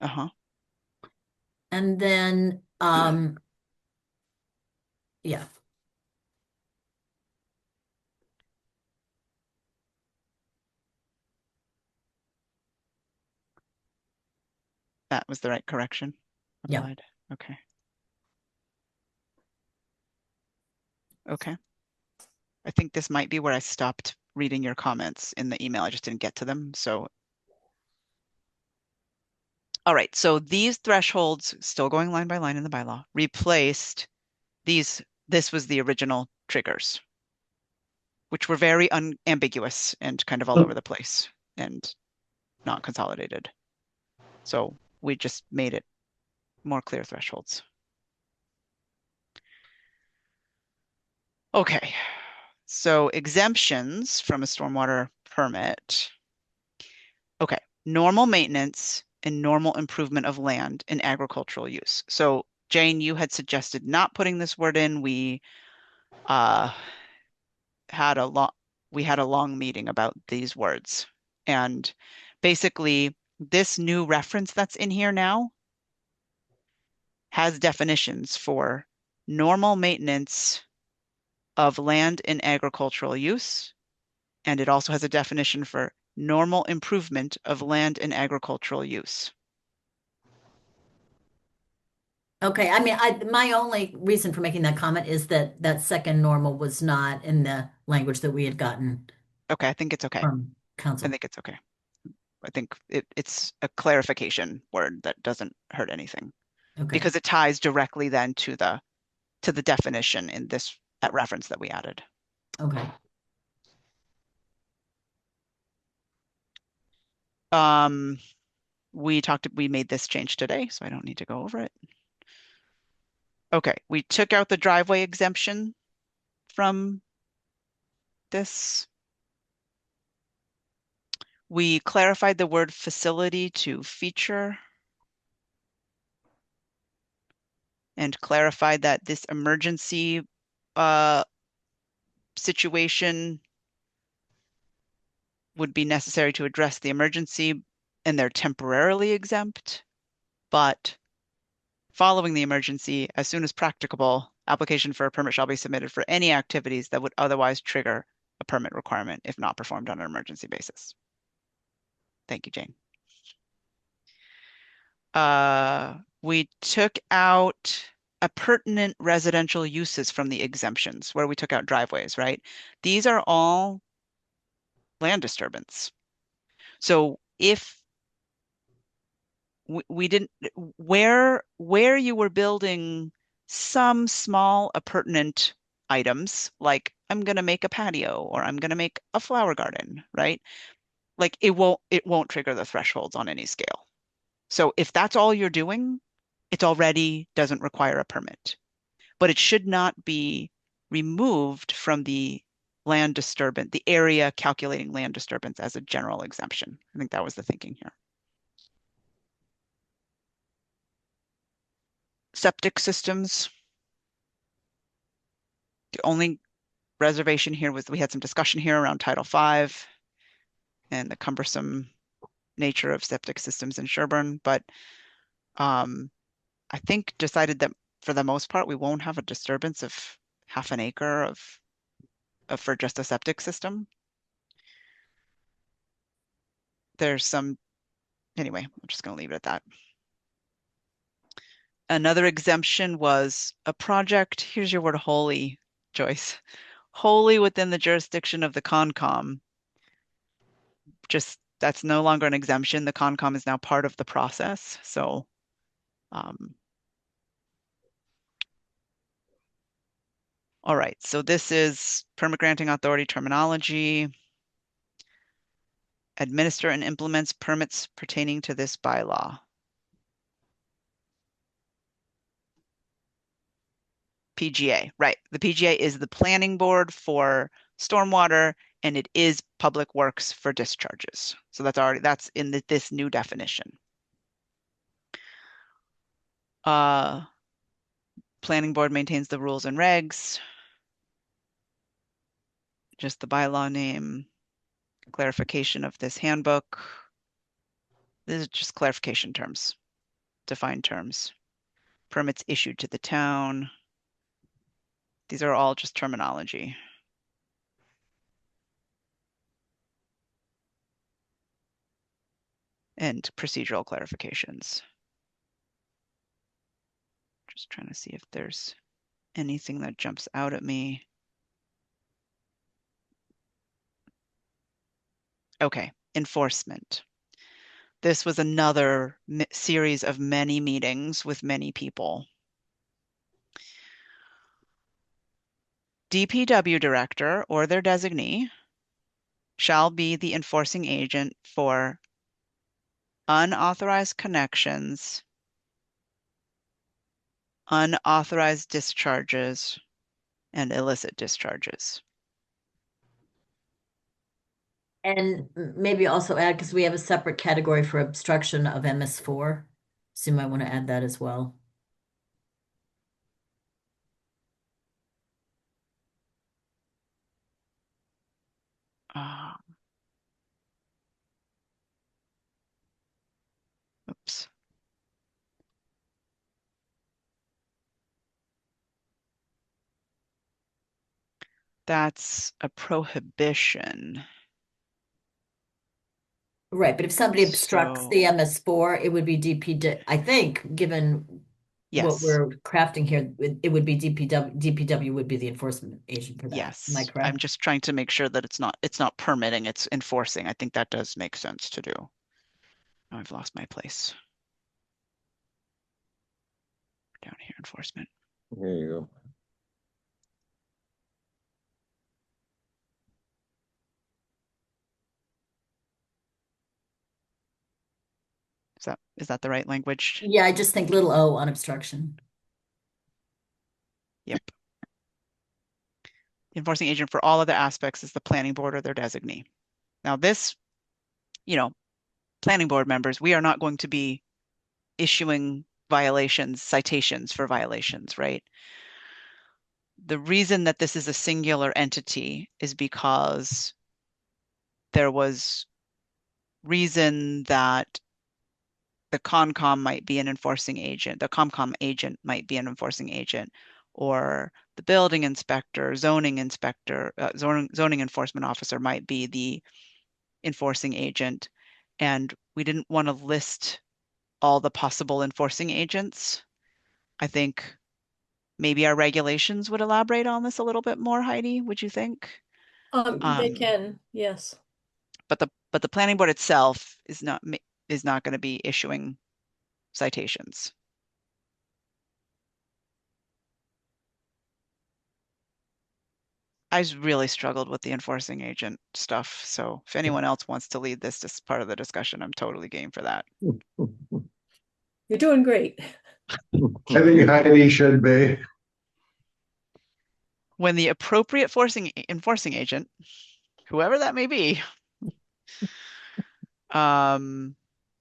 D: Uh-huh.
F: And then yeah.
D: That was the right correction
F: Yeah.
D: applied. Okay. Okay. I think this might be where I stopped reading your comments in the email. I just didn't get to them. So, all right. So these thresholds, still going line by line in the bylaw, replaced these. This was the original triggers, which were very unambiguous and kind of all over the place and not consolidated. So we just made it more clear thresholds. Okay. So exemptions from a stormwater permit. Okay, normal maintenance and normal improvement of land in agricultural use. So Jane, you had suggested not putting this word in. We had a long meeting about these words. And basically this new reference that's in here now has definitions for normal maintenance of land in agricultural use. And it also has a definition for normal improvement of land in agricultural use.
F: Okay, I mean, my only reason for making that comment is that that second normal was not in the language that we had gotten
D: Okay, I think it's okay.
F: from
D: I
F: council.
D: think it's okay. I think it's a clarification word that doesn't hurt anything
F: Okay.
D: because it ties directly then to the definition in this reference that we added.
F: Okay.
D: We made this change today, so I don't need to go over it. Okay, we took out the driveway exemption from this. We clarified the word facility to feature and clarified that this emergency situation would be necessary to address the emergency and they're temporarily exempt, but following the emergency, as soon as practicable, application for a permit shall be submitted for any activities that would otherwise trigger a permit requirement if not performed on an emergency basis. Thank you, Jane. We took out appurtenant residential uses from the exemptions where we took out driveways, right? These are all land disturbance. So if we didn't, where you were building some small appurtenant items, like I'm going to make a patio or I'm going to make a flower garden, right? Like it won't trigger the thresholds on any scale. So if that's all you're doing, it already doesn't require a permit. But it should not be removed from the land disturbance, the area calculating land disturbance as a general exemption. I think that was the thinking here. Septic systems. The only reservation here was we had some discussion here around Title V and the cumbersome nature of septic systems in Sherborn, but I think decided that for the most part we won't have a disturbance of half an acre of for just a septic system. There's some, anyway, I'm just going to leave it at that. Another exemption was a project, here's your word wholly, Joyce, wholly within the jurisdiction of the Concom. Just, that's no longer an exemption. The Concom is now part of the process. So, all right, so this is permit granting authority terminology. Administer and implements permits pertaining to this bylaw. PGA, right. The PGA is the planning board for stormwater and it is public works for discharges. So that's in this new definition. Planning board maintains the rules and regs. Just the bylaw name, clarification of this handbook. This is just clarification terms, defined terms. Permits issued to the town. These are all just terminology. And procedural clarifications. Just trying to see if there's anything that jumps out at me. Okay, enforcement. This was another series of many meetings with many people. DPW director or their designee shall be the enforcing agent for unauthorized connections, unauthorized discharges, and illicit discharges.
F: And maybe also add, because we have a separate category for obstruction of MS4. So you might want to add that as well.
D: Oops. That's a prohibition.
F: Right, but if somebody obstructs the MS4, it would be DPW. I think, given what we're crafting here, it would be DPW. DPW would be the enforcement agent for that.
D: Yes.
F: Am I correct?
D: I'm just trying to make sure that it's not permitting, it's enforcing. I think that does make sense to do. Oh, I've lost my place. Down here, enforcement.
A: There you go.
D: Is that the right language?
F: Yeah, I just think little o on obstruction.
D: Yep. The enforcing agent for all other aspects is the planning board or their designee. Now this, planning board members, we are not going to be issuing violations, citations for violations, right? The reason that this is a singular entity is because there was reason that the Concom might be an enforcing agent, the ComCom agent might be an enforcing agent, or the building inspector, zoning inspector, zoning enforcement officer might be the enforcing agent. And we didn't want to list all the possible enforcing agents. I think maybe our regulations would elaborate on this a little bit more, Heidi, would you think?
C: They can, yes.
D: But the planning board itself is not going to be issuing citations. I really struggled with the enforcing agent stuff. So if anyone else wants to lead this part of the discussion, I'm totally game for that.
C: You're doing great.
E: I think Heidi should be.
D: When the appropriate enforcing agent, whoever that may be, then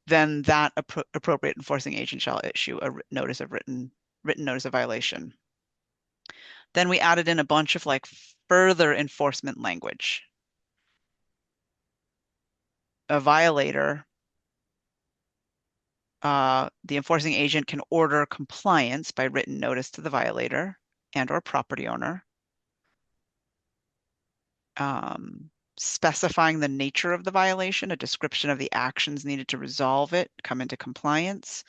D: that appropriate enforcing agent shall issue a written notice of violation. Then we added in a bunch of like further enforcement language. A violator, the enforcing agent can order compliance by written notice to the violator and or property owner. Specifying the nature of the violation, a description of the actions needed to resolve it, come into compliance,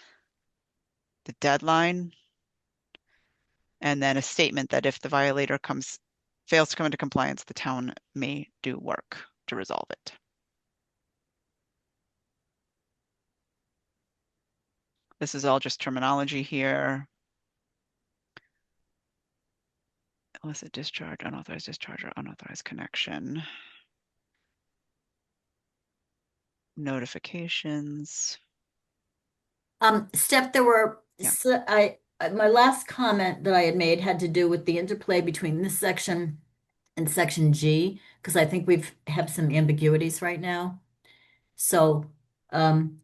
D: the deadline, and then a statement that if the violator fails to come into compliance, the town may do work to resolve it. This is all just terminology here. Illicit discharge, or unauthorized connection. Notifications.
F: Steph, there were,
D: Yeah.
F: my last comment that I had made had to do with the interplay between this section and section G, because I think have some ambiguities right now. So,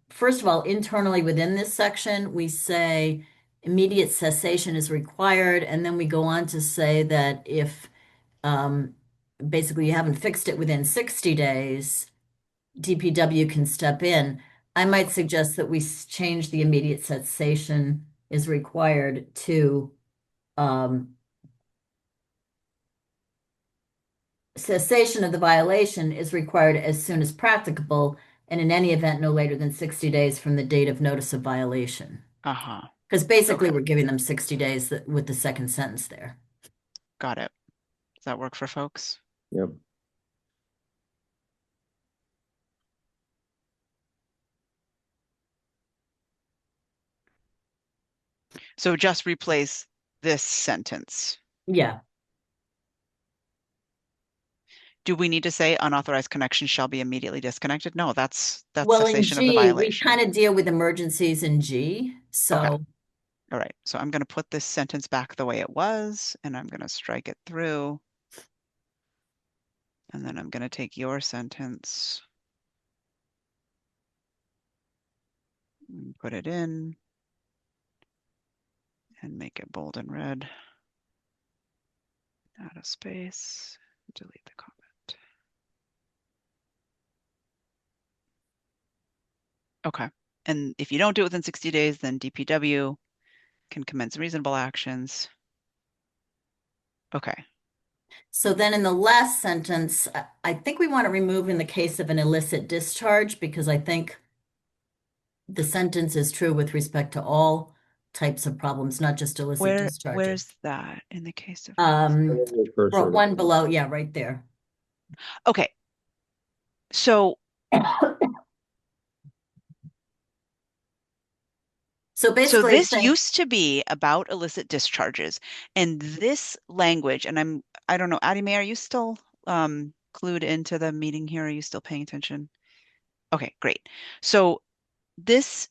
F: first of all, internally within this section, we say immediate cessation is required, and then we go on to say that if basically you haven't fixed it within 60 days, DPW can step in. I might suggest that we change the immediate cessation is required to cessation of the violation is required as soon as practicable, and in any event, no later than 60 days from the date of notice of violation. Because basically we're giving them 60 days with the second sentence there.
D: Got it. Does that work for folks?
A: Yep.
D: So just replace this sentence.
F: Yeah.
D: Do we need to say unauthorized connection shall be immediately disconnected? No, that's
F: well,
D: cessation
F: in G,
D: of the violation.
F: we kind of deal with emergencies in G. So
D: okay. All right. So I'm going to put this sentence back the way it was, and I'm going to strike it through. And then I'm going to take your sentence and put it in and make it bold and red. Add a space, delete the comment. Okay. And if you don't do it within 60 days, then DPW can commence reasonable actions. Okay.
F: So then in the last sentence, I think we want to remove in the case of an illicit discharge, because I think the sentence is true with respect to all types of problems, not just illicit discharges.
D: Where's that in the case of?
F: One below, yeah, right there.
D: Okay. So
F: basically,
D: this used to be about illicit discharges, and this language, and I don't know, Addie Mae, are you still clued into the meeting here? Are you still paying attention? Okay, great. So this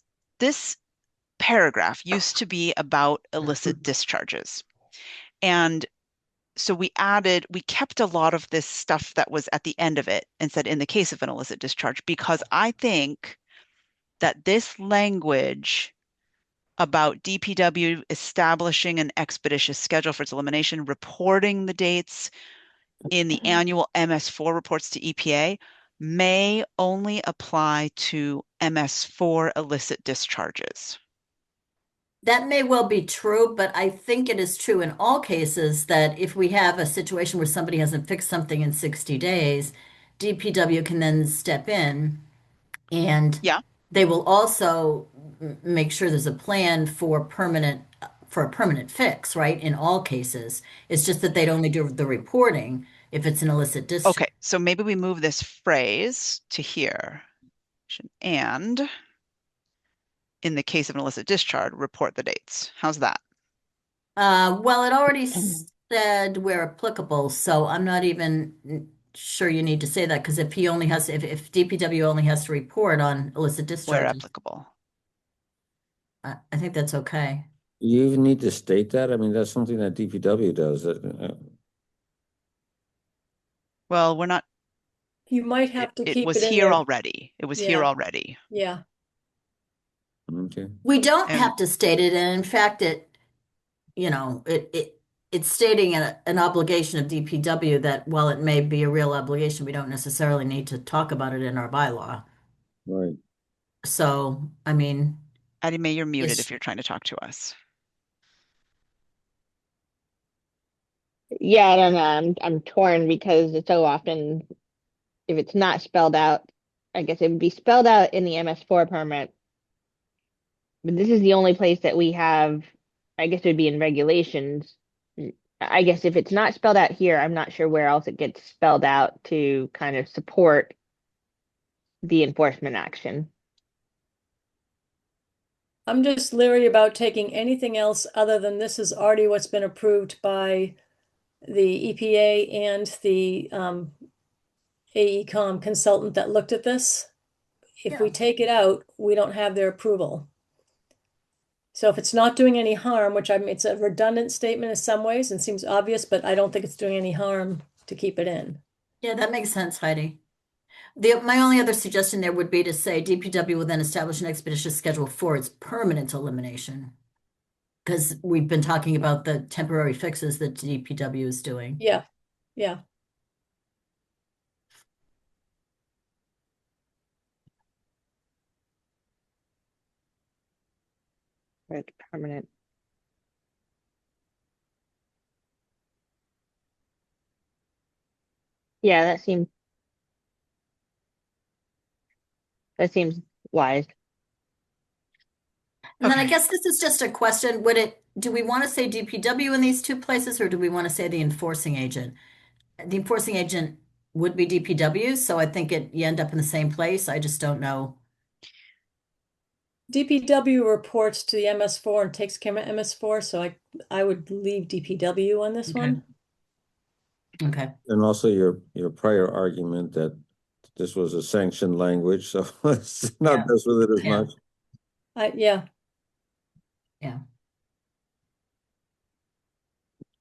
D: paragraph used to be about illicit discharges. And so we kept a lot of this stuff that was at the end of it and said in the case of an illicit discharge, because I think that this language about DPW establishing an expeditious schedule for its elimination, reporting the dates in the annual MS4 reports to EPA may only apply to MS4 illicit discharges.
F: That may well be true, but I think it is true in all cases that if we have a situation where somebody hasn't fixed something in 60 days, DPW can then step in and
D: Yeah.
F: they will also make sure there's a plan for a permanent fix, right? In all cases. It's just that they'd only do the reporting if it's an illicit discharge.
D: Okay, so maybe we move this phrase to here. And in the case of an illicit discharge, report the dates. How's that?
F: Well, it already said where applicable, so I'm not even sure you need to say that because if he only has, if DPW only has to report on illicit
D: Where
F: discharges,
D: applicable.
F: I think that's okay.
A: You even need to state that? I mean, that's something that DPW does.
D: Well, we're not,
C: You might have to
D: it
C: keep
D: was
C: it in
D: here
C: there.
D: already. It was here
C: Yeah.
D: already.
C: Yeah.
A: Okay.
F: We don't
D: And-
F: have to state it, and in fact, it's stating an obligation of DPW that while it may be a real obligation, we don't necessarily need to talk about it in our bylaw.
A: Right.
F: So, I mean,
D: Addie Mae, you're muted
F: Yes.
D: if you're trying to talk to us.
J: Yeah, I don't know. I'm torn because it's so often if it's not spelled out, I guess it would be spelled out in the MS4 permit. But this is the only place that we have, I guess it would be in regulations. I guess if it's not spelled out here, I'm not sure where else it gets spelled out to kind of support the enforcement action.
C: I'm just leery about taking anything else other than this is already what's been approved by the EPA and the AECom consultant that looked at this. If we
F: Yeah.
C: take it out, we don't have their approval. So if it's not doing any harm, which it's a redundant statement in some ways and seems obvious, but I don't think it's doing any harm to keep it in.
F: Yeah, that makes sense, Heidi. My only other suggestion there would be to say DPW will then establish an expeditious schedule for its permanent elimination. Because we've been talking about the temporary fixes that DPW is doing.
C: Yeah, yeah.
J: Right, permanent. Yeah, that seems wise.
F: And then I
D: Okay.
F: guess this is just a question, do we want to say DPW in these two places or do we want to say the enforcing agent? The enforcing agent would be DPW, so I think you end up in the same place. I just don't know.
C: DPW reports to the MS4 and takes care of MS4, so I would leave DPW on this
F: Okay.
C: one.
F: Okay.
A: And also your prior argument that this was a sanctioned language, so let's not
F: Yeah.
A: mess with it as
F: Yeah.
A: much.
C: Yeah.
F: Yeah.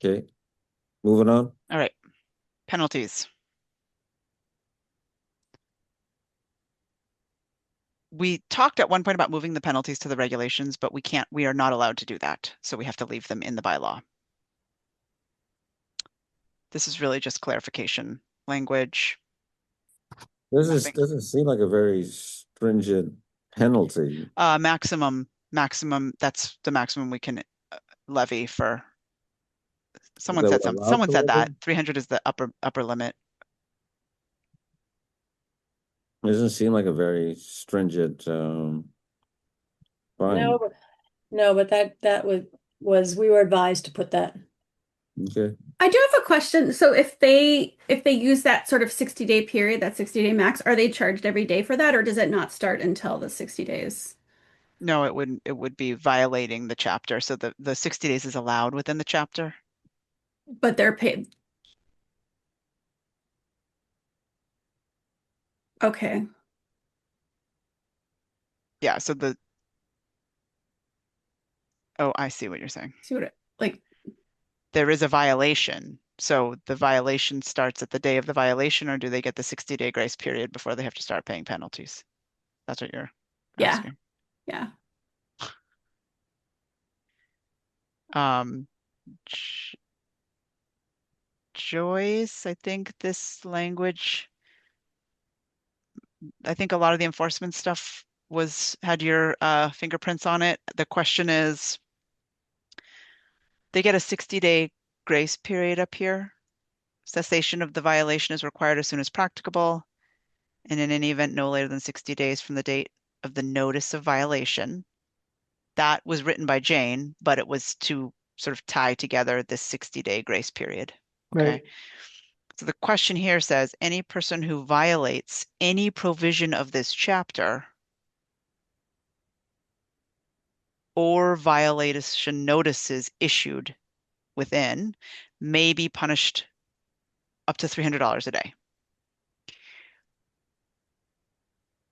A: Okay. Moving on.
D: All right. Penalties. We talked at one point about moving the penalties to the regulations, but we are not allowed to do that. So we have to leave them in the bylaw. This is really just clarification language. Nothing.
A: Doesn't seem like a very stringent penalty.
D: Maximum, that's the maximum we can levy for. Someone said something. Someone said that 300 is the upper limit.
A: It doesn't seem like a very stringent fine.
C: No, but that was we were advised to put that.
A: Okay.
H: I do have a question. So if they use that sort of 60-day period, that 60-day max, are they charged every day for that, or does it not start until the 60 days?
D: No, it would be violating the chapter. So the 60 days is allowed within the chapter.
H: But they're paid. Okay.
D: Yeah, so oh, I see what you're saying.
H: See what like
D: There is a violation. So the violation starts at the day of the violation, or do they get the 60-day grace period before they have to start paying penalties? That's what you're asking.
H: Yeah.
D: Joyce, I think this language, I think a lot of the enforcement stuff had your fingerprints on it. The question is, They get a 60-day grace period up here. Cessation of the violation is required as soon as practicable, and in any event, no later than 60 days from the date of the notice of violation. That was written by Jane, but it was to sort of tie together this 60-day grace period. Okay.
I: Right.
D: So the question here says, any person who violates any provision of this chapter or violation notices issued within may be punished up to $300 a day.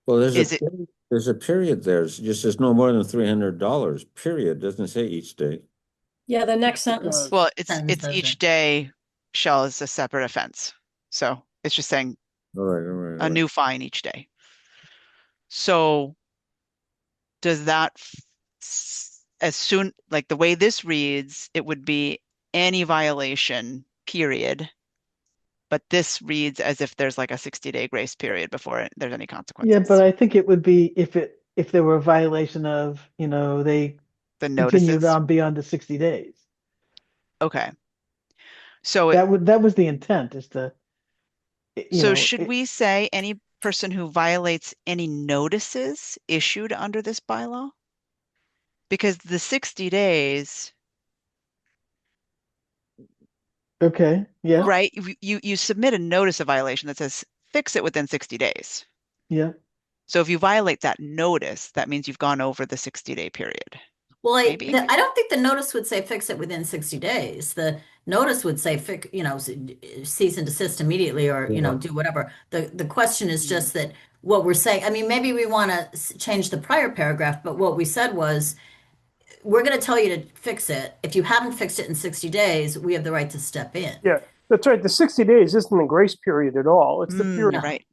A: Well,
D: Is it
A: there's a period there. It just says no more than $300, period. Doesn't say each day.
C: Yeah, the next sentence.
D: well,
F: Sentence
D: it's
F: does
D: each
F: it.
D: day shall is a separate offense. So it's just saying
A: All right.
D: a new fine each day. So does that as soon like the way this reads, it would be any violation, period. But this reads as if there's like a 60-day grace period before there's any consequences.
I: Yeah, but I think it would be if there were a violation of, they
D: The
I: continued
D: notices.
I: on beyond the 60 days.
D: Okay. So
I: That was the intent, is to,
D: should we say any person who violates any notices issued under this bylaw? Because the 60 days,
I: okay, yeah,
D: right? You submit a notice of violation that says fix it within 60 days.
I: yeah.
D: So if you violate that notice, that means you've gone over the 60-day period.
F: Well,
D: Maybe.
F: I don't think the notice would say fix it within 60 days. The notice would say cease and desist immediately, or,
A: Yeah.
F: do whatever. The question is just that what we're saying, I mean, maybe we want to change the prior paragraph, but what we said was, we're going to tell you to fix it. If you haven't fixed it in 60 days, we have the right to step in.
B: Yeah, that's right. The 60 days isn't a grace period at all. It's the period
F: No.
D: Right.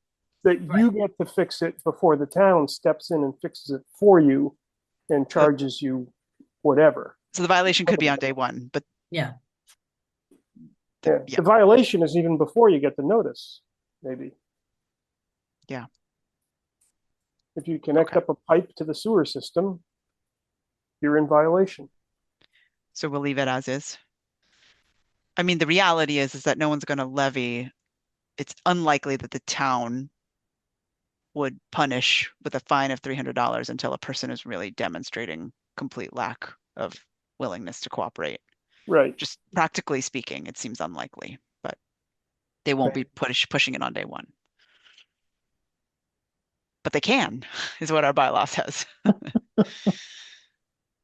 B: that you get to fix it before the town steps in and fixes it for you and charges you whatever.
D: So the violation could be on day one, but
F: Yeah.
B: Yeah. The violation is even before you get the notice, maybe.
D: Yeah.
B: If you connect
D: Okay.
B: up a pipe to the sewer system, you're in violation.
D: So we'll leave it as is. I mean, the reality is that no one's going to levy. It's unlikely that the town would punish with a fine of $300 until a person is really demonstrating complete lack of willingness to cooperate.
B: Right.
D: Just practically speaking, it seems unlikely, but they won't be pushing it on day one. But they can, is what our bylaw says.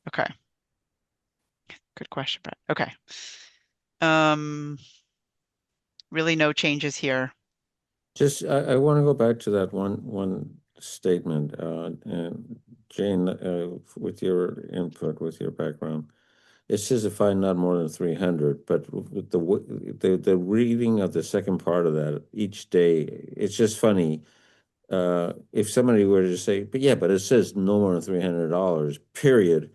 D: Okay. Good question, Brett. Okay. Really no changes here.
A: Just, I want to go back to that one statement, and Jane, with your input, with your background. It says a fine not more than 300, but with the reading of the second part of that, each day, it's just funny. If somebody were to say, but it says no more than $300, period.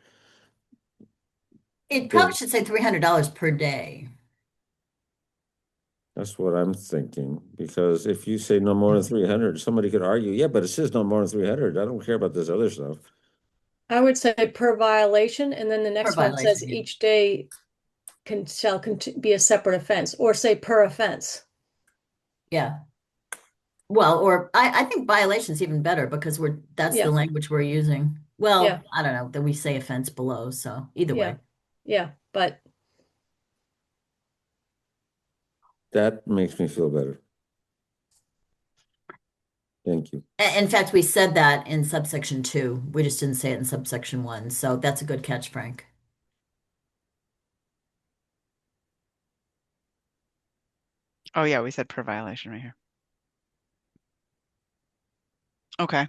F: It probably should say $300 per day.
A: That's what I'm thinking, because if you say no more than 300, somebody could argue, yeah, but it says no more than 300. I don't care about this other stuff.
C: I would say per violation, and then the next one says
F: violation, yeah.
C: each day shall be a separate offense, or say per offense.
F: Yeah. Well, or I think violation's even better because that's
C: Yeah.
F: the language we're using. Well,
C: Yeah.
F: I don't know that we say offense below, so either
C: Yeah.
F: way.
C: Yeah, but
A: That makes me feel better. Thank you.
F: In fact, we said that in subsection 2. We just didn't say it in subsection 1. So that's a good catch, Frank.
D: Oh yeah, we said per violation right here. Okay.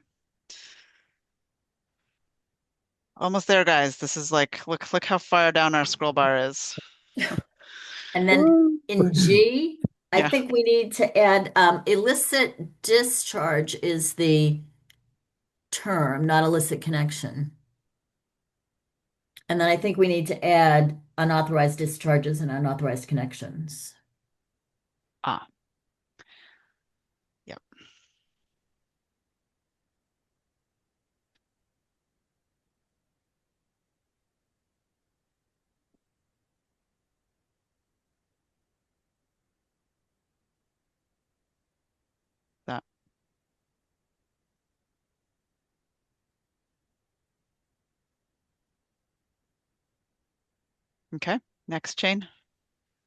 D: Almost there, guys. This is like, look how far down our scroll bar is.
F: And then in G, I
D: Yeah.
F: think we need to add illicit discharge is the term, not illicit connection. And then I think we need to add unauthorized discharges and unauthorized connections.
D: Ah. Yep. Okay, next, Jane.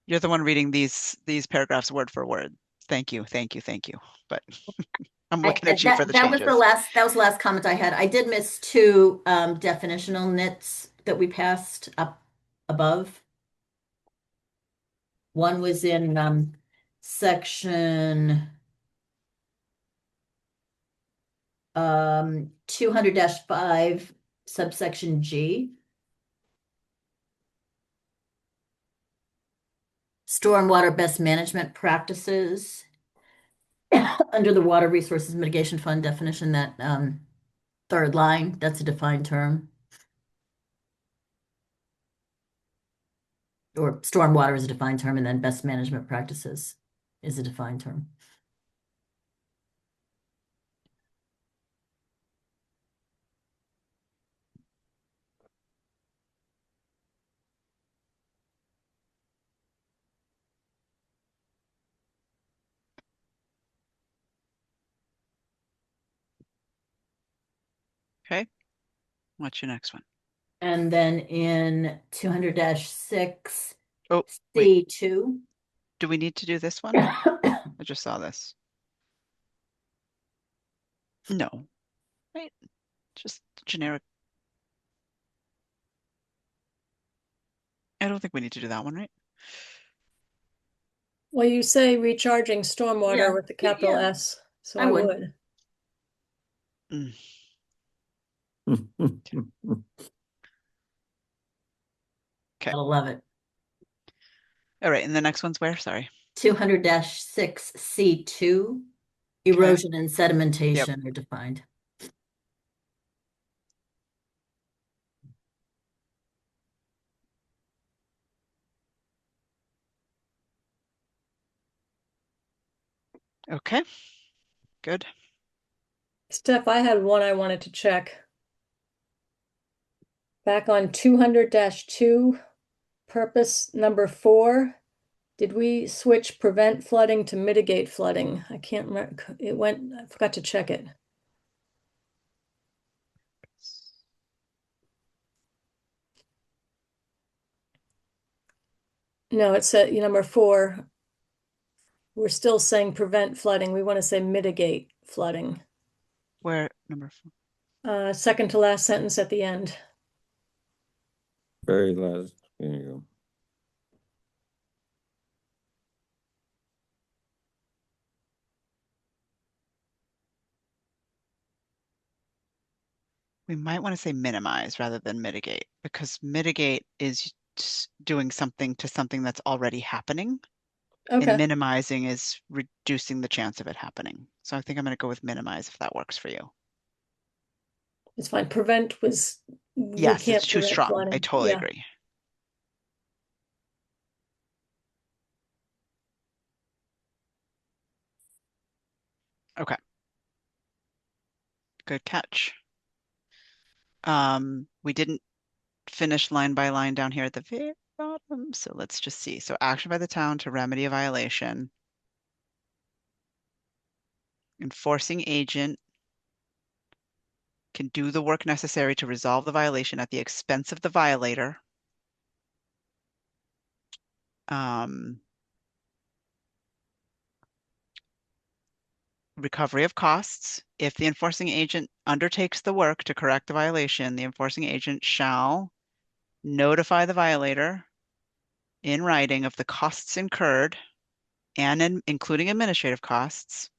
D: You're the one reading these paragraphs word for word. Thank you, thank you, thank you. But I'm looking at you for the
F: That was the
D: changes.
F: last comment I had. I did miss two definitional nits that we passed up above. One was in section 200-5, subsection G. Stormwater best management practices. Under the Water Resources Mitigation Fund definition, that third line, that's a defined term. Or stormwater is a defined term, and then best management practices is a defined term.
D: Okay, what's your next one?
F: And then in 200-6,
D: Oh, wait,
F: C2.
D: do we need to do this one? I just saw this. No, right? Just generic. I don't think we need to do that one, right?
C: Well, you say recharging stormwater
F: Yeah,
C: with the capital
F: yeah,
C: S, so
F: I
C: I
F: would.
C: would.
D: Mm. Okay.
F: I'll love it.
D: All right, and the next one's where? Sorry.
F: 200-6, C2. Erosion and sedimentation are defined.
D: Okay, good.
C: Steph, I had one I wanted to check. Back on 200-2, purpose number 4. Did we switch prevent flooding to mitigate flooding? I can't remember. I forgot to check it. No, it's at number 4. We're still saying prevent flooding. We want to say mitigate flooding.
D: Where, number 4?
C: Second to last sentence at the end.
A: Very last, there you go.
D: We might want to say minimize rather than mitigate, because mitigate is doing something to something that's already happening. And
C: Okay,
D: minimizing is reducing the chance of it happening. So I think I'm going to go with minimize if that works for you.
C: it's fine. Prevent was, we
D: Yes,
C: can't
D: it's too
C: prevent
D: strong. I
C: flooding.
D: totally
C: Yeah.
D: agree. Okay. Good catch. We didn't finish line by line down here at the very bottom. So let's just see. So action by the town to remedy a violation. Enforcing agent can do the work necessary to resolve the violation at the expense of the violator. Recovery of costs. If the enforcing agent undertakes the work to correct the violation, the enforcing agent shall notify the violator in writing of the costs incurred and including administrative costs.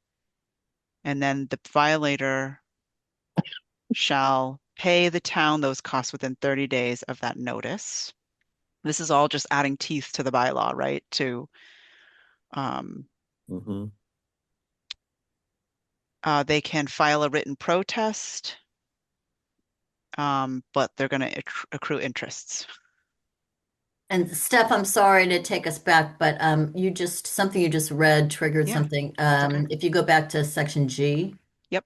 D: And then the violator shall pay the town those costs within 30 days of that notice. This is all just adding teeth to the bylaw, right? They can file a written protest, but they're going to accrue interests.
F: And Steph, I'm sorry to take us back, but something you just read triggered
D: Yeah,
F: something.
D: okay.
F: If you go back to section G.
D: Yep.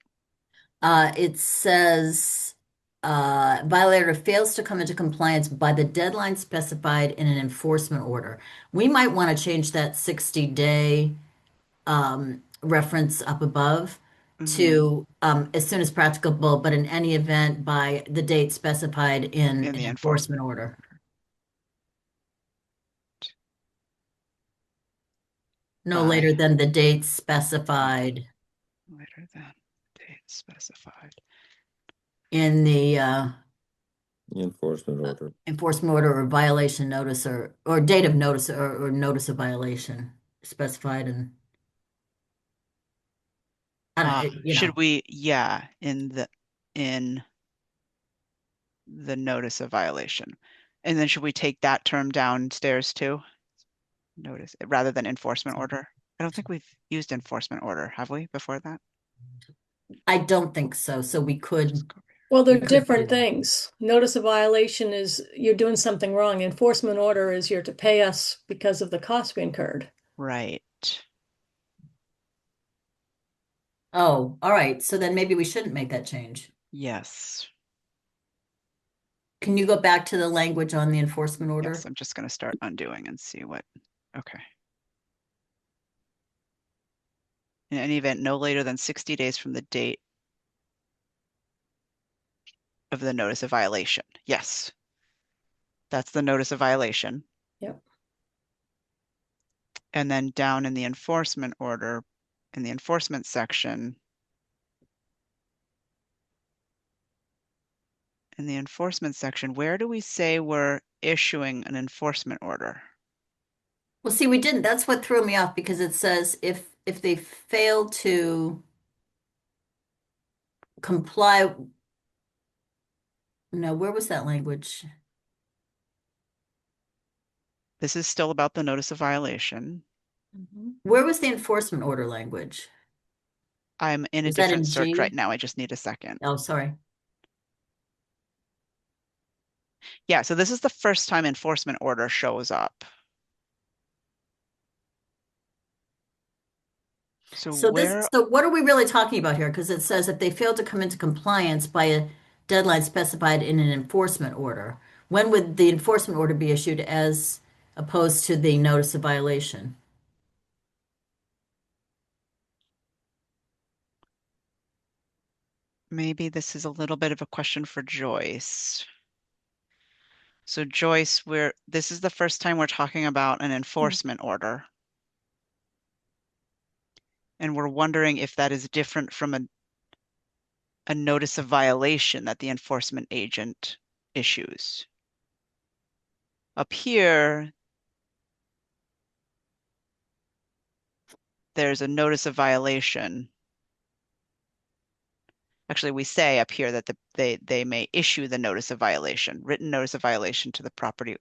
F: It says violator fails to come into compliance by the deadline specified in an enforcement order. We might want to change that 60-day reference up above to as soon as practicable, but in any event by the date specified in
D: In
F: an
D: the
F: enforcement order. No
D: by
F: later than the date specified
D: later than date specified.
F: in the
A: The enforcement order.
F: enforcement order or violation notice or date of notice or notice of violation specified in. I don't, you
D: Should
F: know.
D: we, yeah, in the notice of violation. And then should we take that term downstairs too? Notice rather than enforcement order. I don't think we've used enforcement order, have we, before that?
F: I don't think so. So we could,
C: Well, they're
F: we could do
C: different
F: that.
C: things. Notice of violation is you're doing something wrong. Enforcement order is you're to pay us because of the cost we incurred.
D: Right.
F: Oh, all right. So then maybe we shouldn't make that change.
D: Yes.
F: Can you go back to the language on the enforcement order?
D: Yes, I'm just going to start undoing and see what, okay. In any event, no later than 60 days from the date of the notice of violation. Yes. That's the notice of violation.
C: Yep.
D: And then down in the enforcement order, in the enforcement section, where do we say we're issuing an enforcement order?
F: Well, see, we didn't. That's what threw me off because it says if they fail to comply. No, where was that language?
D: This is still about the notice of violation.
F: Where was the enforcement order language?
D: I'm in a
F: Was that in
D: different search
F: G?
D: right now. I just need a second.
F: Oh, sorry.
D: Yeah, so this is the first time enforcement order shows up. So
F: what are we really talking about here? Because it says if they fail to come into compliance by a deadline specified in an enforcement order, when would the enforcement order be issued as opposed to the notice of violation?
D: maybe this is a little bit of a question for Joyce. So Joyce, this is the first time we're talking about an enforcement order. And we're wondering if that is different from a notice of violation that the enforcement agent issues. Up here, there's a notice of violation. Actually, we say up here that they may issue the notice of violation, written notice of violation to the property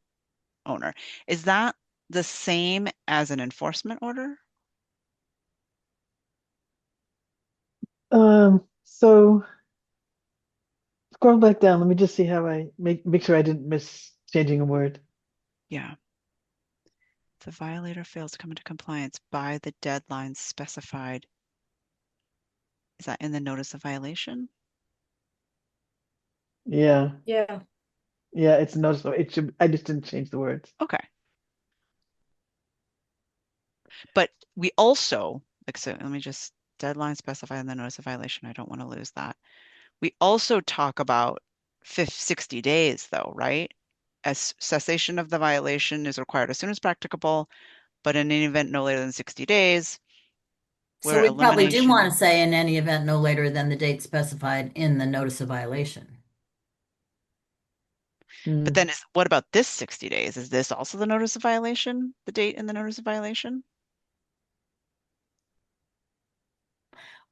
D: owner. Is that the same as an enforcement order?
I: So scroll back down. Let me just see how I make sure I didn't miss changing a word.
D: Yeah. The violator fails to come into compliance by the deadline specified. Is that in the notice of violation?
I: Yeah.
C: Yeah.
I: Yeah, it's noticeable. It should, I just didn't change the words.
D: Okay. But we also, so let me just deadline specified in the notice of violation. I don't want to lose that. We also talk about 60 days though, right? As cessation of the violation is required as soon as practicable, but in any event no later than 60 days.
F: So we probably do want to say in any event no later than the date specified in the notice of violation.
D: But then what about this 60 days? Is this also the notice of violation, the date in the notice of violation?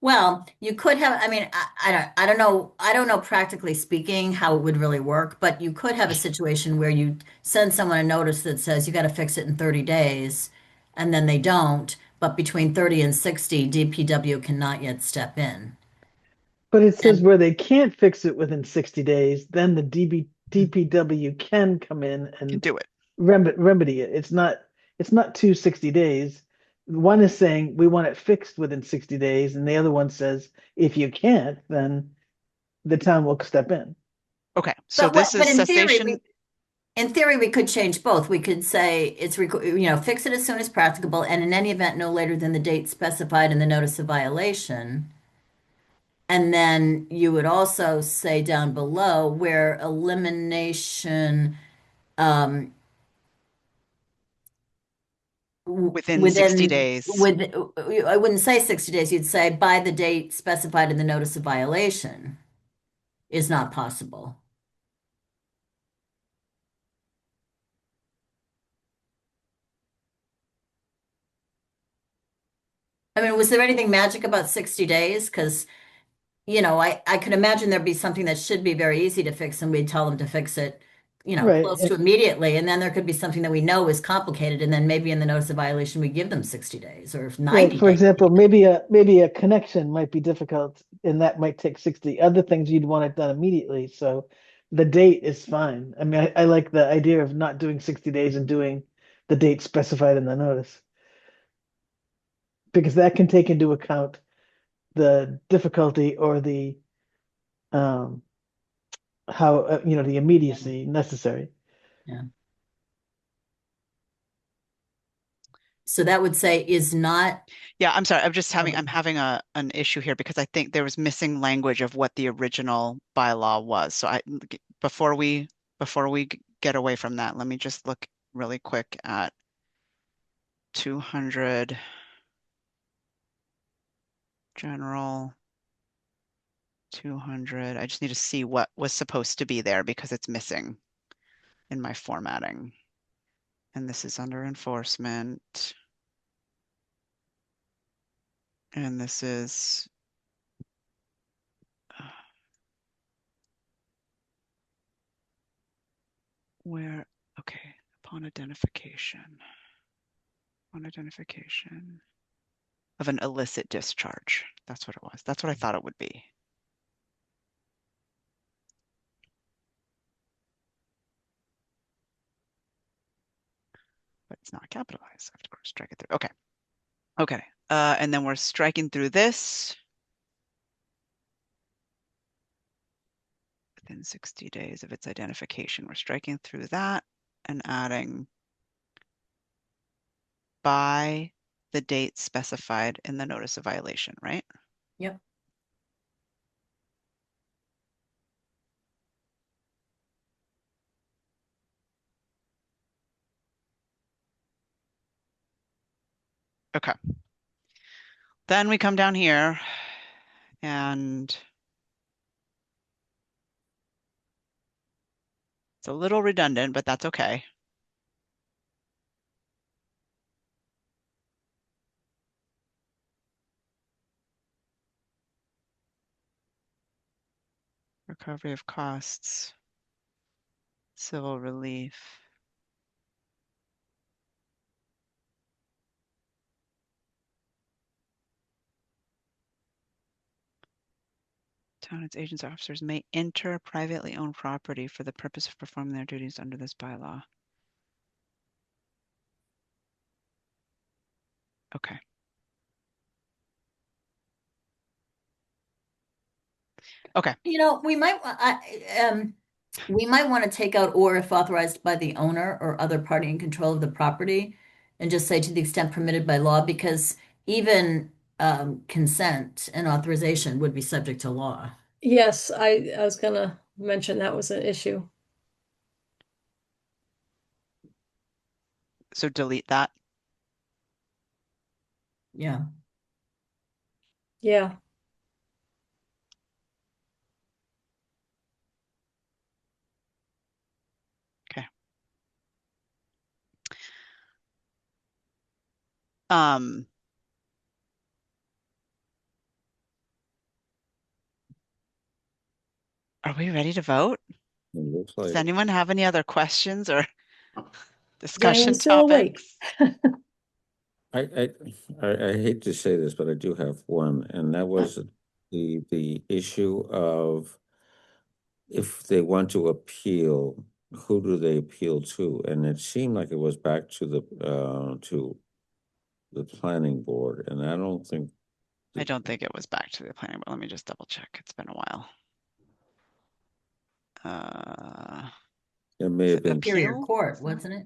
F: Well, you could have, I mean, I don't know practically speaking how it would really work, but you could have a situation where you send someone a notice that says you got to fix it in 30 days, and then they don't, but between 30 and 60, DPW cannot yet step in.
I: But it says where they can't fix it within 60 days, then the DPW can come in and
D: do it.
I: Remedy it. It's not 260 days. One is saying we want it fixed within 60 days, and the other one says if you can't, then the town will step in.
D: Okay, so this is cessation.
F: In theory, we could change both. We could say it's fix it as soon as practicable, and in any event, no later than the date specified in the notice of violation. And then you would also say down below where elimination
D: Within 60 days.
F: I wouldn't say 60 days. You'd say by the date specified in the notice of violation is not possible. I mean, was there anything magic about 60 days? Because, I could imagine there'd be something that should be very easy to fix and we'd tell them to fix it,
I: Right.
F: close to immediately. And then there could be something that we know is complicated. And then maybe in the notice of violation, we give them 60 days or 90
I: Right. For
F: days.
I: example, maybe a connection might be difficult and that might take 60. Other things you'd want it done immediately. So the date is fine. I mean, I like the idea of not doing 60 days and doing the date specified in the notice. Because that can take into account the difficulty or the how the immediacy necessary.
F: Yeah. So that would say is not.
D: Yeah, I'm sorry. I'm having an issue here because I think there was missing language of what the original bylaw was. So before we get away from that, let me just look really quick at 200 general 200. I just need to see what was supposed to be there because it's missing in my formatting. And this is under enforcement. And this is where, okay, upon identification of an illicit discharge. That's what it was. That's what I thought it would be. But it's not capitalized. I have to strike it through. Okay. Okay. And then we're striking through this. Within 60 days of its identification. We're striking through that and adding by the date specified in the notice of violation, right?
F: Yep.
D: Okay. Then we come down here and it's a little redundant, but that's okay. Recovery of costs, civil relief. Town its agents or officers may enter privately owned property for the purpose of performing their duties under this bylaw. Okay. Okay.
F: We might want to take out or if authorized by the owner or other party in control of the property and just say to the extent permitted by law, because even consent and authorization would be subject to law.
C: Yes, I was gonna mention that was an issue.
D: So delete that.
F: Yeah.
C: Yeah.
D: Okay. Are we ready to vote?
A: It looks like
D: Does anyone have any other questions or
C: Is anyone
D: discussion
C: still awake?
D: topics?
A: I hate to say this, but I do have one, and that was the issue of if they want to appeal, who do they appeal to? And it seemed like it was back to the planning board, and I don't think
D: I don't think it was back to the planning, but let me just double check. It's been a while.
A: it may have been
F: Superior
D: appeal?
F: Court, wasn't it?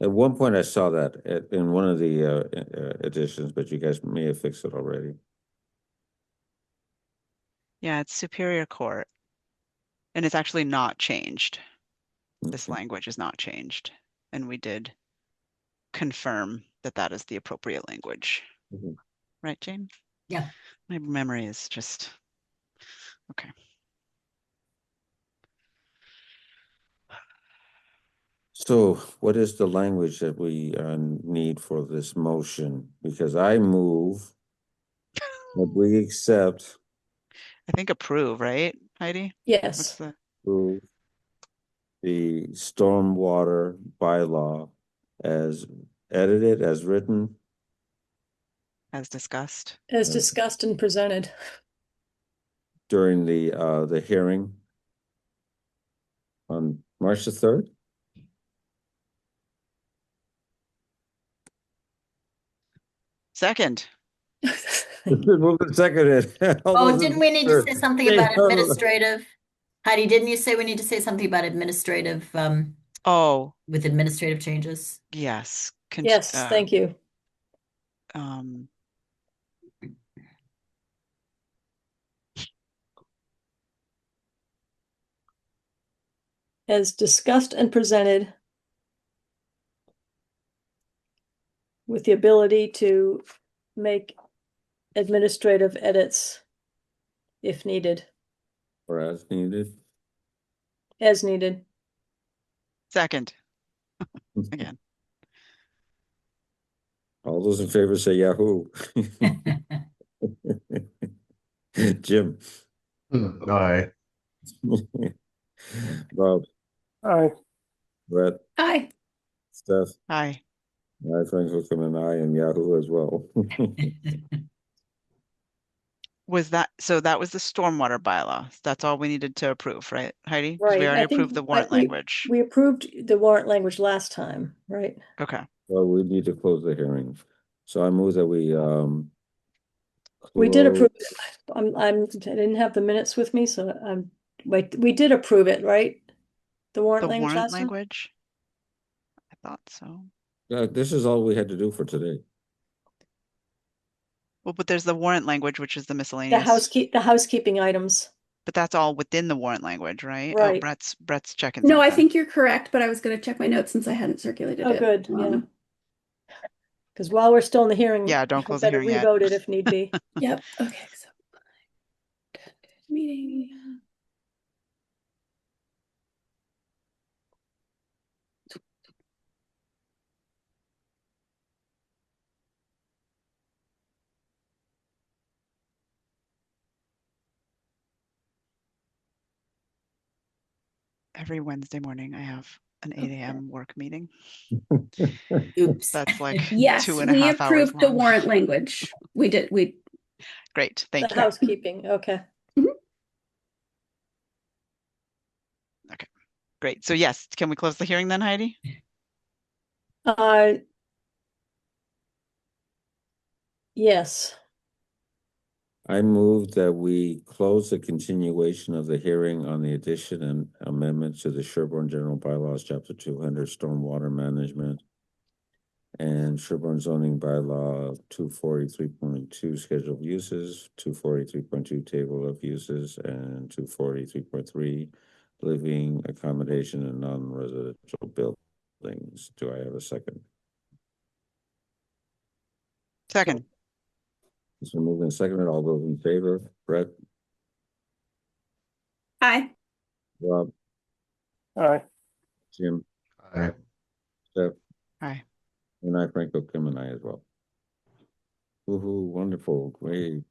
A: at one point I saw that in one of the editions, but you guys may have fixed it already.
D: Yeah, it's Superior Court. And it's actually not changed. this
A: Okay.
D: language is not changed. And we did confirm that that is the appropriate language.
A: Mhm.
D: Right, Jane?
F: Yeah.
D: My memory is just, okay.
A: So what is the language that we need for this motion? Because I move that we accept,
D: I think approve, right, Heidi? What's
C: Yes,
D: the,
A: approve the stormwater bylaw as edited, as written,
D: as discussed?
C: as
A: uh,
C: discussed and presented.
A: during the hearing on March the 3rd?
D: Second.
A: Moved and seconded. All
F: Oh,
A: those in
F: didn't we need to
A: favor,
F: say something
A: say
F: about
A: no.
F: administrative? Heidi, didn't you say we need to say something about administrative,
D: Oh,
F: with administrative changes?
D: yes.
C: Yes, thank you.
D: Um,
C: As discussed and presented with the ability to make administrative edits if needed,
A: Or as needed.
C: as needed.
D: second. Again.
A: All those in favor say Yahoo. Jim.
E: Aye.
A: Bob,
B: Aye.
A: Brett,
H: Aye.
A: Steph,
D: Aye.
A: I, Frank Hookham, and I, and Yahoo as well.
D: Was that, so that was the stormwater bylaw. That's all we needed to approve, right, Heidi? Because we
C: Right,
D: already
C: I think
D: approved the warrant language.
C: we approved the warrant language last time, right?
D: Okay.
A: So we need to close the hearing. So I move that we
C: We did
A: close-
C: approve, I didn't have the minutes with me, so wait, we did approve it, right? The warrant
D: The
C: language
D: warrant
C: last time?
D: language? I thought so.
A: this is all we had to do for today.
D: Well, but there's the warrant language, which is the
C: The
D: miscellaneous,
C: the housekeeping items,
D: but that's all within the warrant language, right? Oh,
C: right?
D: Brett's checking
H: No, I
D: something.
H: think you're correct, but I was going to check my notes since I hadn't circulated
C: Oh,
H: it.
C: good, yeah. Because while we're still in the hearing,
D: Yeah, don't
C: I
D: close the
C: better
D: hearing yet.
C: revote it if need be.
H: Yep. Okay. So meeting.
D: Every Wednesday morning, I have an 8 a.m. work meeting.
F: Oops.
D: That's like
H: Yes,
D: 2.5
H: we
D: hours
H: approved the
D: long.
H: warrant language. We did. We
D: Great,
C: The
D: thank you.
C: housekeeping, okay.
D: Okay, great. So yes, can we close the hearing then, Heidi?
C: Yes,
A: I move that we close the continuation of the hearing on the addition and amendment to the Sherborn General Bylaws, Chapter 200, Stormwater Management, and Sherborn Zoning Bylaw 243.2, Scheduled Uses, 243.2, Table of Uses, and 243.3, Living Accommodation in Non-Residential Buildings. Do I have a second?
D: Second.
A: It's been moved and seconded. All those in favor, Brett,
H: Aye.
A: Rob,
B: Aye.
A: Jim,
E: Aye.
A: Steph,
D: Aye.
A: and I, Frank Kim, and I as well. Woohoo, wonderful, great.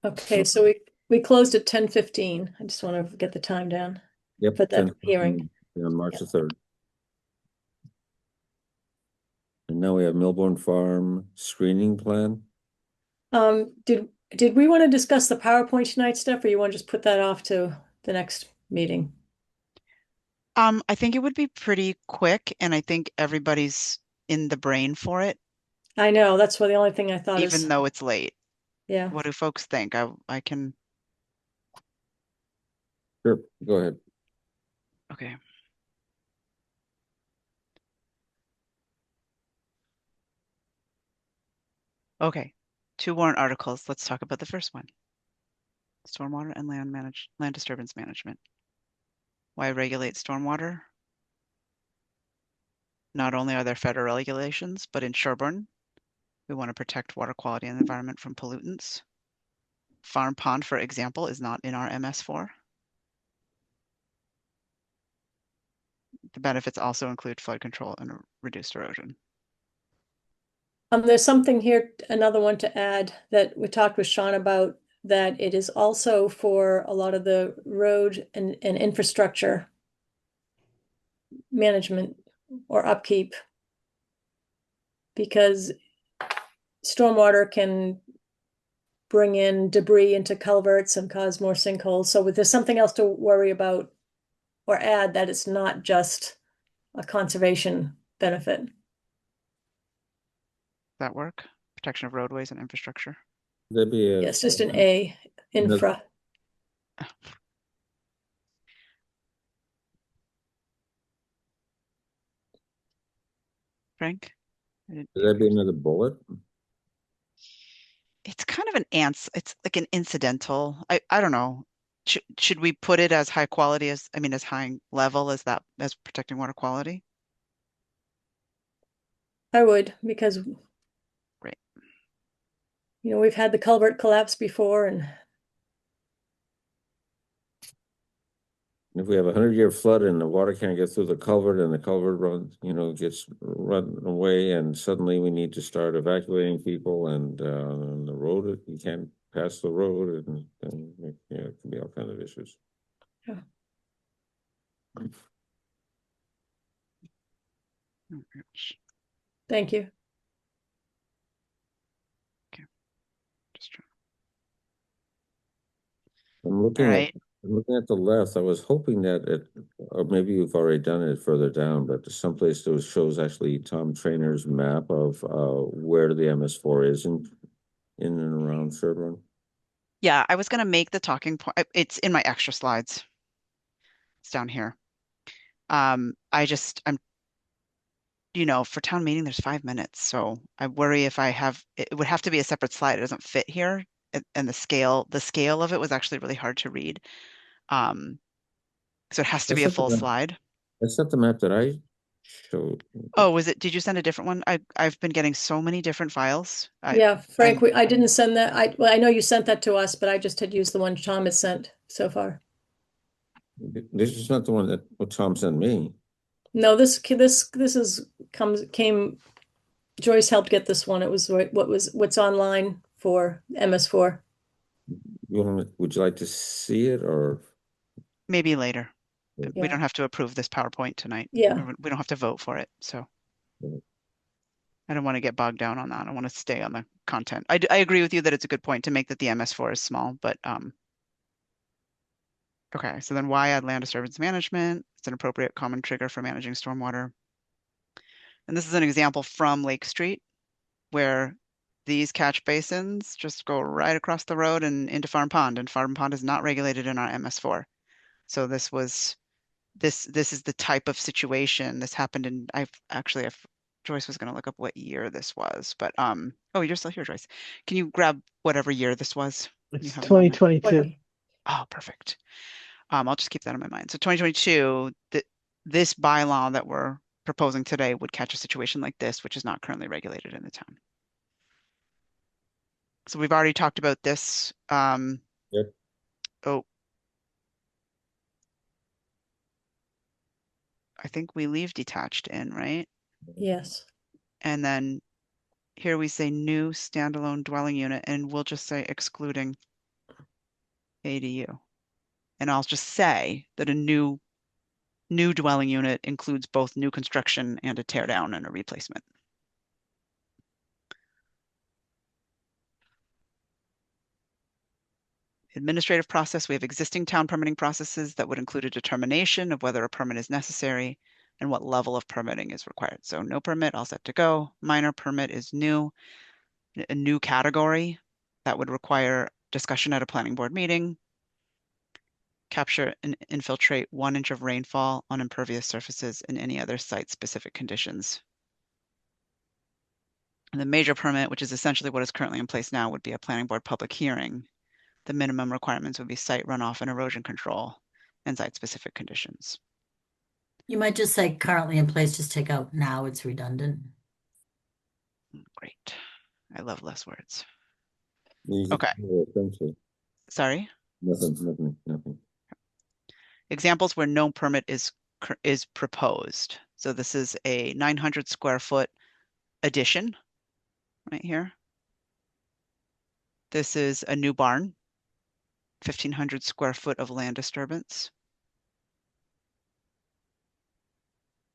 C: okay, so we closed at 10:15. I just want to get the time down
A: Yep.
C: for that hearing.
A: On March the 3rd. And now we have Milbourne Farm screening plan.
C: Did we want to discuss the PowerPoint tonight, Steph, or you want to just put that off to the next meeting?
D: I think it would be pretty quick, and I think everybody's in the brain for it,
C: I know, that's the only thing I thought
D: even
C: is,
D: though it's late.
C: yeah.
D: What do folks think? I can.
A: Sure, go ahead.
D: Okay. Okay, 2 warrant articles. Let's talk about the first one. Stormwater and land disturbance management. Why regulate stormwater? Not only are there federal regulations, but in Sherborn, we want to protect water quality and the environment from pollutants. Farm Pond, for example, is not in our MS4. The benefits also include flood control and reduced erosion.
C: There's something here, another one to add that we talked with Sean about, that it is also for a lot of the road and infrastructure management or upkeep. Because stormwater can bring in debris into culverts and cause more sinkholes. So there's something else to worry about or add, that it's not just a conservation benefit.
D: That work? Protection of roadways and infrastructure.
A: There'd be a.
C: It's just an A, infra.
D: Frank?
A: Could that be another bullet?
D: It's kind of it's like an incidental. I don't know. Should we put it as high quality as high level as that, as protecting water quality?
C: I would, because
D: Right.
C: We've had the culvert collapse before, and
A: if we have a 100-year flood and the water can't get through the culvert and the culvert runs, gets run away, and suddenly we need to start evacuating people, and the road, you can't pass the road, and it can be all kinds of issues.
C: Yeah.
D: Oh, gosh.
C: Thank you.
D: Okay. Just trying.
A: I'm looking
D: All
A: at
D: right.
A: I'm looking at the left. I was hoping that or maybe you've already done it further down, but someplace that shows actually Tom Trainer's map of where the MS4 is in and around Sherborn.
D: Yeah, I was going to make the talking point. It's in my extra slides. It's down here. I'm for town meeting, there's 5 minutes. So I worry if it would have to be a separate slide. It doesn't fit here. And the scale of it was actually really hard to read. So it has to be a full slide.
A: That's not the map that I showed.
D: Oh, did you send a different one? I've been getting so many different files.
C: Yeah, Frank, I didn't send that. I know you sent that to us, but I just had used the one Tom has sent so far.
A: This is not the one that Tom sent me.
C: No, this came. Joyce helped get this one. It was what's online for MS4.
A: Would you like to see it, or
D: Maybe later?
C: Yeah.
D: We don't have to approve this PowerPoint tonight.
C: Yeah.
D: We don't have to vote for it. So I don't want to get bogged down on that. I want to stay on the content. I agree with you that it's a good point to make that the MS4 is small, but okay. So then why add land disturbance management? It's an appropriate common trigger for managing stormwater. And this is an example from Lake Street, where these catch basins just go right across the road and into Farm Pond, and Farm Pond is not regulated in our MS4. So this is the type of situation. This happened in, if Joyce was going to look up what year this was, but oh, you're still here, Joyce. Can you grab whatever year this was?
I: It's 2022.
D: Oh, perfect. I'll just keep that in my mind. So 2022, this bylaw that we're proposing today would catch a situation like this, which is not currently regulated in the town. So we've already talked about this.
A: Yep.
D: Oh, I think we leave detached in, right?
C: Yes.
D: And then here we say new standalone dwelling unit, and we'll just say excluding ADU. And I'll just say that a new dwelling unit includes both new construction and a tear down and a replacement. Administrative process, we have existing town permitting processes that would include a determination of whether a permit is necessary and what level of permitting is required. So no permit, all set to go. Minor permit is new, a new category that would require discussion at a planning board meeting. Capture and infiltrate 1 inch of rainfall on impervious surfaces and any other site-specific conditions. And the major permit, which is essentially what is currently in place now, would be a planning board public hearing. The minimum requirements would be site runoff and erosion control and site-specific conditions.
F: You might just say currently in place, just take out now, it's redundant.
D: Great. I love less words.
A: Use it
D: Okay.
A: more essentially.
D: Sorry.
A: Nothing.
D: Examples where no permit is proposed. So this is a 900 square foot addition right here. This is a new barn, 1,500 square foot of land disturbance.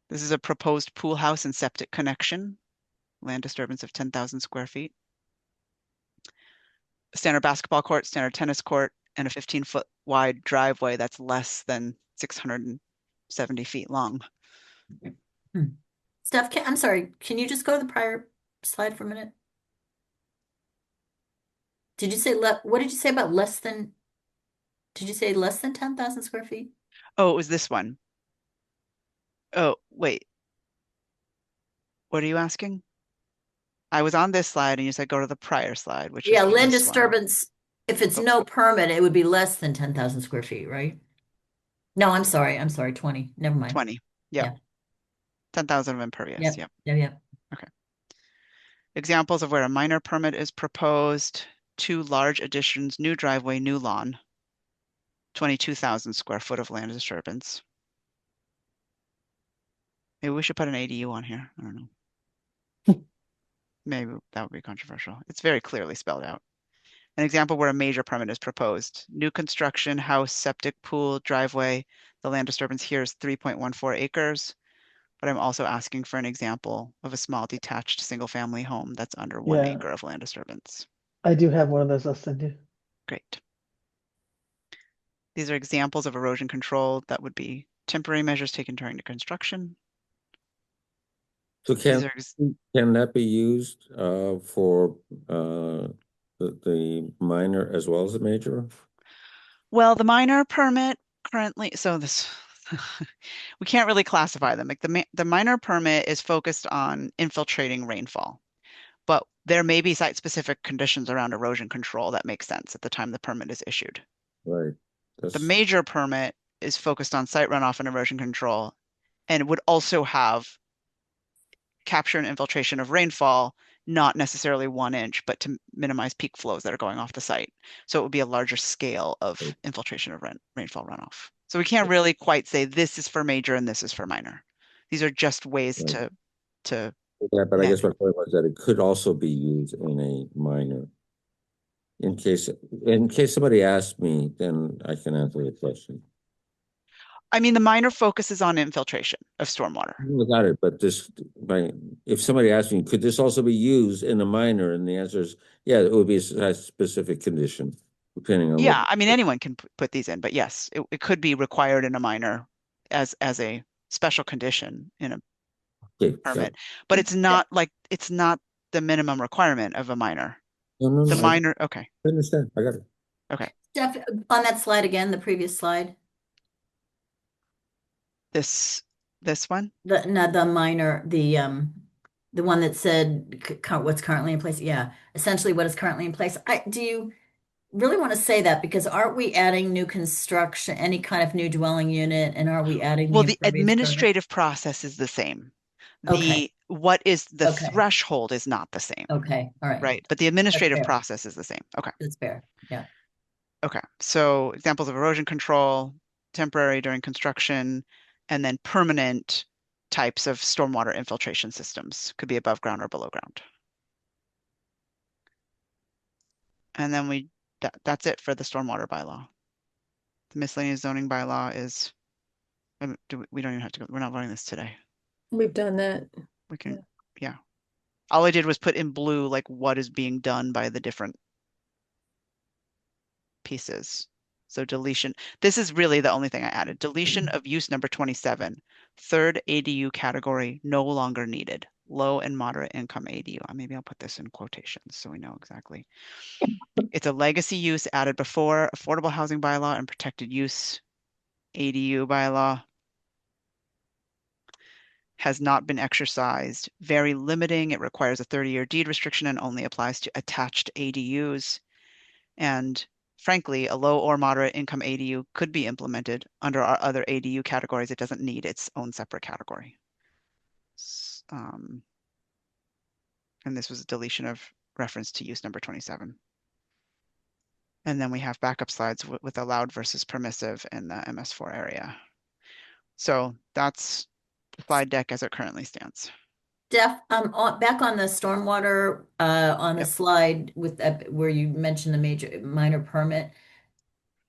D: This is a proposed pool house and septic connection, land disturbance of 10,000 square feet. A standard basketball court, standard tennis court, and a 15-foot wide driveway that's less than 670 feet long.
F: Steph, I'm sorry, can you just go to the prior slide for a minute? Did you say, what did you say about less than, did you say less than 10,000 square feet?
D: Oh, it was this one. Oh, wait. What are you asking? I was on this slide and you said go to the prior slide, which
F: Yeah,
D: is
F: land
D: this one.
F: disturbance, if it's no permit, it would be less than 10,000 square feet, right? No, I'm sorry, 20, never mind.
D: 20, yeah. 10,000 of impervious, yep.
F: Yeah.
D: Okay. Examples of where a minor permit is proposed: 2 large additions, new driveway, new lawn, 22,000 square foot of land disturbance. Maybe we should put an ADU on here. I don't know. Maybe that would be controversial. It's very clearly spelled out. An example where a major permit is proposed: new construction, house, septic, pool, driveway. The land disturbance here is 3.14 acres, but I'm also asking for an example of a small detached single family home that's under 1
I: Yeah.
D: acre of land disturbance.
I: I do have one of those. I'll send you.
D: Great. These are examples of erosion control that would be temporary measures taken during the construction.
A: So can that be used for the minor as well as the major?
D: Well, the minor permit currently, so this we can't really classify them. Like the minor permit is focused on infiltrating rainfall, but there may be site-specific conditions around erosion control that make sense at the time the permit is issued.
A: Right.
D: The major permit is focused on site runoff and erosion control, and it would also have capture and infiltration of rainfall, not necessarily 1 inch, but to minimize peak flows that are going off the site. So it would be a larger scale of infiltration of rainfall runoff. So we can't really quite say this is for major and this is for minor. These are just ways to
A: yeah, but I guess my point was that it could also be used in a minor. In case somebody asks me, then I can answer the question.
D: I mean, the minor focuses on infiltration of stormwater.
A: Got it, but if somebody asks me, could this also be used in a minor? And the answer is, yeah, it would be a specific condition, depending on
D: Yeah, I mean, anyone can put these in, but yes, it could be required in a minor as a special condition in a permit, but it's not the minimum requirement of a minor.
A: No,
D: the minor, okay.
A: I understand. I got it.
D: Okay.
F: Steph, on that slide again, the previous slide.
D: This one?
F: The minor, the one that said what's currently in place. Yeah, essentially what is currently in place. Do you really want to say that? Because aren't we adding new construction, any kind of new dwelling unit, and are we adding
D: the administrative process is the same. What is the threshold is not the same.
F: Okay, all right.
D: Right, but the administrative process is the same. Okay.
F: That's fair. Yeah.
D: Okay, so examples of erosion control: temporary during construction, and then permanent types of stormwater infiltration systems. Could be above ground or below ground. And then that's it for the stormwater bylaw. The miscellaneous zoning bylaw is, we don't even have to go, we're not voting this today.
C: We've done that.
D: We can, yeah. All I did was put in blue, like, what is being done by the different pieces. So deletion, this is really the only thing I added. Deletion of use number 27, third ADU category, no longer needed. Low and moderate income ADU. Maybe I'll put this in quotations so we know exactly. It's a legacy use added before affordable housing bylaw and protected use ADU bylaw. Has not been exercised. Very limiting. It requires a 30-year deed restriction and only applies to attached ADUs. And frankly, a low or moderate income ADU could be implemented under our other ADU categories. It doesn't need its own separate category. And this was a deletion of reference to use number 27. And then we have backup slides with allowed versus permissive in the MS4 area. So that's the slide deck as it currently stands.
F: Steph, back on the stormwater, on the
D: Yep.
F: slide with where you mentioned the minor permit,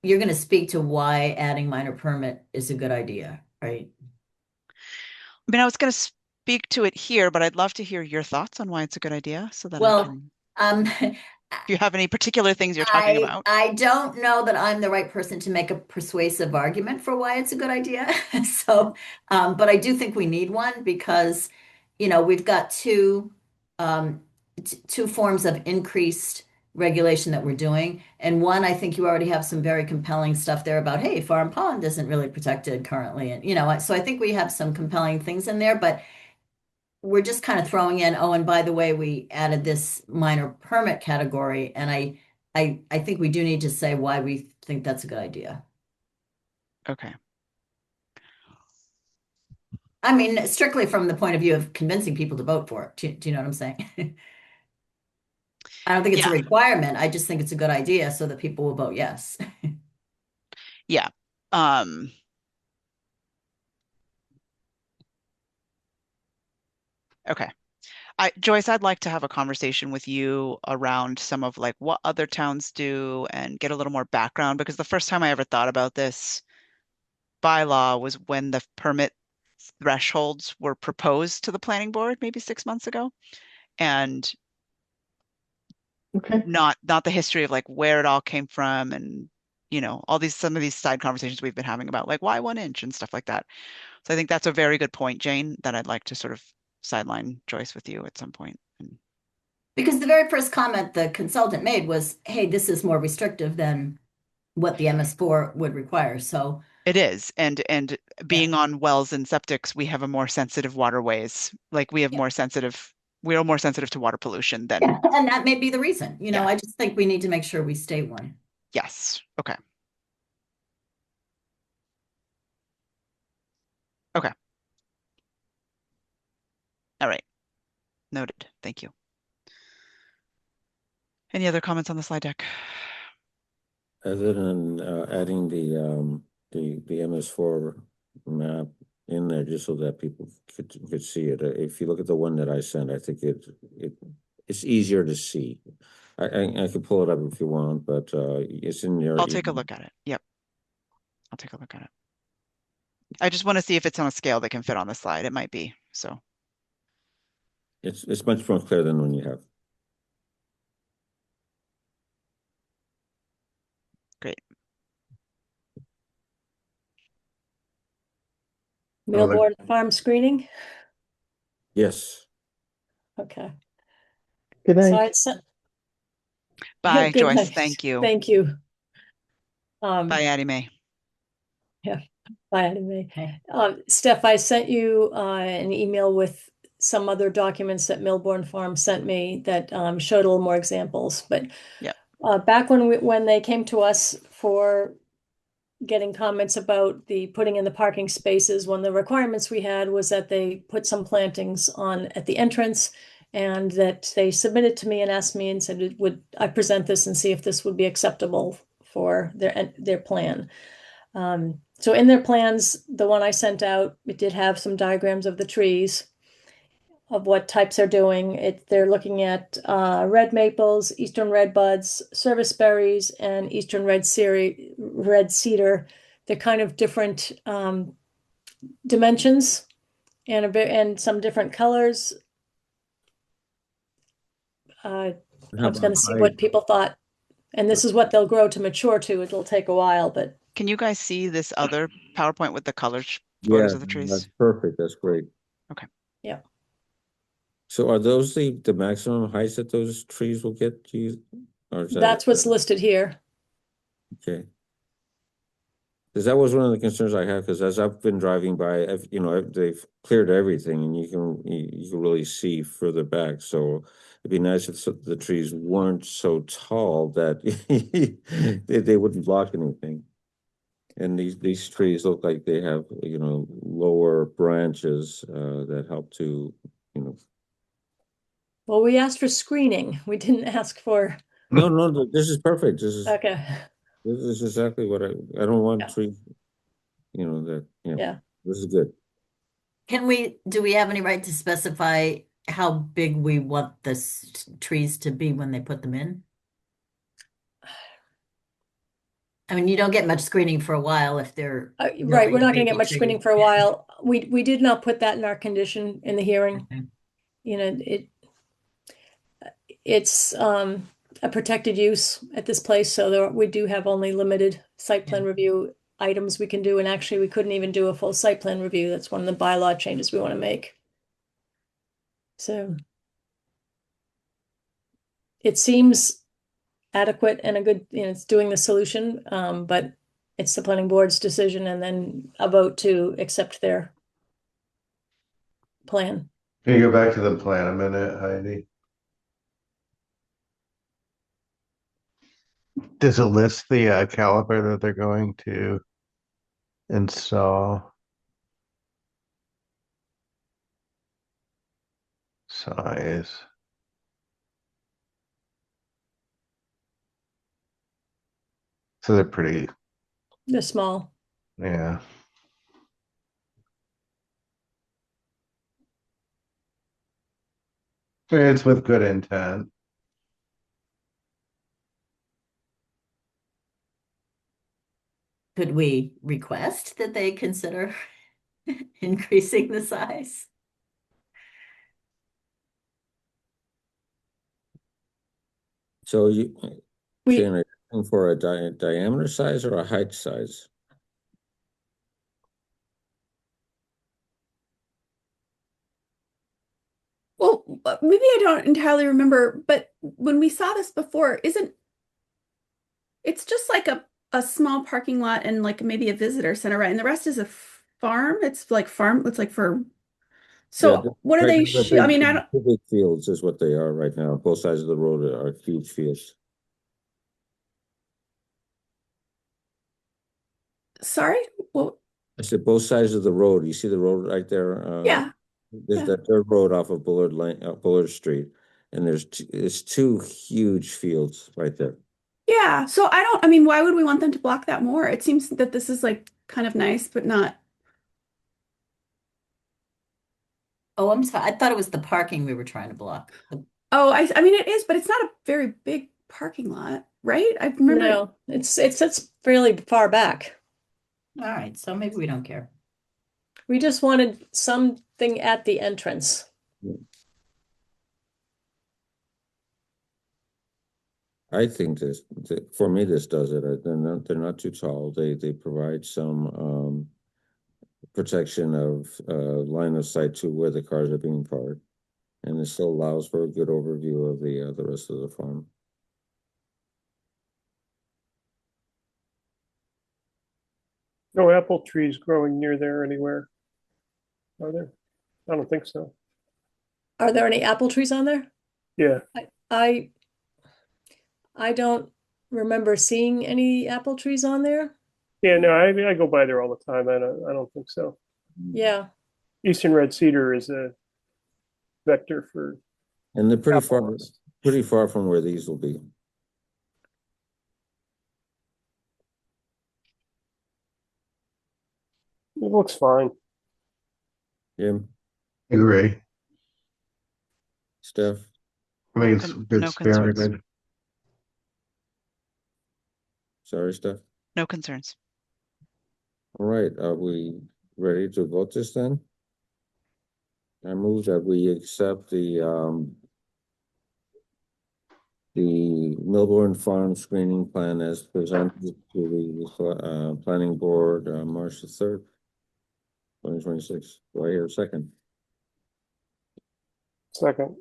F: you're going to speak to why adding minor permit is a good idea, right?
D: I mean, I was going to speak to it here, but I'd love to hear your thoughts on why it's a good idea so that I can, if you have any particular things you're talking about.
F: I don't know that I'm the right person to make a persuasive argument for why it's a good idea. So, but I do think we need one because, we've got two forms of increased regulation that we're doing. And one, I think you already have some very compelling stuff there about, hey, farm pond isn't really protected currently. And, so I think we have some compelling things in there, but we're just kind of throwing in, oh, and by the way, we added this minor permit category. And I think we do need to say why we think that's a good idea.
D: Okay.
F: I mean, strictly from the point of view of convincing people to vote for it. Do you know what I'm saying? I don't think it's a requirement. I just think it's a good idea so that people will vote yes.
D: Yeah. Okay. Joyce, I'd like to have a conversation with you around some of like what other towns do and get a little more background, because the first time I ever thought about this bylaw was when the permit thresholds were proposed to the planning board maybe 6 months ago. And
I: Okay.
D: not the history of like where it all came from and some of these side conversations we've been having about like why 1 inch and stuff like that. So I think that's a very good point, Jane, that I'd like to sort of sideline Joyce with you at some point.
F: Because the very first comment the consultant made was, hey, this is more restrictive than what the MS4 would require. So
D: it is. And being on wells and septics, we have a more sensitive waterways. Like we are more sensitive to water pollution than.
F: Yeah, and that may be the reason. I just think we need to make sure we state one.
D: Yes. Okay. Okay. All right. Noted. Thank you. Any other comments on the slide deck?
A: Other than adding the MS4 map in there just so that people could see it. If you look at the one that I sent, I think it's easier to see. I could pull it up if you want, but it's in your.
D: I'll take a look at it. Yep. I'll take a look at it. I just want to see if it's on a scale that can fit on the slide. It might be. So
A: it's much more clear than one you have.
D: Great.
C: Millboard farm screening?
A: Yes.
C: Okay.
I: Good
C: So
I: night.
C: I sent.
D: Bye,
C: Good
D: Joyce.
C: night.
D: Thank you.
C: Thank you.
D: Bye, Addie Mae.
C: Yeah. Bye, Addie Mae. Steph, I sent you an email with some other documents that Millbourne Farm sent me that showed a little more examples. But
D: yeah,
C: back when they came to us for getting comments about the putting in the parking spaces, one of the requirements we had was that they put some plantings on at the entrance, and that they submitted to me and asked me and said, would I present this and see if this would be acceptable for their plan? So in their plans, the one I sent out, it did have some diagrams of the trees, of what types they're doing. They're looking at red maples, eastern red buds, service berries, and eastern red cedar. They're kind of different dimensions and some different colors. I was going to see what people thought, and this is what they'll grow to mature to. It'll take a while, but.
D: Can you guys see this other PowerPoint with the color photos of the trees?
A: That's perfect. That's great.
D: Okay.
C: Yeah.
A: So are those the maximum heights that those trees will get to? Or is
C: That's what's listed here.
A: Okay. Because that was one of the concerns I had, because as I've been driving by, they've cleared everything and you can really see further back. So it'd be nice if the trees weren't so tall that they wouldn't block anything. And these trees look like they have, lower branches that help to,
C: Well, we asked for screening. We didn't ask for,
A: no, this is perfect.
C: okay,
A: This is exactly what I don't want
C: Yeah.
A: trees,
C: yeah.
A: this is good.
F: Do we have any right to specify how big we want the trees to be when they put them in? I mean, you don't get much screening for a while if they're
C: Right, we're not gonna
F: baby
C: get much
F: trees.
C: screening for a while. We did not put that in our condition in the hearing.
F: Okay.
C: You know, it's a protected use at this place, so we do have only limited site plan review items we can do, and actually we couldn't even do a full site plan review. That's one of the bylaw changes we want to make. So it seems adequate and a good, it's doing the solution, but it's the planning board's decision and then a vote to accept their plan.
E: Can you go back to the plan a minute, Heidi? Does it list the caliper that they're going to install? Size. So they're pretty,
C: They're small.
E: yeah. It's with good intent.
F: Could we request that they consider increasing the size?
A: So
C: We,
A: Shane, are you looking for a diameter size or a height size?
H: Well, maybe I don't entirely remember, but when we saw this before, it's just like a small parking lot and like maybe a visitor center, right? And the rest is a farm. It's like farm. It's like for.
A: Yeah,
H: So what are
A: right
H: they?
A: now they're
H: I mean, I
A: big,
H: don't.
A: two big fields is what they are right now. Both sides of the road are huge fields.
H: Sorry. Well,
A: I said both sides of the road. You see the road right there?
H: yeah.
A: There's
H: Yeah.
A: that dirt road off of Bullard Lane, Bullard Street, and it's two huge fields right there.
H: Yeah. So I mean, why would we want them to block that more? It seems that this is like kind of nice, but not.
F: Oh, I'm sorry. I thought it was the parking we were trying to block.
H: Oh, I mean, it is, but it's not a very big parking lot, right? I remember.
C: no, it's fairly far back.
F: All right, so maybe we don't care.
C: We just wanted something at the entrance.
A: I think for me, this does it. They're not too tall. They provide some protection of line of sight to where the cars are being parked, and it still allows for a good overview of the rest of the farm.
B: No apple trees growing near there anywhere. Are there? I don't think so.
C: Are there any apple trees on there?
B: Yeah.
C: I don't remember seeing any apple trees on there.
B: Yeah, no, I go by there all the time. I don't think so.
C: Yeah,
B: Eastern red cedar is a vector for
A: And they're pretty
B: apple
A: far,
B: rust.
A: pretty far from where these will be.
B: It looks fine.
A: Jim,
E: Agree.
A: Steph,
E: I think it's good
D: No concerns.
E: spirited.
A: sorry, Steph.
D: No concerns.
A: All right, are we ready to vote this then? I move that we accept the Milburn Farm screening plan as presented to the planning board March the 3rd, 2026. Do I hear a second?
B: Second.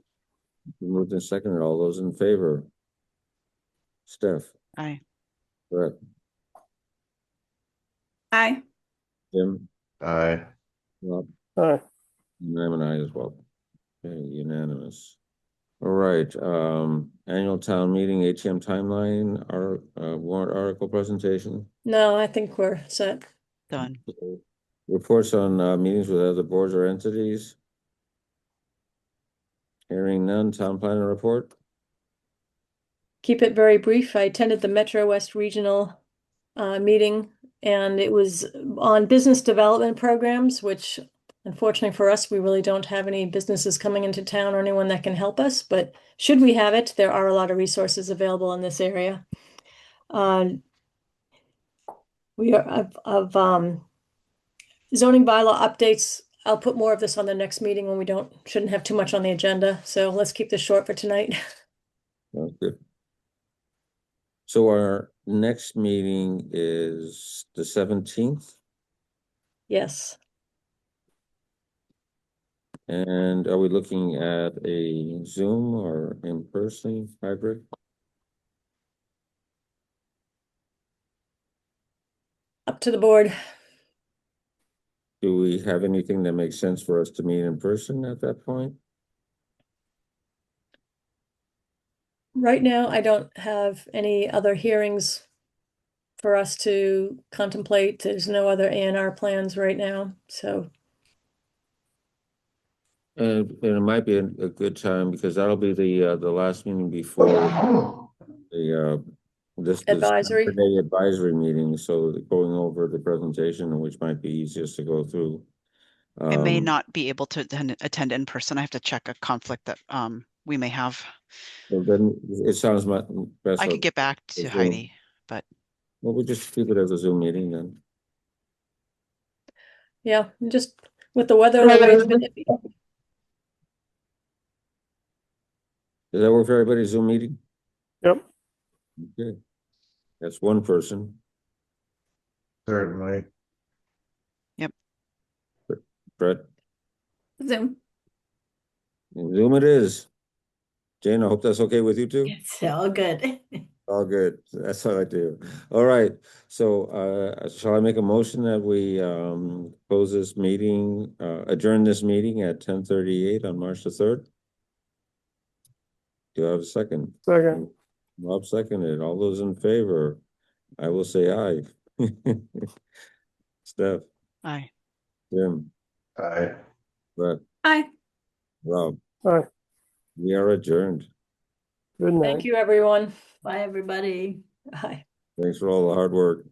A: Moved and seconded. All those in favor? Steph,
D: Aye.
A: Brett,
H: Aye.
A: Jim,
E: Aye.
A: Rob,
B: Aye.
A: and I'm an aye as well. Okay, unanimous. All right, annual town meeting, ATM timeline, our warrant article presentation.
C: No, I think we're set.
D: Done.
A: Reports on meetings with other boards or entities. Hearing none, town planner report.
C: Keep it very brief. I attended the Metro West Regional meeting, and it was on business development programs, which unfortunately for us, we really don't have any businesses coming into town or anyone that can help us. But should we have it, there are a lot of resources available in this area. We are of zoning bylaw updates. I'll put more of this on the next meeting when we shouldn't have too much on the agenda. So let's keep this short for tonight.
A: Sounds good. So our next meeting is the 17th,
C: Yes.
A: and are we looking at a Zoom or in-person hybrid?
C: Up to the board.
A: Do we have anything that makes sense for us to meet in person at that point?
C: Right now, I don't have any other hearings for us to contemplate. There's no other A&R plans right now, so.
A: And it might be a good time because that'll be the last meeting before the this
C: Advisory.
A: Saturday advisory meeting. So going over the presentation, which might be easiest to go through.
D: I may not be able to attend in person. I have to check a conflict that we may have.
A: Well, then it sounds much best.
D: I could get back to
A: Zoom.
D: Heidi, but
A: Well, we'll just keep it as a Zoom meeting then.
C: Yeah, just with the weather the way it's been.
A: Does that work for everybody? Zoom meeting?
B: Yep.
A: Okay. That's one person.
E: Certainly.
A: Brett,
H: Zoom.
A: Zoom it is. Jane, I hope that's okay with you too.
F: It's all good.
A: All good. That's what I do. All right. So shall I make a motion that we close this meeting, adjourn this meeting at 10:38 on March the 3rd? Do I have a second?
B: Second.
A: Rob seconded. All those in favor, I will say aye. Steph,
D: aye.
A: Jim,
E: Aye.
A: Brett,
H: Aye.
A: Rob,
B: Aye.
A: we are adjourned.
B: Good night.
C: Thank you, everyone.
F: Bye, everybody.
C: Bye.
A: Thanks for all the hard work.